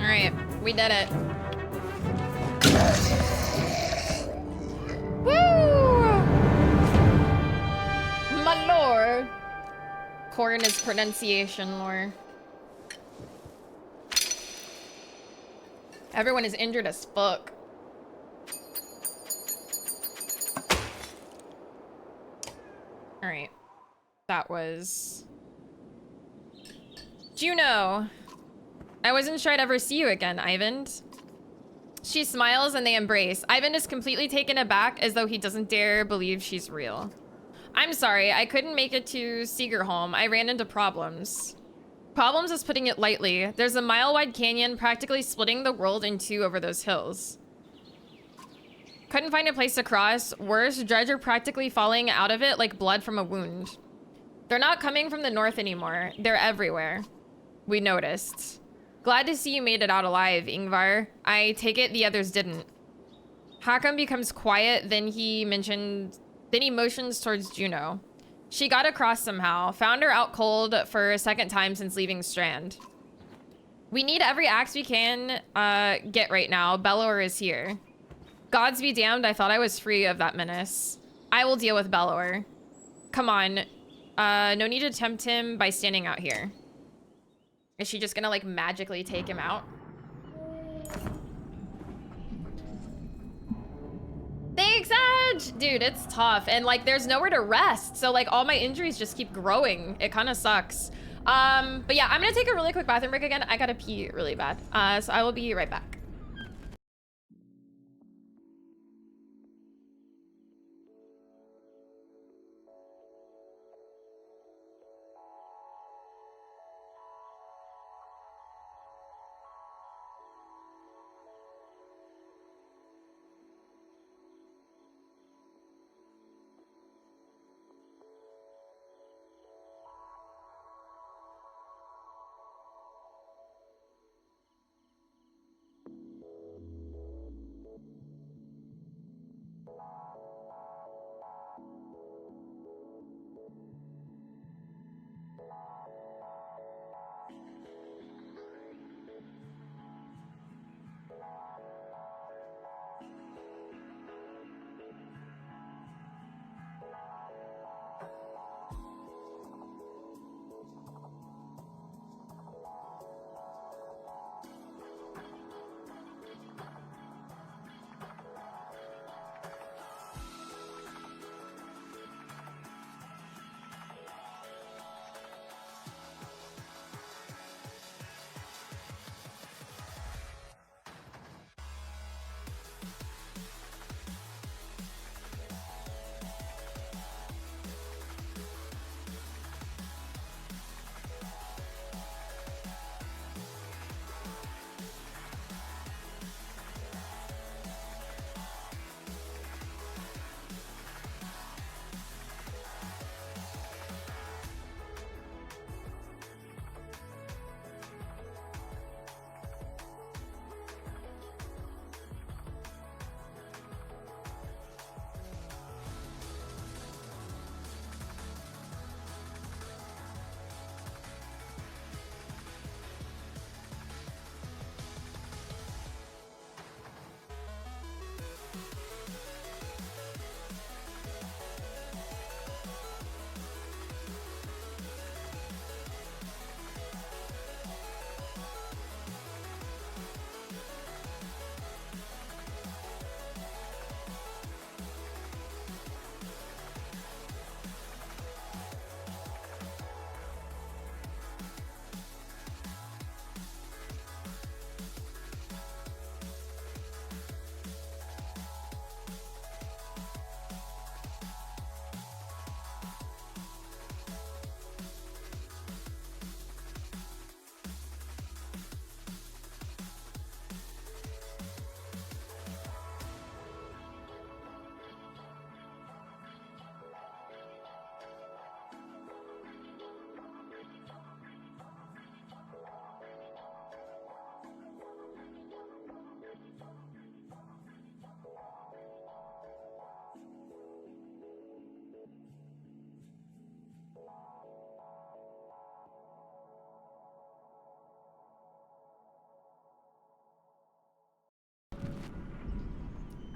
Alright, we did it. Woo! My lord. Corn is pronunciation lore. Everyone is injured as fuck. Alright. That was... Juno. I wasn't sure I'd ever see you again, Ivan. She smiles and they embrace. Ivan is completely taken aback as though he doesn't dare believe she's real. I'm sorry, I couldn't make it to Seegerholm. I ran into problems. Problems is putting it lightly. There's a mile-wide canyon practically splitting the world in two over those hills. Couldn't find a place to cross. Worse, dredger practically falling out of it like blood from a wound. They're not coming from the north anymore. They're everywhere. We noticed. Glad to see you made it out alive, Ingvar. I take it the others didn't. Hakam becomes quiet, then he motions towards Juno. She got across somehow. Found her out cold for a second time since leaving Strand. We need every axe we can get right now. Bellower is here. Gods be damned, I thought I was free of that menace. I will deal with Bellower. Come on. No need to tempt him by standing out here. Is she just gonna like magically take him out? Thanks, Edge! Dude, it's tough. And like there's nowhere to rest. So like all my injuries just keep growing. It kind of sucks. But yeah, I'm gonna take a really quick bathroom break again. I gotta pee really bad. So I will be right back.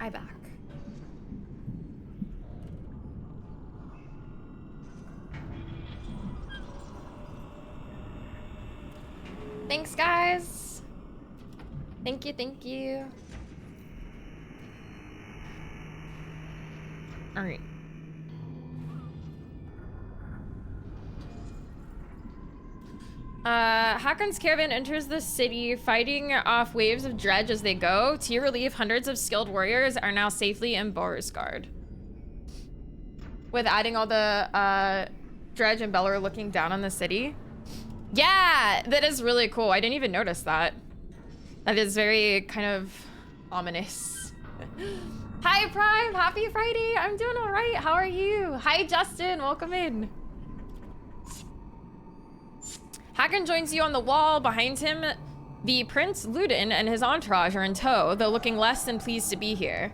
I back. Thanks, guys. Thank you, thank you. All right. Hakon's caravan enters the city, fighting off waves of dredge as they go. To your relief, hundreds of skilled warriors are now safely in Borisgard. With adding all the dredge and Belor looking down on the city. Yeah, that is really cool. I didn't even notice that. That is very kind of ominous. Hi, Prime. Happy Friday. I'm doing all right. How are you? Hi, Justin. Welcome in. Hakon joins you on the wall. Behind him, the Prince Ludin and his entourage are in tow, though looking less than pleased to be here.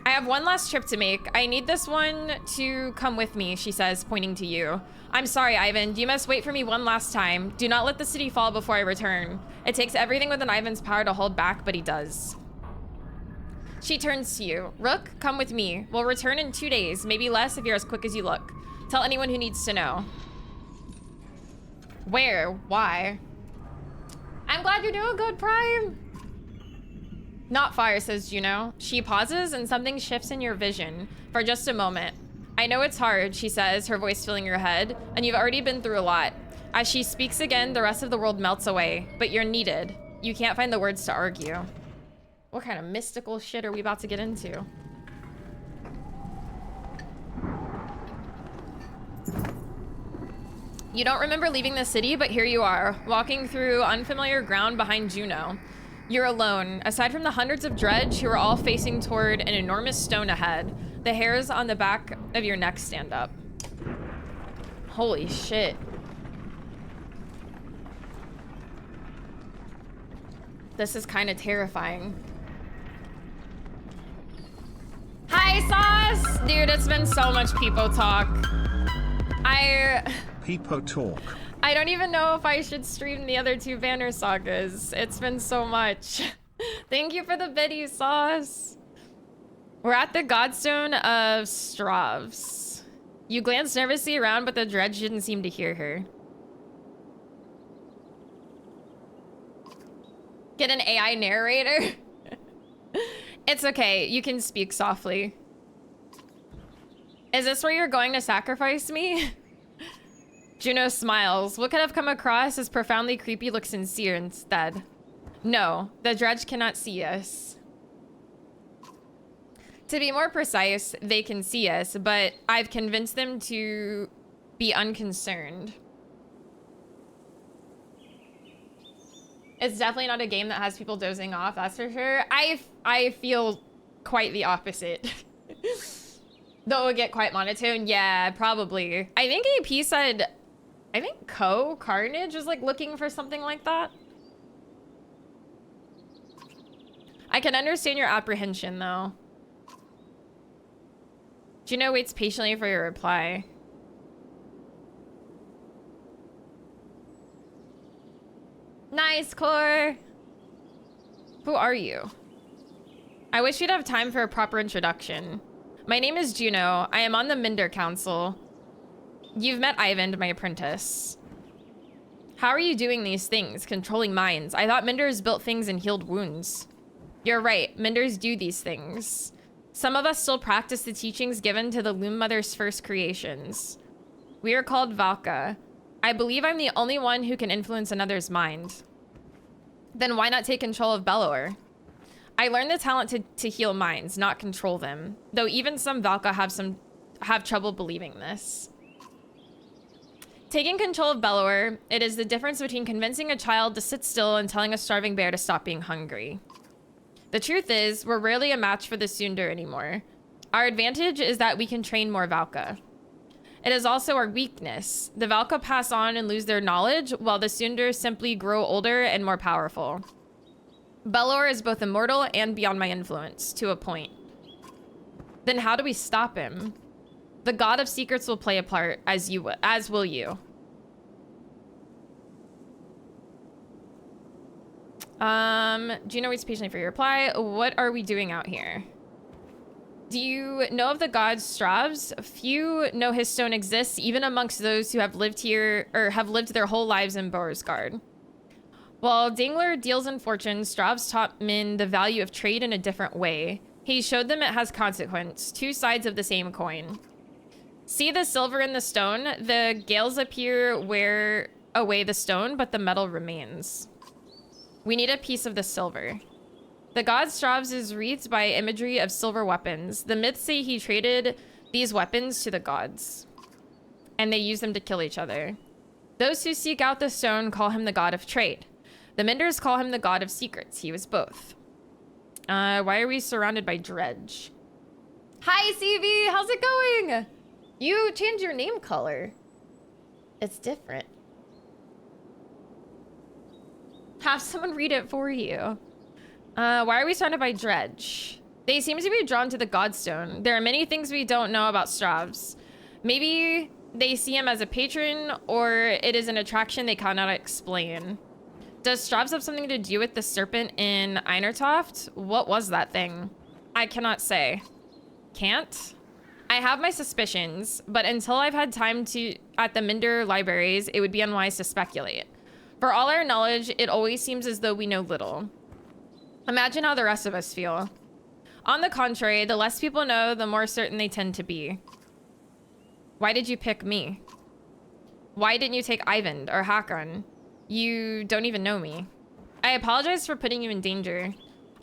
I have one last trip to make. I need this one to come with me, she says, pointing to you. I'm sorry, Ivan. You must wait for me one last time. Do not let the city fall before I return. It takes everything within Ivan's power to hold back, but he does. She turns to you. Rook, come with me. We'll return in 2 days, maybe less if you're as quick as you look. Tell anyone who needs to know. Where? Why? I'm glad you're doing good, Prime. Not far, says Juno. She pauses and something shifts in your vision for just a moment. I know it's hard, she says, her voice filling your head, and you've already been through a lot. As she speaks again, the rest of the world melts away, but you're needed. You can't find the words to argue. What kind of mystical shit are we about to get into? You don't remember leaving the city, but here you are, walking through unfamiliar ground behind Juno. You're alone, aside from the hundreds of dredge who are all facing toward an enormous stone ahead. The hairs on the back of your neck stand up. Holy shit. This is kind of terrifying. Hi, Sauce! Dude, it's been so much people talk. People talk. I don't even know if I should stream the other 2 Banner Sagas. It's been so much. Thank you for the biddy, Sauce. We're at the Godstone of Stravs. You glance nervously around, but the dredge didn't seem to hear her. Get an AI narrator? It's okay. You can speak softly. Is this where you're going to sacrifice me? Juno smiles. What could have come across as profoundly creepy looks sincere instead. No, the dredge cannot see us. To be more precise, they can see us, but I've convinced them to be unconcerned. It's definitely not a game that has people dozing off, that's for sure. I feel quite the opposite. Though it would get quite monotone. Yeah, probably. I think AP said, I think Carnage was like looking for something like that. I can understand your apprehension though. Juno waits patiently for your reply. Nice, Core. Who are you? I wish we'd have time for a proper introduction. My name is Juno. I am on the Minder Council. You've met Ivan, my apprentice. How are you doing these things, controlling minds? I thought Minders built things and healed wounds. You're right, Minders do these things. Some of us still practice the teachings given to the Loom Mother's first creations. We are called Valka. I believe I'm the only one who can influence another's mind. Then why not take control of Belor? I learned the talent to heal minds, not control them. Though even some Valka have trouble believing this. Taking control of Belor, it is the difference between convincing a child to sit still and telling a starving bear to stop being hungry. The truth is, we're rarely a match for the Sundar anymore. Our advantage is that we can train more Valka. It is also our weakness. The Valka pass on and lose their knowledge, while the Sundar simply grow older and more powerful. Belor is both immortal and beyond my influence, to a point. Then how do we stop him? The God of Secrets will play a part, as will you. Juno waits patiently for your reply. What are we doing out here? Do you know of the god Stravs? Few know his stone exists, even amongst those who have lived here or have lived their whole lives in Beauregard. While Dingler deals in fortune, Stravs taught men the value of trade in a different way. He showed them it has consequence, two sides of the same coin. See the silver in the stone? The gales appear wear away the stone, but the metal remains. We need a piece of the silver. The god Stravs is wreathed by imagery of silver weapons. The myths say he traded these weapons to the gods, and they use them to kill each other. Those who seek out the stone call him the god of trade. The Menders call him the god of secrets. He was both. Why are we surrounded by dredge? Hi, CV. How's it going? You changed your name color. It's different. Have someone read it for you. Why are we surrounded by dredge? They seem to be drawn to the godstone. There are many things we don't know about Stravs. Maybe they see him as a patron, or it is an attraction they cannot explain. Does Stravs have something to do with the serpent in Einertoft? What was that thing? I cannot say. Can't? I have my suspicions, but until I've had time to at the Minder libraries, it would be unwise to speculate. For all our knowledge, it always seems as though we know little. Imagine how the rest of us feel. On the contrary, the less people know, the more certain they tend to be. Why did you pick me? Why didn't you take Ivan or Hakon? You don't even know me. I apologize for putting you in danger.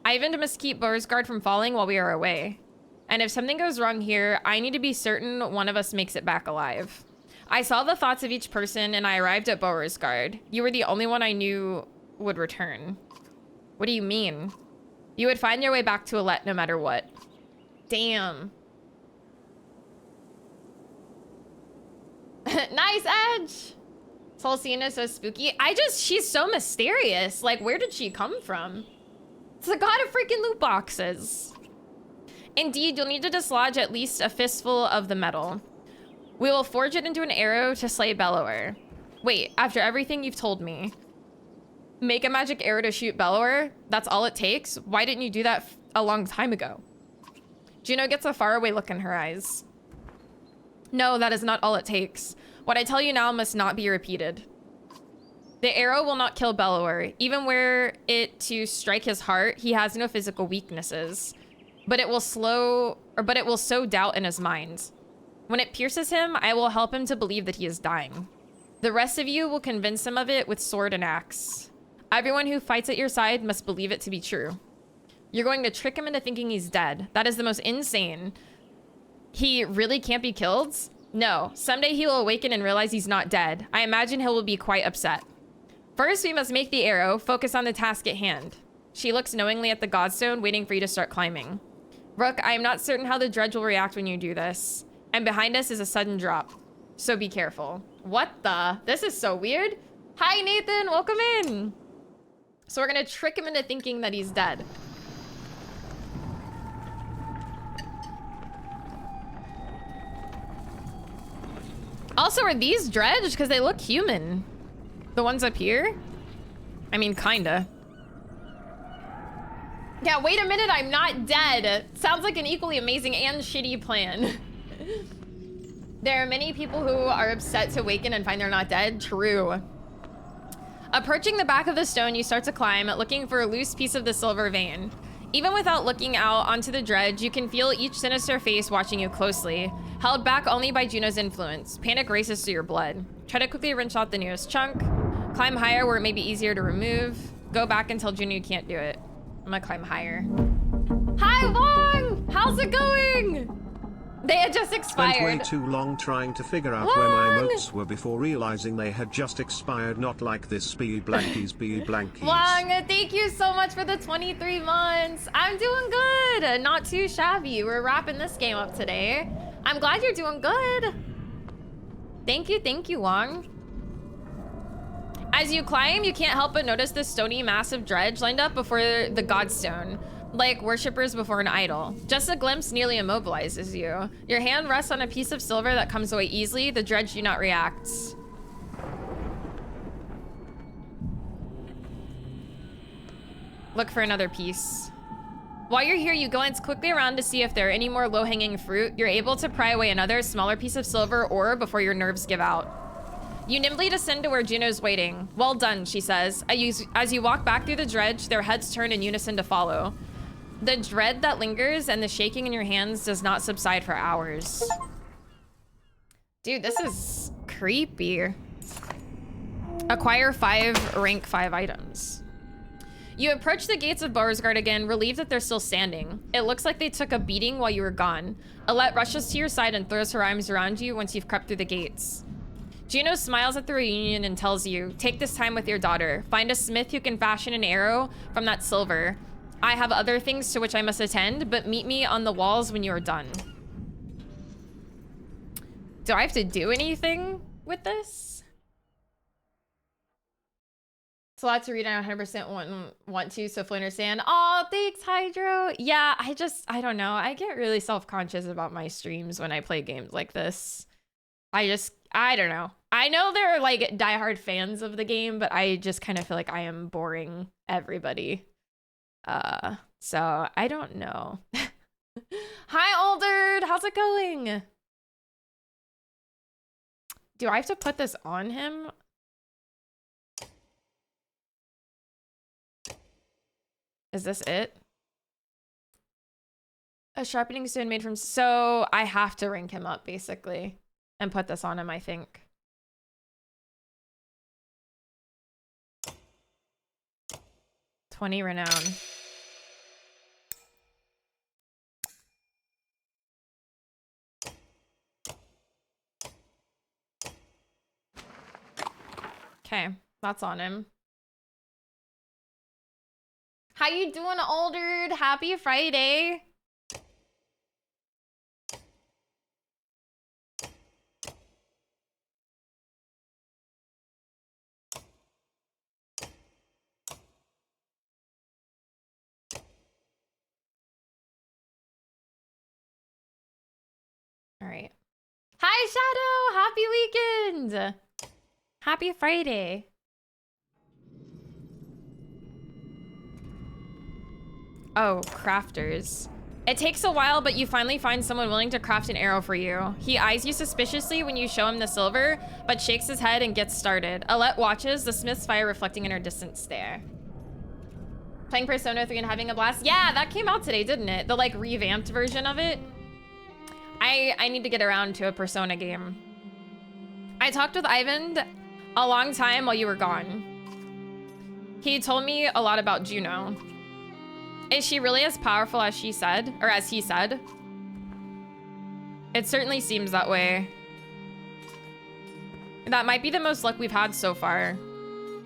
Ivan must keep Beauregard from falling while we are away. And if something goes wrong here, I need to be certain one of us makes it back alive. I saw the thoughts of each person and I arrived at Beauregard. You were the only one I knew would return. What do you mean? You would find your way back to Alette no matter what. Damn. Nice edge. Solcina is so spooky. She's so mysterious. Like, where did she come from? It's the god of freaking loot boxes. Indeed, you'll need to dislodge at least a fistful of the metal. We will forge it into an arrow to slay Bellower. Wait, after everything you've told me. Make a magic arrow to shoot Bellower? That's all it takes? Why didn't you do that a long time ago? Juno gets a faraway look in her eyes. No, that is not all it takes. What I tell you now must not be repeated. The arrow will not kill Bellower. Even were it to strike his heart, he has no physical weaknesses. But it will sow doubt in his mind. When it pierces him, I will help him to believe that he is dying. The rest of you will convince him of it with sword and axe. Everyone who fights at your side must believe it to be true. You're going to trick him into thinking he's dead. That is the most insane. He really can't be killed? No. Someday he will awaken and realize he's not dead. I imagine he will be quite upset. First, we must make the arrow, focus on the task at hand. She looks knowingly at the godstone, waiting for you to start climbing. Rook, I am not certain how the dredge will react when you do this. And behind us is a sudden drop. So be careful. What the? This is so weird. Hi, Nathan. Welcome in. So we're going to trick him into thinking that he's dead. Also, are these dredged? Because they look human. The ones up here? I mean, kinda. Yeah, wait a minute, I'm not dead. Sounds like an equally amazing and shitty plan. There are many people who are upset to awaken and find they're not dead. True. Approaching the back of the stone, you start to climb, looking for a loose piece of the silver vein. Even without looking out onto the dredge, you can feel each sinister face watching you closely, held back only by Juno's influence. Panic races through your blood. Try to quickly wrench out the nearest chunk. Climb higher where it may be easier to remove. Go back and tell Juno you can't do it. I'm gonna climb higher. Hi, Wong! How's it going? They had just expired. Spent way too long trying to figure out where my emotes were before realizing they had just expired. Not like this, be blankies, be blankies. Wong, thank you so much for the 23 months. I'm doing good. Not too shabby. We're wrapping this game up today. I'm glad you're doing good. Thank you, Wong. As you climb, you can't help but notice the stony mass of dredge lined up before the godstone, like worshippers before an idol. Just a glimpse nearly immobilizes you. Your hand rests on a piece of silver that comes away easily. The dredge do not react. Look for another piece. While you're here, you glance quickly around to see if there are any more low-hanging fruit. You're able to pry away another smaller piece of silver ore before your nerves give out. You nimbly descend to where Juno's waiting. Well done, she says. As you walk back through the dredge, their heads turn in unison to follow. The dread that lingers and the shaking in your hands does not subside for hours. Dude, this is creepy. Acquire 5 rank 5 items. You approach the gates of Beauregard again, relieved that they're still standing. It looks like they took a beating while you were gone. Alette rushes to your side and throws her arms around you once you've crept through the gates. Juno smiles at the reunion and tells you, take this time with your daughter. Find a smith who can fashion an arrow from that silver. I have other things to which I must attend, but meet me on the walls when you are done. Do I have to do anything with this? It's a lot to read. I 100% want to, so fully understand. Oh, thanks, Hydro. Yeah, I don't know. I get really self-conscious about my streams when I play games like this. I don't know. I know there are like diehard fans of the game, but I just kind of feel like I am boring everybody. So I don't know. Hi, Aldered. How's it going? Do I have to put this on him? Is this it? A sharpening stone made from... So I have to rank him up, basically. And put this on him, I think. $20 renown. Okay, that's on him. How you doing, Aldered? Happy Friday. All right. Hi, Shadow. Happy weekend. Happy Friday. Oh, crafters. It takes a while, but you finally find someone willing to craft an arrow for you. He eyes you suspiciously when you show him the silver, but shakes his head and gets started. Alette watches, the smith's fire reflecting in her distant stare. Playing Persona 3 and having a blast? Yeah, that came out today, didn't it? The like revamped version of it. I need to get around to a Persona game. I talked with Ivan a long time while you were gone. He told me a lot about Juno. Is she really as powerful as she said, or as he said? It certainly seems that way. That might be the most luck we've had so far.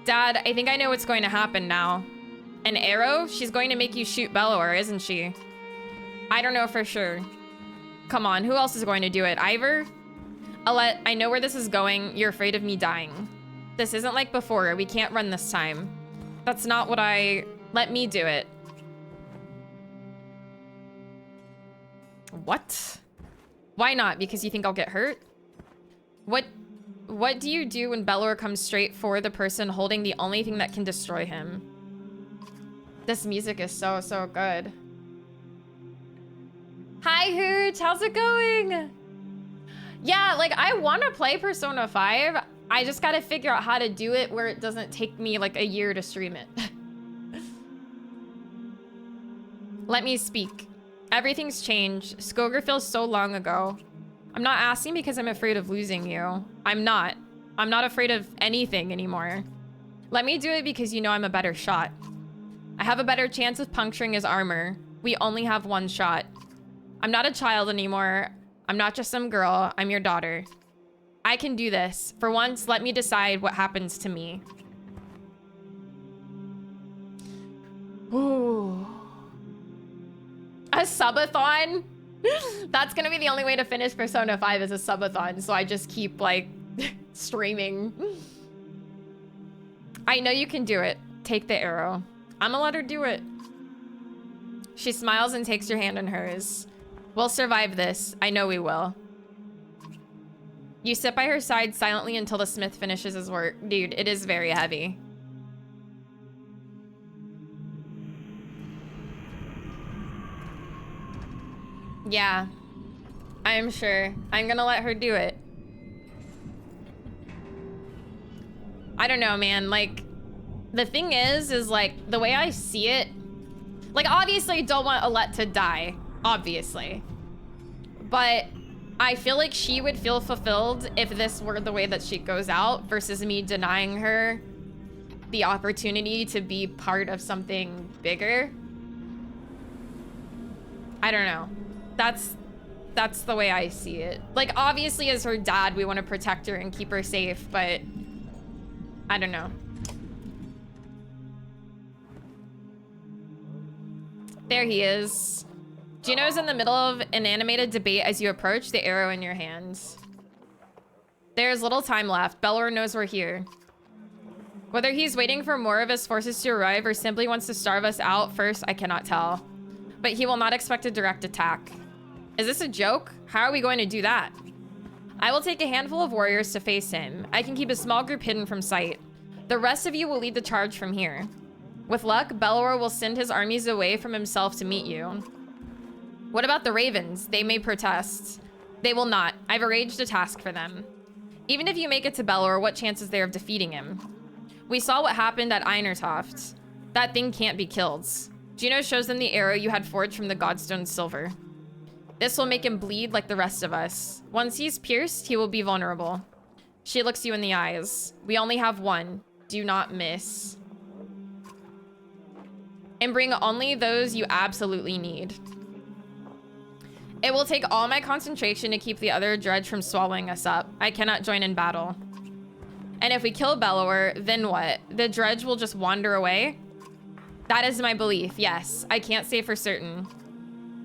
Dad, I think I know what's going to happen now. An arrow? She's going to make you shoot Bellower, isn't she? I don't know for sure. Come on, who else is going to do it? Ivor? Alette, I know where this is going. You're afraid of me dying. This isn't like before. We can't run this time. That's not what Let me do it. What? Why not? Because you think I'll get hurt? What do you do when Bellower comes straight for the person holding the only thing that can destroy him? This music is so, so good. Hi, Hooch. How's it going? Yeah, like, I want to play Persona 5. I just got to figure out how to do it where it doesn't take me, like, a year to stream it. Let me speak. Everything's changed. Skoger feels so long ago. I'm not asking because I'm afraid of losing you. I'm not. I'm not afraid of anything anymore. Let me do it because you know I'm a better shot. I have a better chance of puncturing his armor. We only have one shot. I'm not a child anymore. I'm not just some girl. I'm your daughter. I can do this. For once, let me decide what happens to me. Ooh. A subathon? That's gonna be the only way to finish Persona 5 is a subathon, so I just keep, like, streaming. I know you can do it. Take the arrow. I'm gonna let her do it. She smiles and takes your hand in hers. We'll survive this. I know we will. You sit by her side silently until the smith finishes his work. Dude, it is very heavy. Yeah, I'm sure. I'm gonna let her do it. I don't know, man. Like, the thing is like, the way I see it, like, obviously I don't want Alette to die, obviously. But I feel like she would feel fulfilled if this were the way that she goes out versus me denying her the opportunity to be part of something bigger. I don't know. That's the way I see it. Like, obviously as her dad, we want to protect her and keep her safe, but I don't know. There he is. Juno's in the middle of an animated debate as you approach, the arrow in your hands. There's little time left. Belor knows we're here. Whether he's waiting for more of his forces to arrive or simply wants to starve us out first, I cannot tell. But he will not expect a direct attack. Is this a joke? How are we going to do that? I will take a handful of warriors to face him. I can keep a small group hidden from sight. The rest of you will lead the charge from here. With luck, Belor will send his armies away from himself to meet you. What about the Ravens? They may protest. They will not. I've arranged a task for them. Even if you make it to Belor, what chance is there of defeating him? We saw what happened at Einertoft. That thing can't be killed. Juno shows them the arrow you had forged from the Godstone silver. This will make him bleed like the rest of us. Once he's pierced, he will be vulnerable. She looks you in the eyes. We only have one. Do not miss. And bring only those you absolutely need. It will take all my concentration to keep the other dredge from swallowing us up. I cannot join in battle. And if we kill Belor, then what? The dredge will just wander away? That is my belief, yes. I can't say for certain.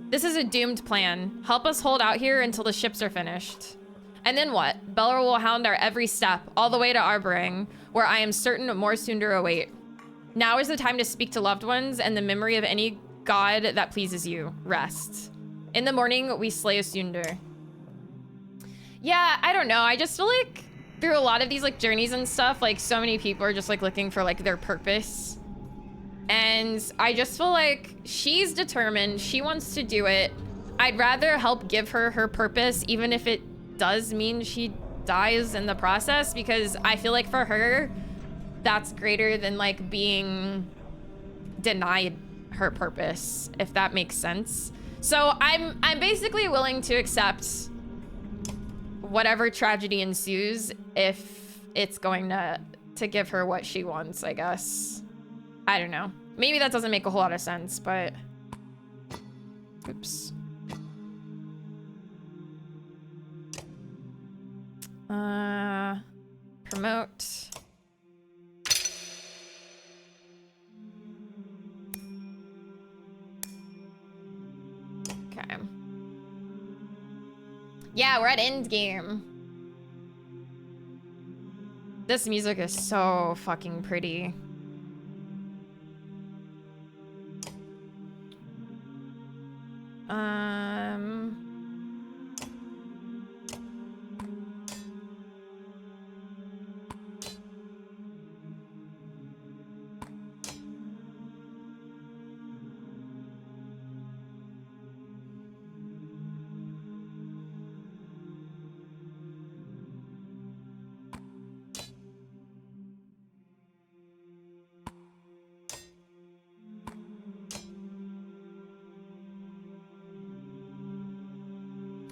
This is a doomed plan. Help us hold out here until the ships are finished. And then what? Belor will hound our every step, all the way to Arboring, where I am certain more Sundar await. Now is the time to speak to loved ones and the memory of any god that pleases you. Rest. In the morning, we slay a Sundar. Yeah, I don't know. I just feel like through a lot of these like journeys and stuff, like so many people are just like looking for like their purpose. And I just feel like she's determined. She wants to do it. I'd rather help give her her purpose, even if it does mean she dies in the process, because I feel like for her, that's greater than like being denied her purpose, if that makes sense. So I'm basically willing to accept whatever tragedy ensues if it's going to give her what she wants, I guess. I don't know. Maybe that doesn't make a whole lot of sense, but oops. Promote. Okay. Yeah, we're at endgame. This music is so fucking pretty.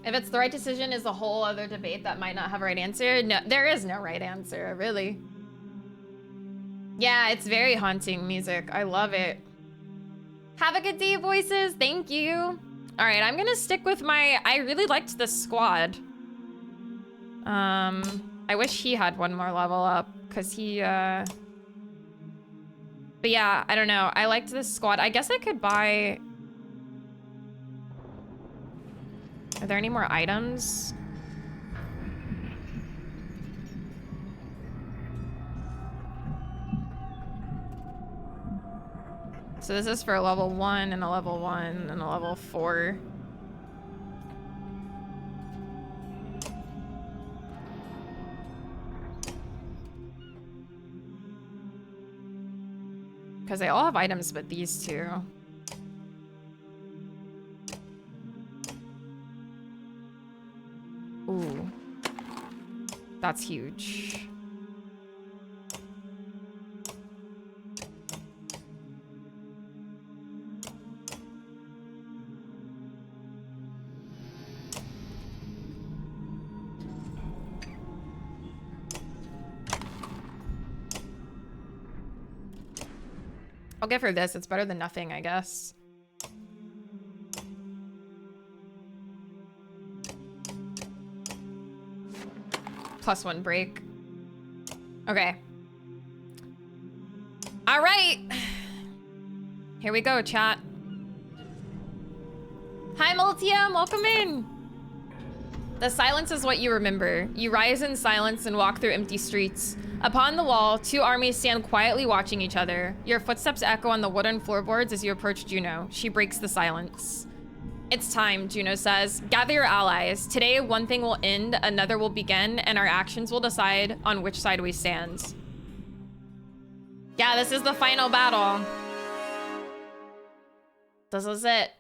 If it's the right decision is a whole other debate that might not have a right answer. No, there is no right answer, really. Yeah, it's very haunting music. I love it. Have a good day, voices. Thank you. All right, I'm gonna stick with my... I really liked this squad. I wish he had one more level up, because he... But yeah, I don't know. I liked this squad. I guess I could buy... Are there any more items? So this is for a level 1 and a level 1 and a level 4. Because they all have items but these two. That's huge. I'll give her this. It's better than nothing, I guess. +1 break. Okay. All right. Here we go, chat. Hi, Multium. Welcome in. The silence is what you remember. You rise in silence and walk through empty streets. Upon the wall, 2 armies stand quietly watching each other. Your footsteps echo on the wooden floorboards as you approach Juno. She breaks the silence. It's time, Juno says. Gather your allies. Today, one thing will end, another will begin, and our actions will decide on which side we stand. Yeah, this is the final battle. This is it.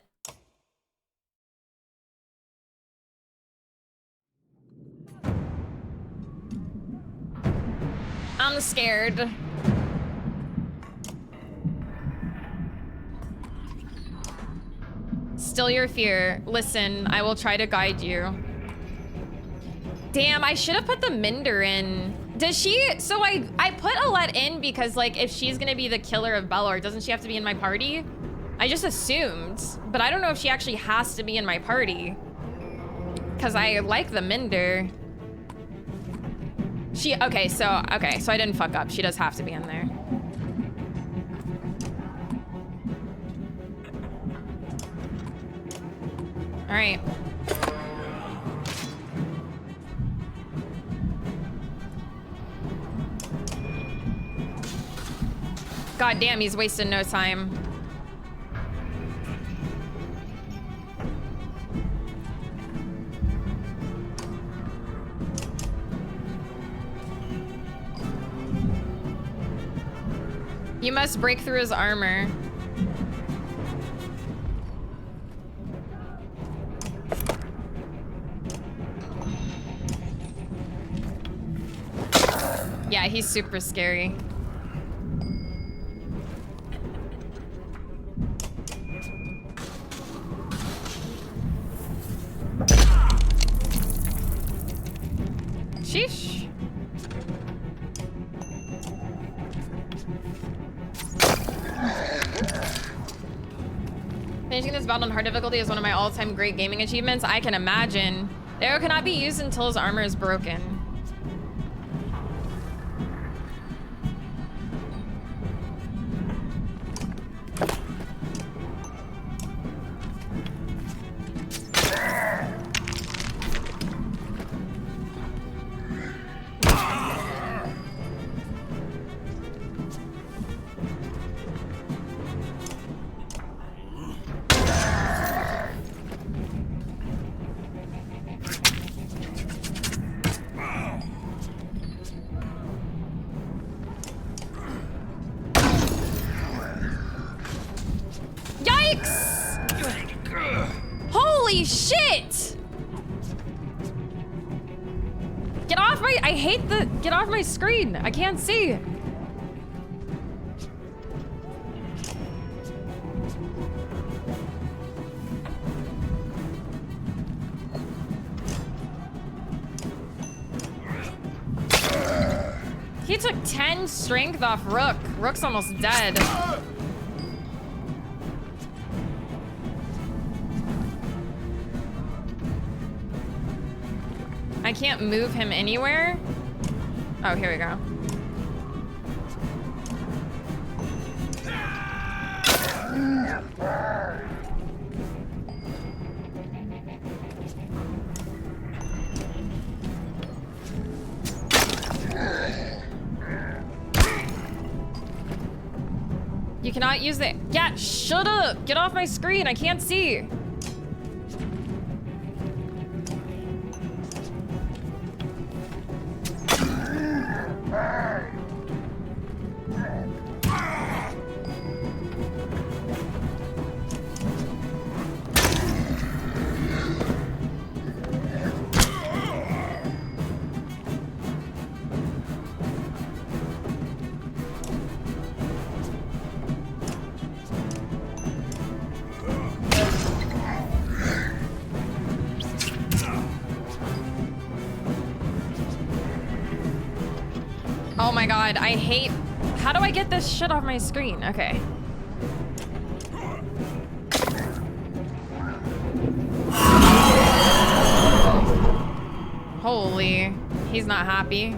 I'm scared. Still your fear. Listen, I will try to guide you. Damn, I should have put the Minder in. Does she? So I put Alette in because, like, if she's gonna be the killer of Belor, doesn't she have to be in my party? I just assumed, but I don't know if she actually has to be in my party. Because I like the Minder. Okay, so I didn't fuck up. She does have to be in there. All right. God damn, he's wasting no time. You must break through his armor. Yeah, he's super scary. Sheesh. Finishing this battle on hard difficulty is one of my all-time great gaming achievements. I can imagine. The arrow cannot be used until his armor is broken. Holy shit! Get off my, I hate the, get off my screen. I can't see. He took 10 strength off Rook. Rook's almost dead. I can't move him anywhere. Oh, here we go. You cannot use the, yeah, shut up. Get off my screen. I can't see. my god, I hate... How do I get this shit off my screen? Okay. Holy, he's not happy.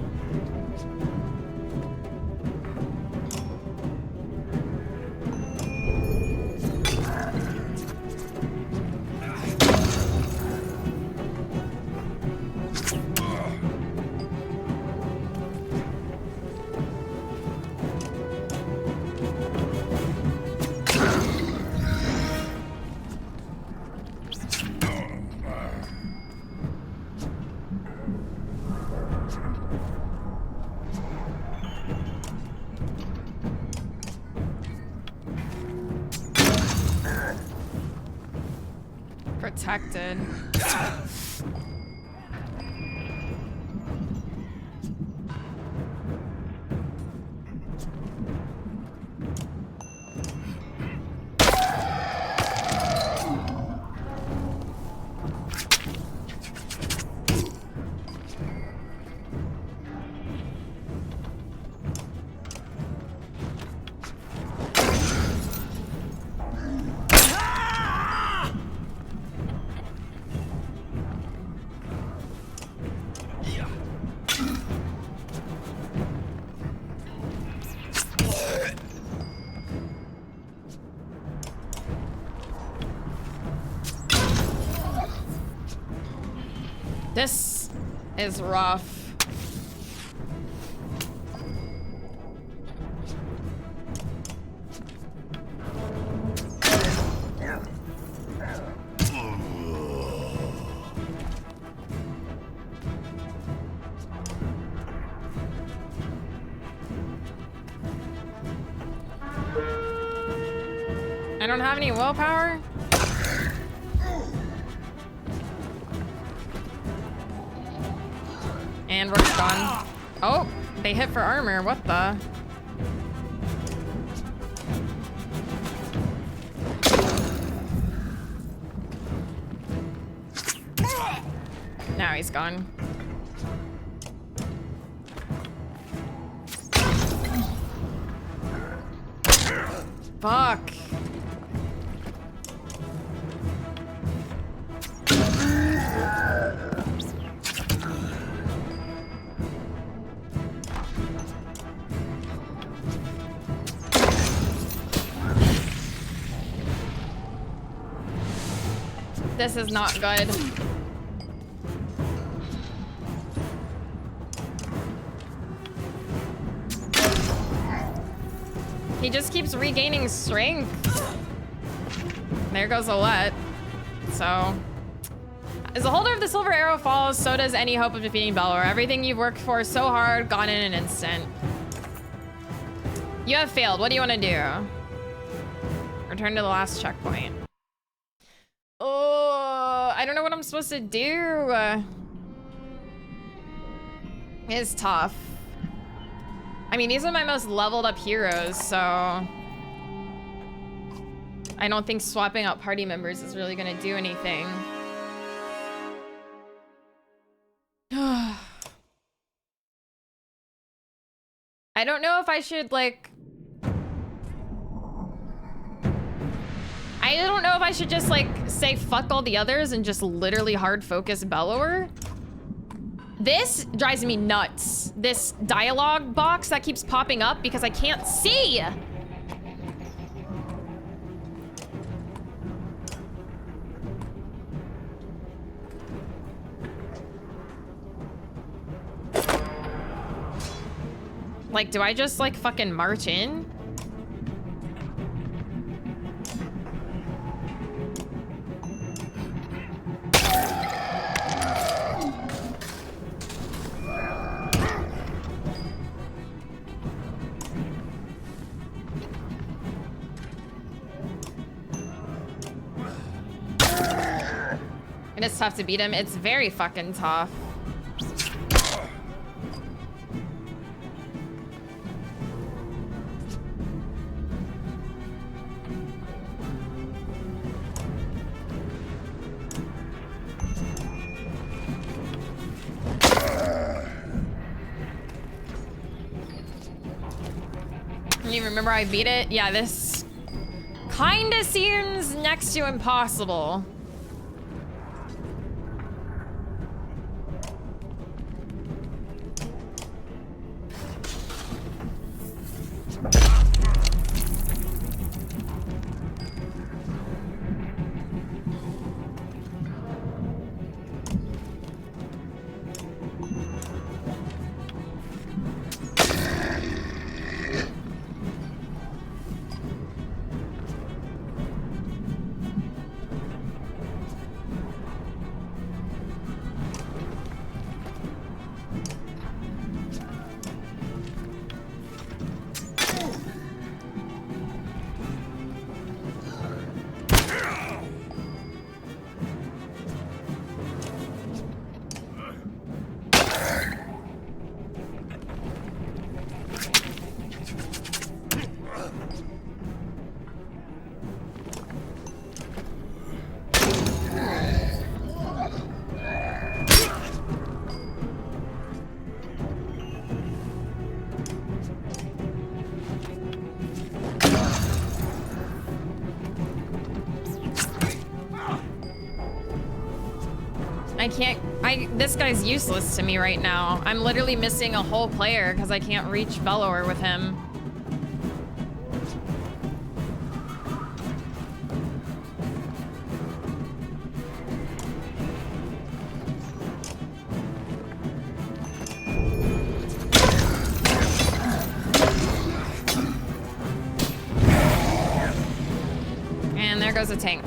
Protected. This is rough. I don't have any willpower. And we're gone. Oh, they hit for armor. What the? Now he's gone. Fuck. This is not good. He just keeps regaining strength. There goes Olette. So, as the holder of the silver arrow falls, so does any hope of defeating Belor. Everything you've worked for so hard, gone in an instant. You have failed. What do you want to do? Return to the last checkpoint. Oh, I don't know what I'm supposed to do. It's tough. I mean, these are my most leveled up heroes, so I don't think swapping out party members is really gonna do anything. I don't know if I should, like... I don't know if I should just, like, say fuck all the others and just literally hard focus Belor. This drives me nuts. This dialogue box that keeps popping up because I can't see. Like, do I just, like, fucking march in? And it's tough to beat him. It's very fucking tough. remember I beat it. Yeah, this kinda seems next to impossible. This guy's useless to me right now. I'm literally missing a whole player because I can't reach Bellower with him. And there goes a tank.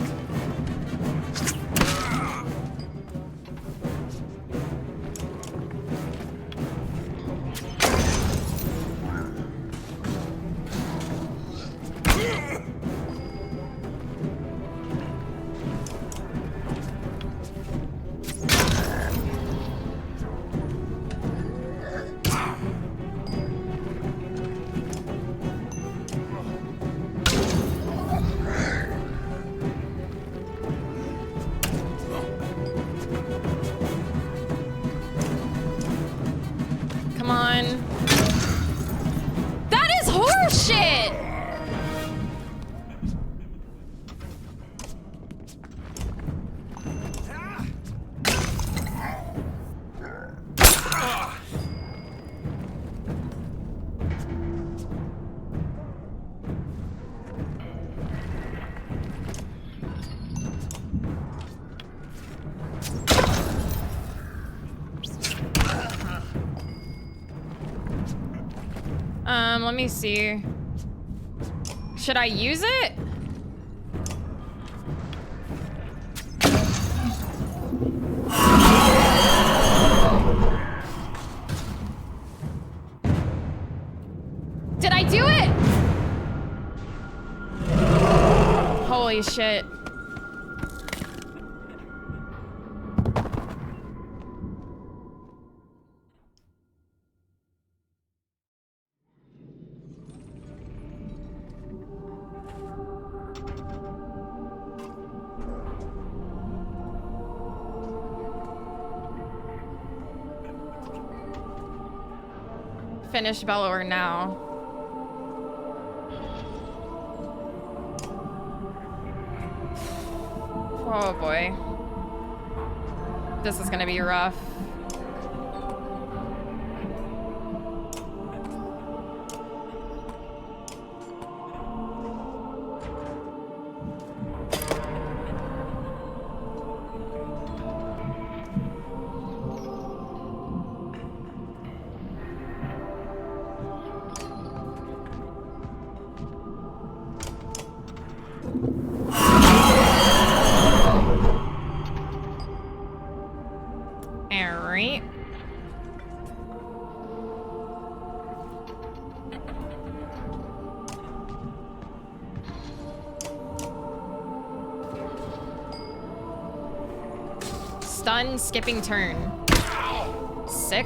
Let me see. Should I use it? Did I do it? Holy shit. Finish Bellower now. Oh boy. This is gonna be rough. Stun, skipping turn. Sick.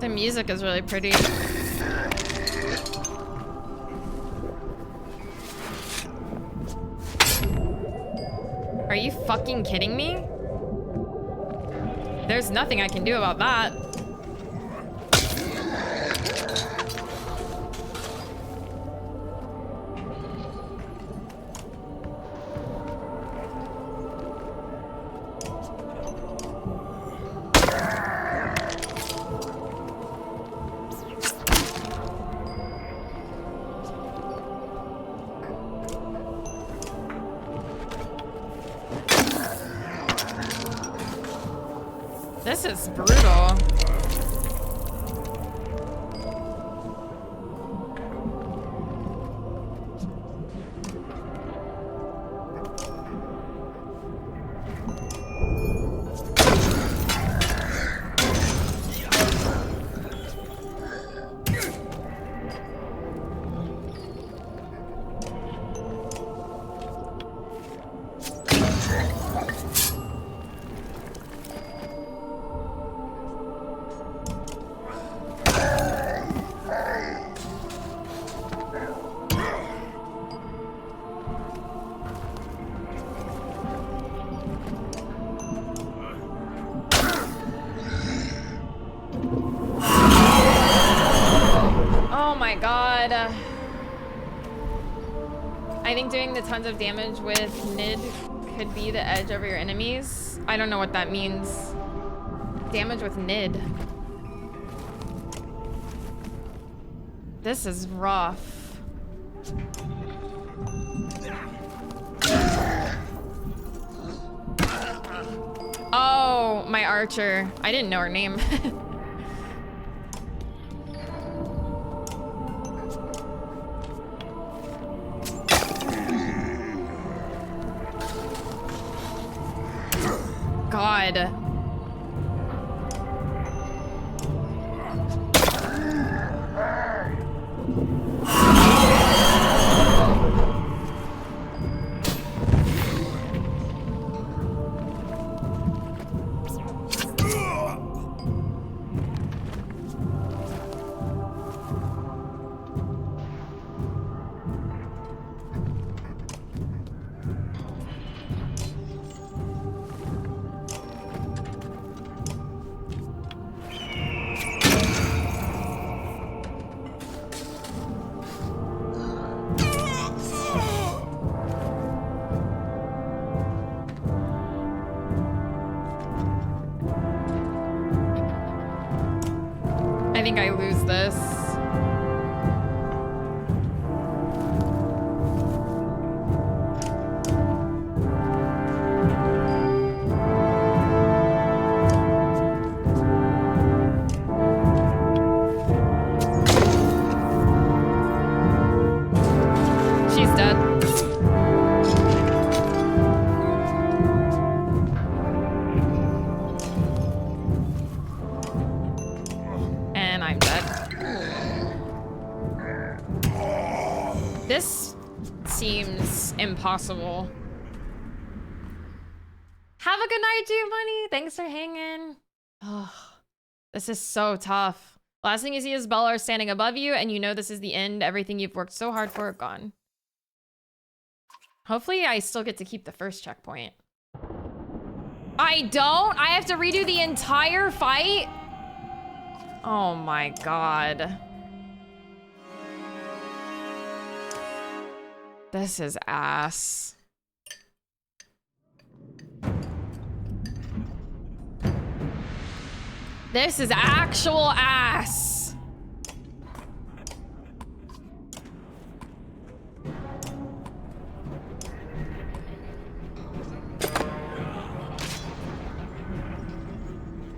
The music is really pretty. Are you fucking kidding me? There's nothing I can do about that. This is brutal. I think doing the tons of damage with Nid could be the edge over your enemies. I don't know what that means. Damage with Nid. This is rough. Oh, my archer. I didn't know her name. God. I think I lose this. She's dead. And I'm dead. This seems impossible. Have a good night, Dude Money. Thanks for hanging. Oh, this is so tough. Last thing you see is Bellar standing above you, and you know this is the end. Everything you've worked so hard for, gone. Hopefully, I still get to keep the first checkpoint. I don't? I have to redo the entire fight? Oh my God. This is ass. This is actual ass.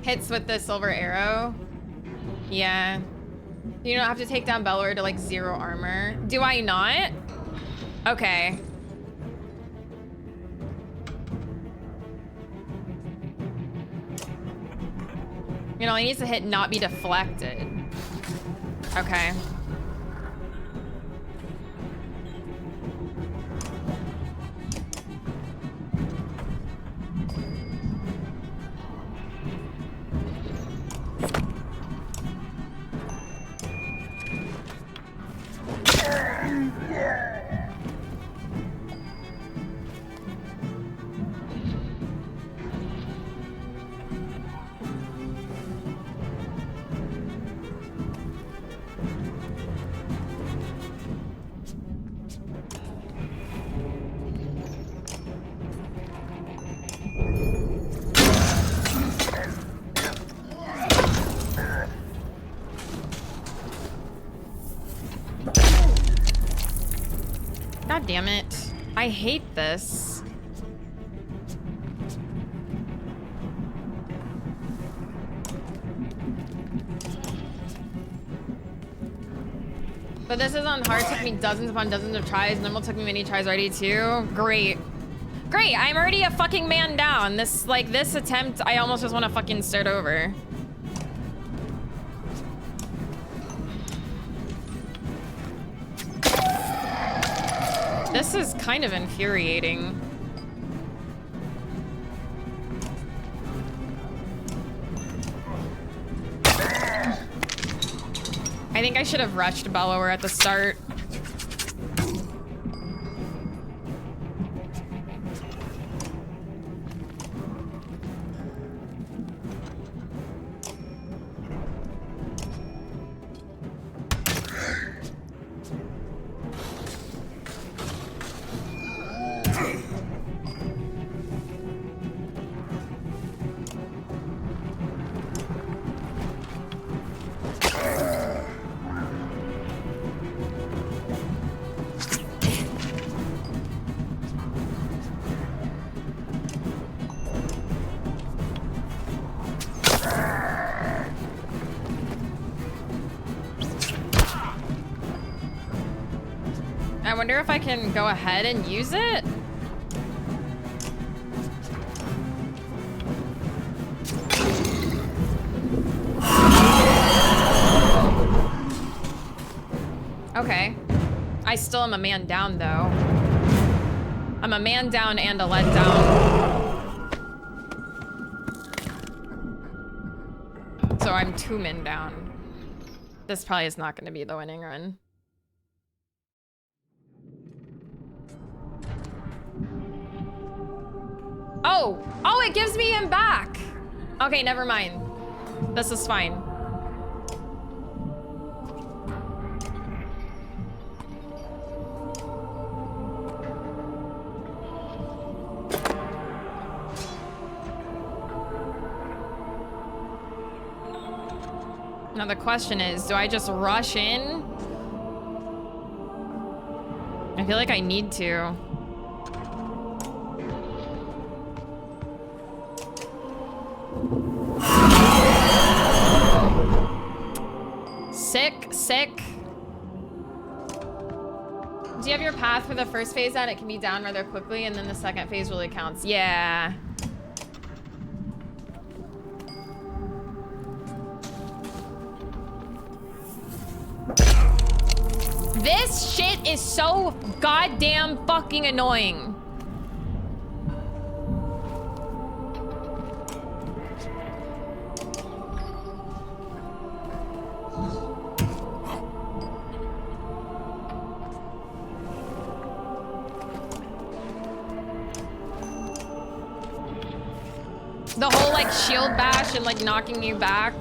Hits with the silver arrow. Yeah. You don't have to take down Bellar to like 0 armor. Do I not? Okay. You know, he needs to hit not be deflected. Okay. damn it. I hate this. But this is on hard. Took me dozens upon dozens of tries. Normal took me many tries already too. Great. Great, I'm already a fucking man down. This attempt, I almost just want to fucking start over. This is kind of infuriating. I think I should have rushed Bellower at the start. I wonder if I can go ahead and use it. Okay. I still am a man down though. I'm a man down and a let down. So I'm 2 men down. This probably is not going to be the winning run. Oh! Oh, it gives me him back! Okay, never mind. This is fine. Now the question is, do I just rush in? I feel like I need to. Sick. Do you have your path for the first phase that it can be down rather quickly and then the second phase really counts? Yeah. This shit is so goddamn fucking annoying. The whole like shield bash and like knocking you back.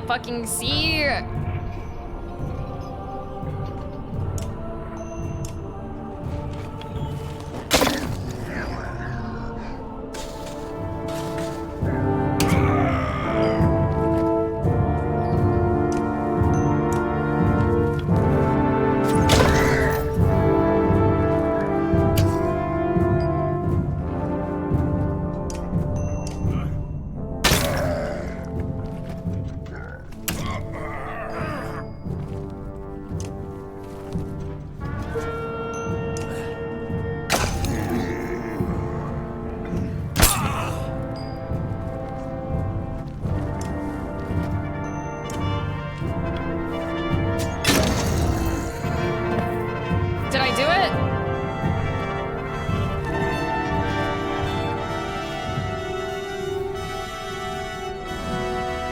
Fucking see.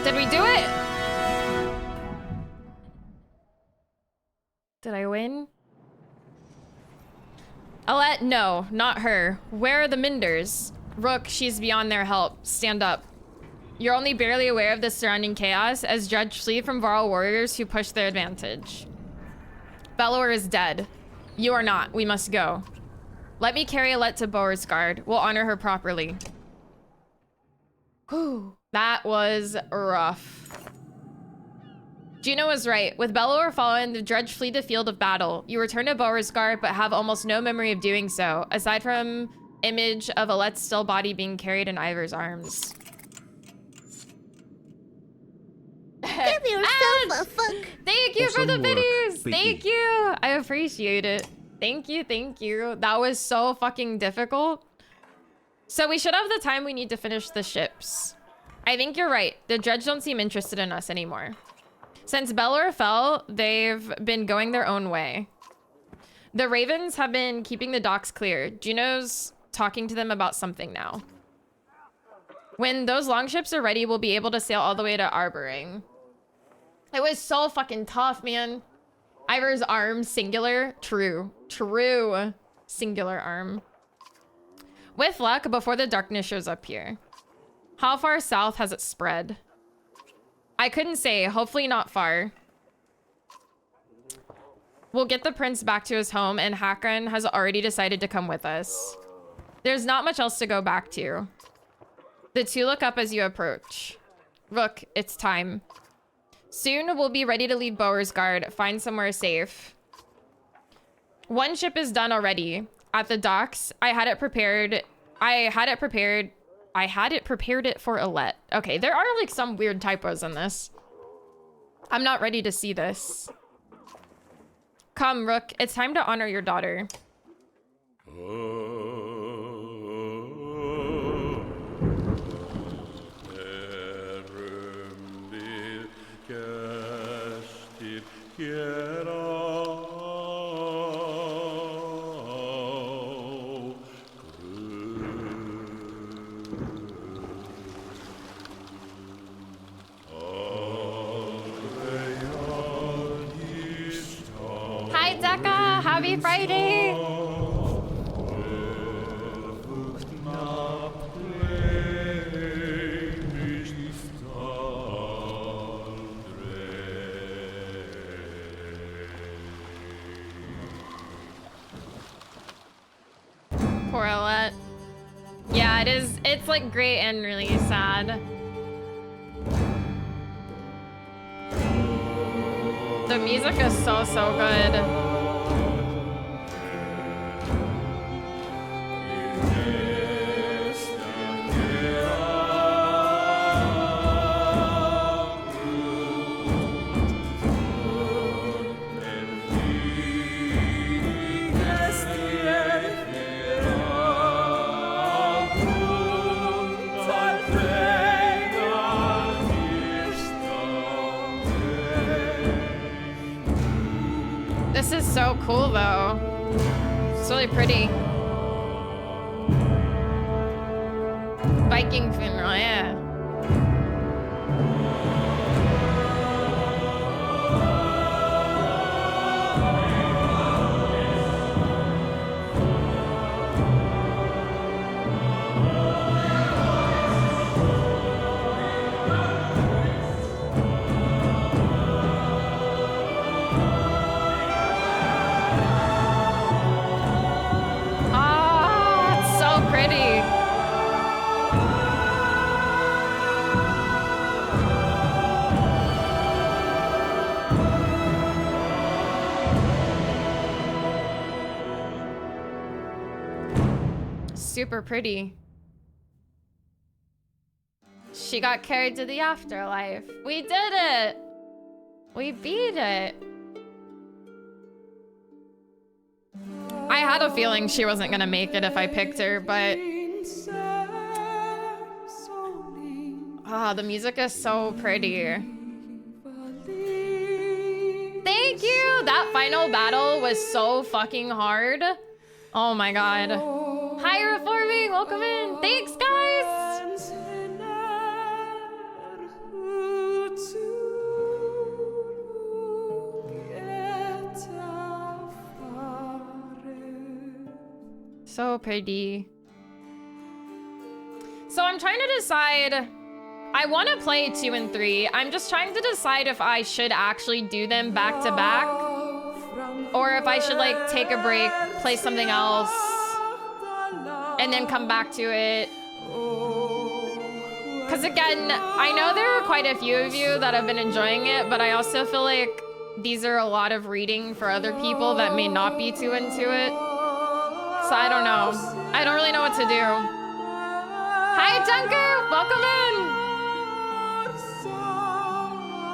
Did we do it? Did I win? Alette, no, not her. Where are the Minders? Rook, she's beyond their help. Stand up. You're only barely aware of the surrounding chaos as Judge flee from Varl warriors who push their advantage. Bellower is dead. You are not. We must go. Let me carry Alette to Beauregard. We'll honor her properly. Whew. That was rough. Juno was right. With Bellower fallen, the Judge flee the field of battle. You return to Beauregard, but have almost no memory of doing so, aside from image of Alette's still body being carried in Ivor's arms. Give yourself a fuck. Thank you for Awesome the work, videos. Beaky. Thank you. I appreciate it. Thank you. Thank you. That was so fucking difficult. So we should have the time we need to finish the ships. I think you're right. The Judge don't seem interested in us anymore. Since Bellower fell, they've been going their own way. The Ravens have been keeping the docks clear. Juno's talking to them about something now. When those longships are ready, we'll be able to sail all the way to Arboring. It was so fucking tough, man. Ivor's arm, singular. True. True. Singular arm. With luck, before the darkness shows up here. How far south has it spread? I couldn't say. Hopefully not far. We'll get the prince back to his home, and Hakon has already decided to come with us. There's not much else to go back to. The two look up as you approach. Rook, it's time. Soon we'll be ready to leave Beauregard, find somewhere safe. One ship is done already. At the docks, I had it prepared it for Alette. Okay, there are like some weird typos in this. I'm not ready to see this. Come, Rook, it's time to honor your daughter. Hi, Deka! Happy Friday! Poor Alette. Yeah, it is. It's like great and really sad. The music is so good. This is so cool, though. It's really pretty. Viking funeral, yeah. Super pretty. She got carried to the afterlife. We did it! We beat it. I had a feeling she wasn't gonna make it if I picked her, but... Ah, the music is so pretty. Thank you! That final battle was so fucking hard. Oh my god. Hi, Reforming! Welcome in! Thanks, guys! So pretty. So I'm trying to decide. I want to play 2 and 3. I'm just trying to decide if I should actually do them back to back, or if I should like take a break, play something else, and then come back to it. Because again, I know there are quite a few of you that have been enjoying it, but I also feel like these are a lot of reading for other people that may not be too into it. So I don't know. I don't really know what to do. Hi, Junker! Welcome in!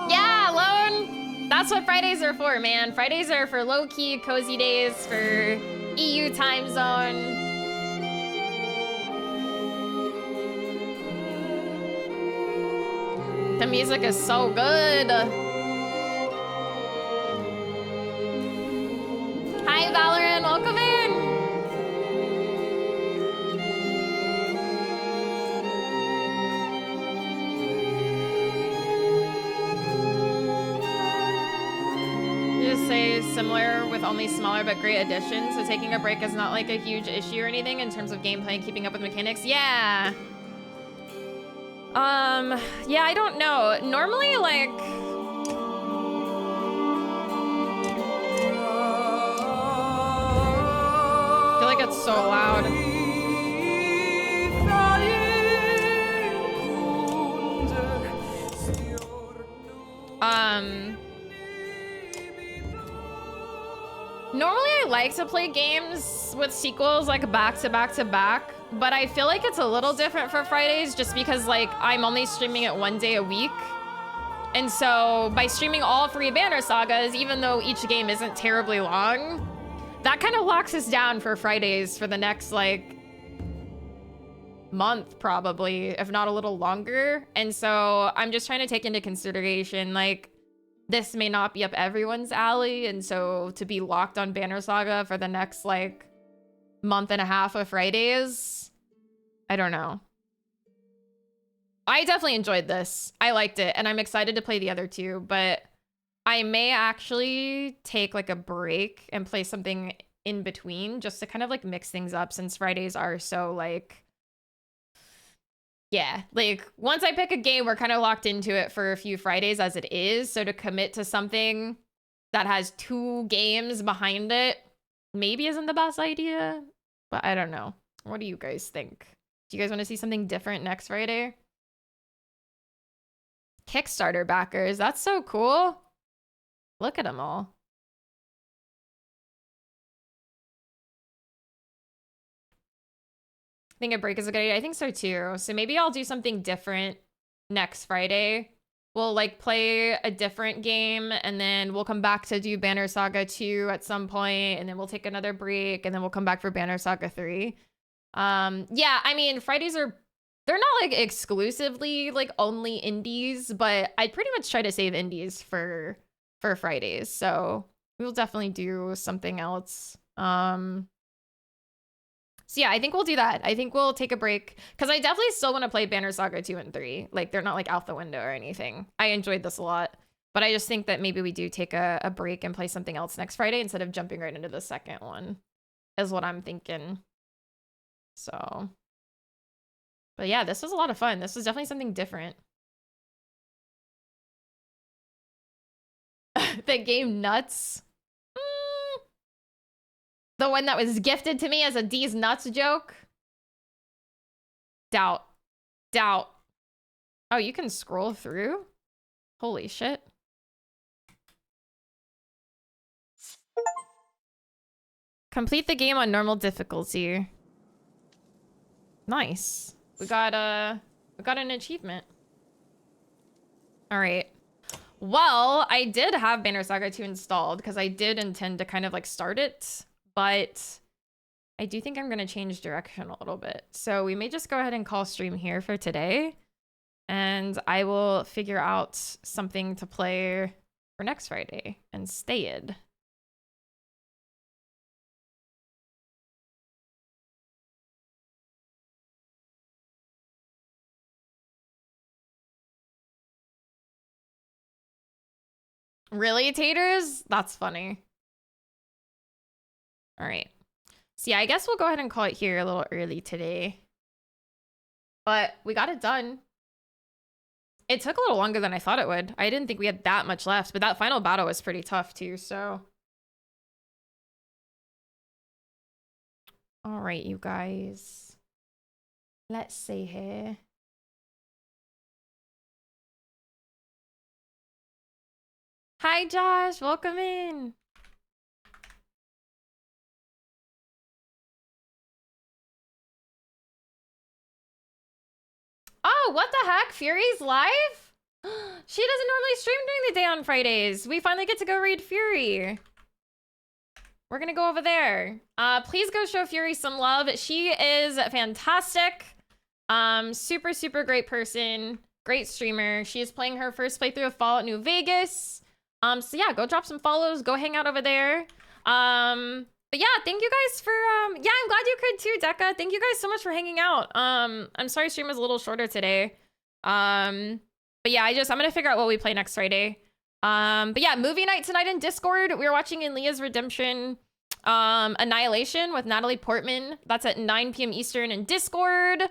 Yeah, Lone! That's what Fridays are for, man. Fridays are for low-key, cozy days, for EU time zone. The music is so good. Hi, Valorant. Welcome in. Just say similar with only smaller but great additions. So taking a break is not like a huge issue or anything in terms of gameplay and keeping up with mechanics. Yeah. Yeah, I don't know. Normally, like... I feel like it's so loud. Normally I like to play games with sequels like back to back to back, but I feel like it's a little different for Fridays just because like I'm only streaming it 1 day a week. And so by streaming all 3 Banner Sagas, even though each game isn't terribly long, that kind of locks us down for Fridays for the next like month probably, if not a little longer. And so I'm just trying to take into consideration like this may not be up everyone's alley, and so to be locked on Banner Saga for the next like month and a half of Fridays, I don't know. I definitely enjoyed this. I liked it, and I'm excited to play the other 2, but I may actually take like a break and play something in between just to kind of like mix things up, since Fridays are so like, yeah, like once I pick a game, we're kind of locked into it for a few Fridays as it is. So to commit to something that has 2 games behind it maybe isn't the best idea, but I don't know. What do you guys think? Do you guys want to see something different next Friday? Kickstarter backers, that's so cool. Look at them all. I think a break is a good idea. I think so too. So maybe I'll do something different next Friday. We'll like play a different game, and then we'll come back to do Banner Saga 2 at some point, and then we'll take another break, and then we'll come back for Banner Saga 3. Yeah, I mean, Fridays are, they're not like exclusively like only indies, but I'd pretty much try to save indies for Fridays. So we'll definitely do something else. So yeah, I think we'll do that. I think we'll take a break because I definitely still want to play Banner Saga 2 and 3. Like they're not like out the window or anything. I enjoyed this a lot, but I just think that maybe we do take a break and play something else next Friday instead of jumping right into the second one is what I'm thinking. So, but yeah, this was a lot of fun. This was definitely something different. The game Nuts. The one that was gifted to me as a D's Nuts joke. Doubt. Oh, you can scroll through? Holy shit. Complete the game on normal difficulty. Nice. We got an achievement. All right. Well, I did have Banner Saga 2 installed because I did intend to kind of like start it, but I do think I'm going to change direction a little bit. So we may just go ahead and call stream here for today, and I will figure out something to play for next Friday instead. Really, taters? That's funny. All right. So yeah, I guess we'll go ahead and call it here a little early today. But we got it done. It took a little longer than I thought it would. I didn't think we had that much left, but that final battle was pretty tough too, so. All right, you guys. Let's see here. Hi, Josh. Welcome in. Oh, what the heck? Fury's live? She doesn't normally stream during the day on Fridays. We finally get to go read Fury. We're gonna go over there. Please go show Fury some love. She is fantastic. Super, super great person. Great streamer. She is playing her first playthrough of Fallout New Vegas. So yeah, go drop some follows. Go hang out over there. But yeah, thank you guys for, yeah, I'm glad you could too, Deca. Thank you guys so much for hanging out. I'm sorry stream was a little shorter today. But yeah, I'm gonna figure out what we play next Friday. But yeah, movie night tonight in Discord. We're watching In Leah's Redemption, Annihilation with Natalie Portman. That's at 9 p.m. Eastern in Discord.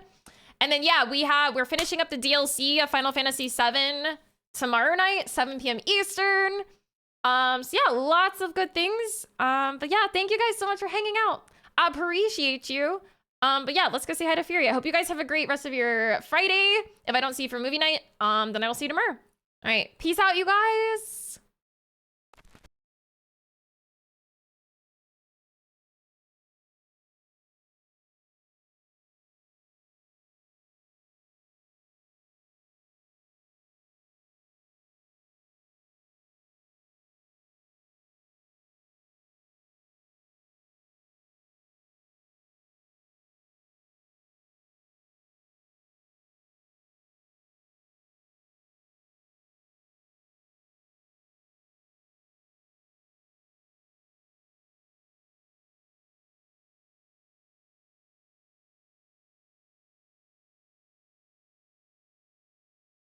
And then yeah, we're finishing up the DLC of Final Fantasy VII tomorrow night, 7 p.m. Eastern. So yeah, lots of good things. But yeah, thank you guys so much for hanging out. I appreciate you. But yeah, let's go say hi to Fury. I hope you guys have a great rest of your Friday. If I don't see you for movie night, then I will see you tomorrow. All right, peace out, you guys.